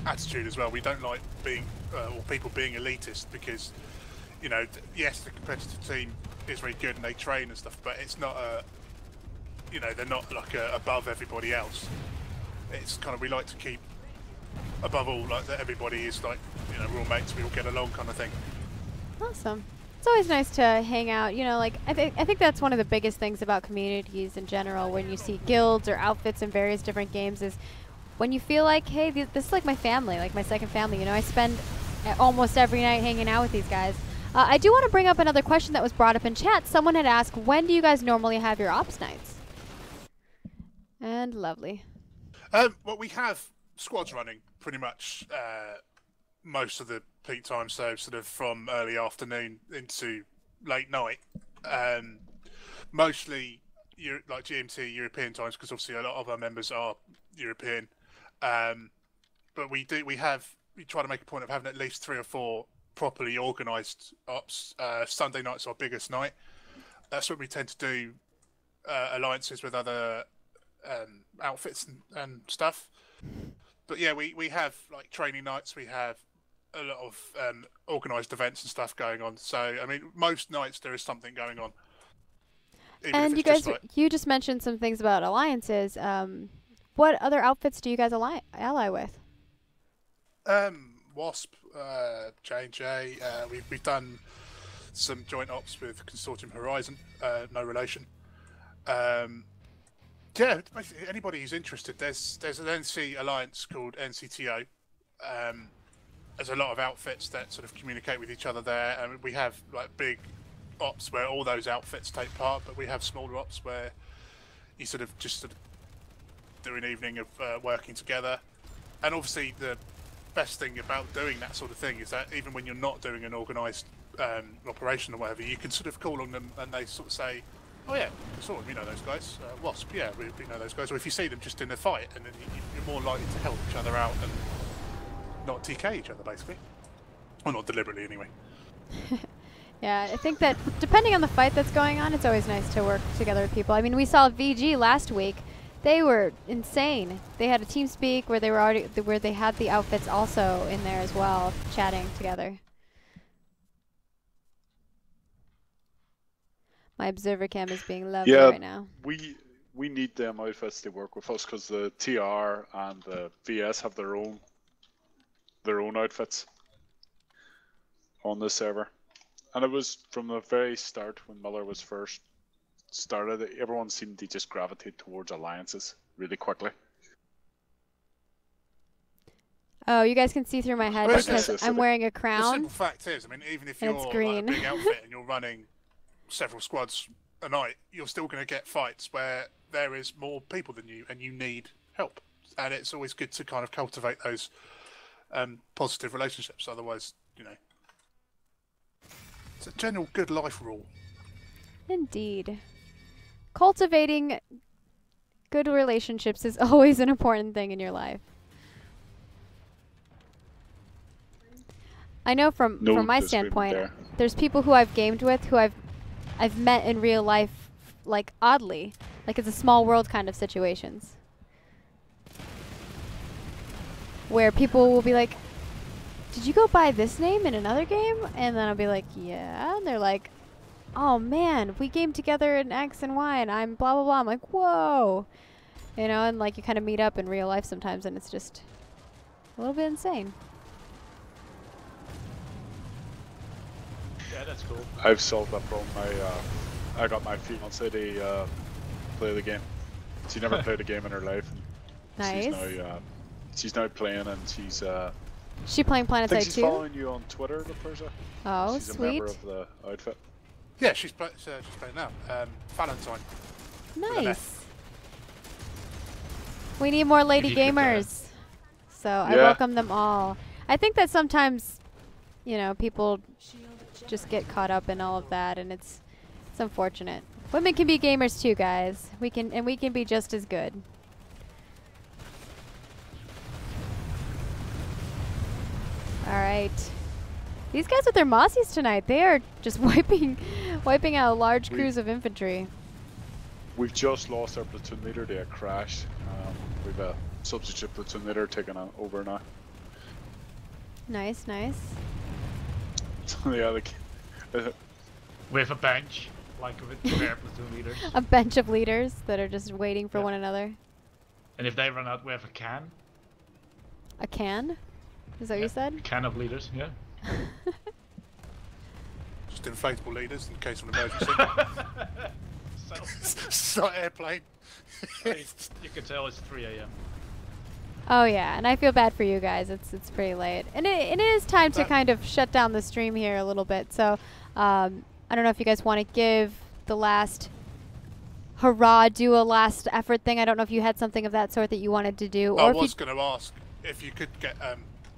attitude as well. We don't like being or people being elitist because, you know, yes, the competitive team is very good and they train and stuff, but it's not you know, they're not like above everybody else. It's kind of, we like to keep above all like that everybody is like, you know, we're all mates, we all get along kind of thing. Awesome. It's always nice to hang out. You know, like I think that's one of the biggest things about communities in general. When you see guilds or outfits in various different games, is when you feel like, hey, this is like my family, like my second family. You know, I spend almost every night hanging out with these guys. I do want to bring up another question that was brought up in chat. Someone had asked, when do you guys normally have your ops nights? And lovely. Well, we have squads running pretty much most of the peak time, so sort of from early afternoon into late night. Mostly like GMT European times, because obviously a lot of our members are European. But we try to make a point of having at least 3 or 4 properly organised ops. Sunday night's our biggest night. That's when we tend to do alliances with other outfits and stuff. But yeah, we have like training nights. We have a lot of organised events and stuff going on. So I mean, most nights there is something going on. Even if And it's you guys, just like, you just mentioned some things about alliances. What other outfits do you guys ally with? Wasp, J&J. We've done some joint ops with Consortium Horizon. No relation. Yeah, basically anybody who's interested. There's an NC alliance called NCTO. There's a lot of outfits that sort of communicate with each other there, and we have like big ops where all those outfits take part, but we have smaller ops where you sort of do an evening of working together. And obviously the best thing about doing that sort of thing is that even when you're not doing an organised operation or whatever, you can sort of call on them and they sort of say, oh yeah, we know those guys. Wasp, yeah, we know those guys. Or if you see them just in a fight, and then you're more likely to help each other out and not TK each other, basically. Or not deliberately, anyway. Yeah, I think that depending on the fight that's going on, it's always nice to work together with people. I mean, we saw VG last week. They were insane. They had a team speak where they had the outfits also in there as well, chatting together. My observer cam is being lovely Yeah, right now. we need them outfits to work with us because the TR and the VS have their own outfits on the server. And it was from the very start when Miller was first started, everyone seemed to just gravitate towards alliances really quickly. Oh, you guys can see through my head Well, because I'm wearing a The crown. simple fact is, I mean, even if And you're it's like, green. a big outfit and you're running several squads a night, you're still going to get fights where there is more people than you and you need help. And it's always good to kind of cultivate those positive relationships. Otherwise, you know, it's a general good life rule. Indeed. Cultivating good relationships is always an important thing in your life. I know from my standpoint, there's people who I've gamed with who I've met in real life, like oddly, like it's a small world kind of situations, where people will be like, "Did you go by this name in another game?" And then I'll be like, "Yeah," and they're like, "Oh man, we gamed together in X and Y, and I'm blah blah blah." I'm like, "Whoa," you know, and like you kind of meet up in real life sometimes, and it's just a little bit insane. Yeah, that's cool. I've solved that problem. I got my fiancée to play the game. She never played a game in her life. And Nice. She's now playing, and she's. She playing I think PlanetSide she's too? following you on Twitter, Luperza. Oh, She's a sweet. member of the outfit. Yeah, she's playing now. Valentine. Nice. We need more lady you could, gamers. So I Yeah. welcome them all. I think that sometimes, you know, people just get caught up in all of that, and it's unfortunate. Women can be gamers too, guys. We can be just as good. All right. These guys with their Mossies tonight, they are just wiping out large crews of infantry. We've just lost our platoon leader to a crash. We've a substitute platoon leader taking over now. Nice, nice. Yeah, We have a bench, like with spare platoon leaders. A bench of leaders that are just waiting for one another. And if they run out, we have a can. A can? Is that what you said? A can of leaders, yeah. Just inflatable leaders in case of an emergency. It's not airplane. You can tell it's 3 a.m. Oh yeah, and I feel bad for you guys. It's pretty late, and it is time to kind of shut down the stream here a little bit. So I don't know if you guys want to give the last hurrah, do a last effort thing. I don't know if you had something of that sort that you wanted to do. I Or was going to ask if you could get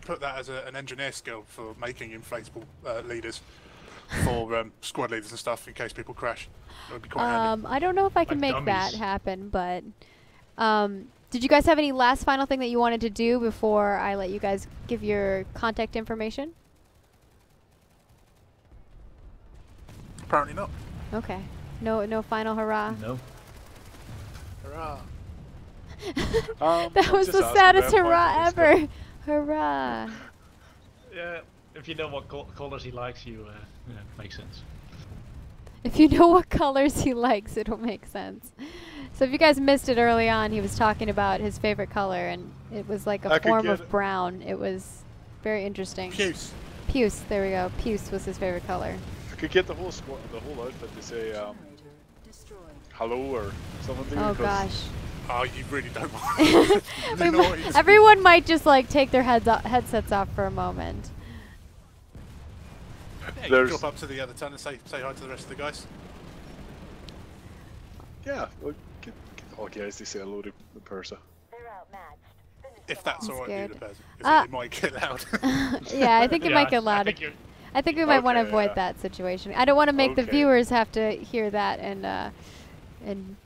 put that as an engineer skill for making inflatable leaders for squad leaders and stuff in case people crash. That would be quite handy. I don't know if I can Like make that dummies. happen, but did you guys have any last final thing that you wanted to do before I let you guys give your contact information? Apparently not. Okay. No final hurrah. No. Hurrah. That was the saddest hurrah ever. Hurrah. Yeah, if you know what colors he likes, yeah, makes sense. If you know what colors he likes, it'll make sense. So if you guys missed it early on, he was talking about his favorite color, and it was like a form of brown. It was very interesting. Puce. Puce, there we go. Puce was his favorite color. I could get the whole squad, the whole outfit to say hello or something. Oh gosh. Oh, you really don't want the noise. Everyone might just like take their headsets off for a moment. Yeah, you drop up to the other ton and say hi to the rest of the guys. Yeah, well, get all guys to say hello to the person. If that's I'm alright with you, scared. Luperza, because it might get loud. Yeah, I think it might get loud. I I think we might want to Okay, avoid yeah. that situation. I don't want to make the Okay. viewers have to hear that and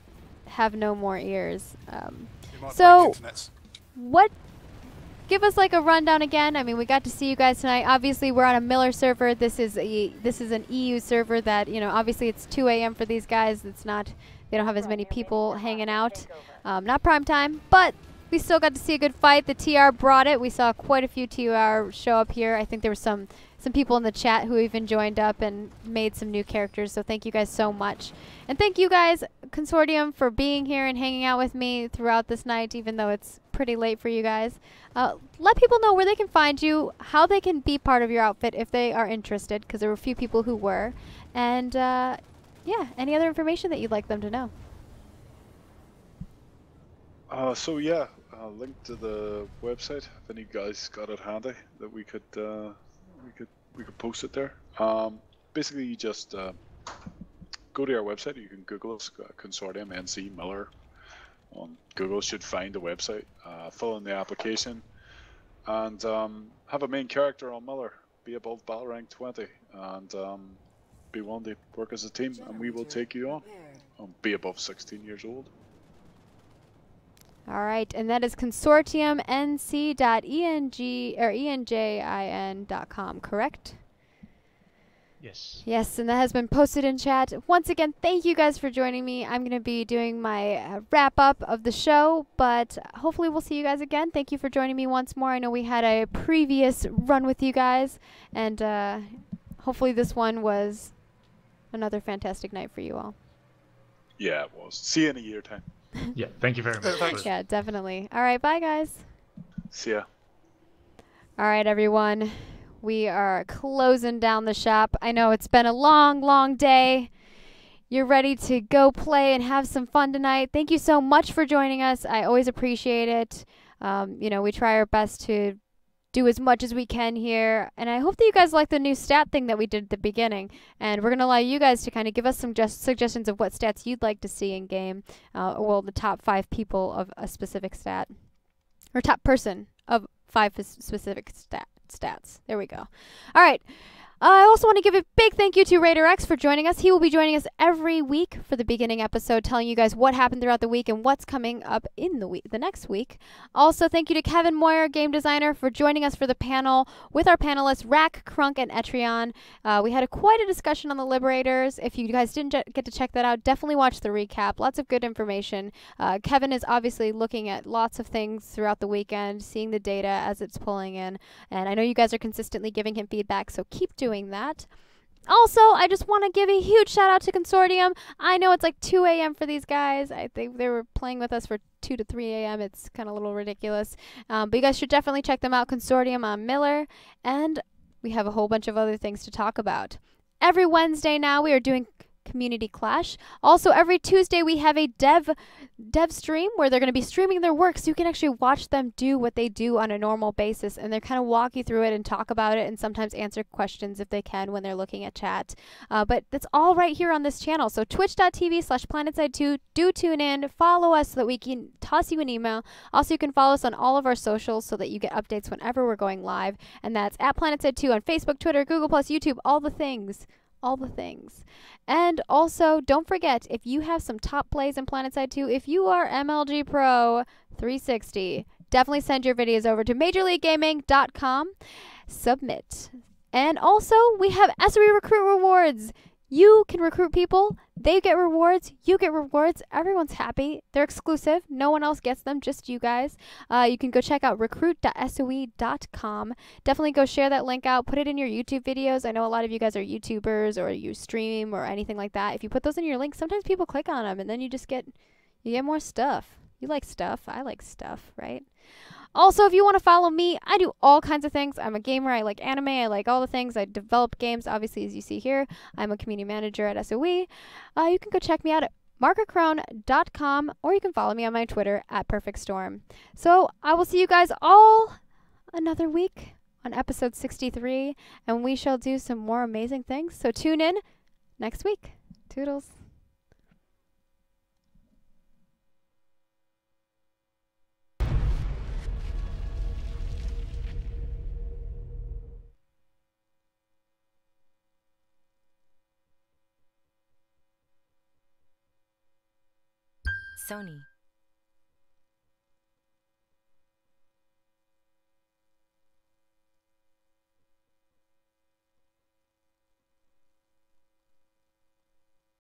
have no more ears. You might So- break internets. What? Give us like a rundown again. I mean, we got to see you guys tonight. Obviously, we're on a Miller server. This is an EU server that, you know, obviously it's 2 a.m. for these guys. It's not. They don't have as many people hanging out. Not prime time, but we still got to see a good fight. The TR brought it. We saw quite a few TR show up here. I think there was some some people in the chat who even joined up and made some new characters. So thank you guys so much. And thank you guys, Consortium, for being here and hanging out with me throughout this night, even though it's pretty late for you guys. Let people know where they can find you, how they can be part of your outfit if they are interested, because there were a few people who were. And yeah, any other information that you'd like them to know? So yeah, link to the website. If any guys got it handy, that we could post it there. Basically, you just go to our website. You can Google us, Consortium NC Miller. On Google should find the website. Fill in the application, and have a main character on Miller. Be above battle rank 20, and be willing to work as a team, and we will take you on. Be above 16 years old. All right, and that is consortiumnc.eng or enjin.com, correct? Yes. Yes, and that has been posted in chat. Once again, thank you guys for joining me. I'm going to be doing my wrap-up of the show, but hopefully we'll see you guys again. Thank you for joining me once more. I know we had a previous run with you guys, and hopefully this one was another fantastic night for you all. Yeah, it was. See you in a year time. Yeah, thank you very much. Thanks. Yeah, definitely. All right, bye, guys. See ya. All right, everyone. We are closing down the shop. I know it's been a long, long day. You're ready to go play and have some fun tonight. Thank you so much for joining us. I always appreciate it. You know, we try our best to do as much as we can here. And I hope that you guys like the new stat thing that we did at the beginning. And we're going to allow you guys to kind of give us some suggestions of what stats you'd like to see in game. Well, the top 5 people of a specific stat. Or top person of 5 specific stats. There we go. All right. I also want to give a big thank you to RadarX for joining us. He will be joining us every week for the beginning episode, telling you guys what happened throughout the week and what's coming up in the next week. Also, thank you to Kevin Moyer, game designer, for joining us for the panel with our panelists, Rack, Crunk, and Aetrion. We had quite a discussion on the Liberators. If you guys didn't get to check that out, definitely watch the recap. Lots of good information. Kevin is obviously looking at lots of things throughout the weekend, seeing the data as it's pulling in. And I know you guys are consistently giving him feedback, so keep doing that. Also, I just want to give a huge shout out to Consortium. I know it's like 2 a.m. for these guys. I think they were playing with us for 2 to 3 a.m. It's kind of a little ridiculous. But you guys should definitely check them out, Consortium on Miller. And we have a whole bunch of other things to talk about. Every Wednesday now we are doing Community Clash. Also, every Tuesday we have a dev stream where they're going to be streaming their work, so you can actually watch them do what they do on a normal basis, and they kind of walk you through it and talk about it and sometimes answer questions if they can when they're looking at chat. But that's all right here on this channel. So twitch.tv/PlanetSide2. Do tune in. Follow us so that we can toss you an email. Also, you can follow us on all of our socials so that you get updates whenever we're going live, and that's at PlanetSide2 on Facebook, Twitter, Google+, YouTube, all the things. All the things. And also, don't forget, if you have some top plays in PlanetSide 2, if you are MLG Pro 360, definitely send your videos over to MajorLeagueGaming.com. Submit. And also, we have SRE Recruit Rewards. You can recruit people. They get rewards. You get rewards. Everyone's happy. They're exclusive. No one else gets them, just you guys. You can go check out recruit.soe.com. Definitely go share that link out. Put it in your YouTube videos. I know a lot of you guys are YouTubers or you stream or anything like that. If you put those in your links, sometimes people click on them and then you get more stuff. You like stuff. I like stuff, right? Also, if you want to follow me, I do all kinds of things. I'm a gamer. I like anime. I like all the things. I develop games, obviously, as you see here. I'm a community manager at SOE. You can go check me out at markercrone.com, or you can follow me on my Twitter at PerfectStorm. So I will see you guys all another week on episode 63, and we shall do some more amazing things. So tune in next week. Toodles. Sony.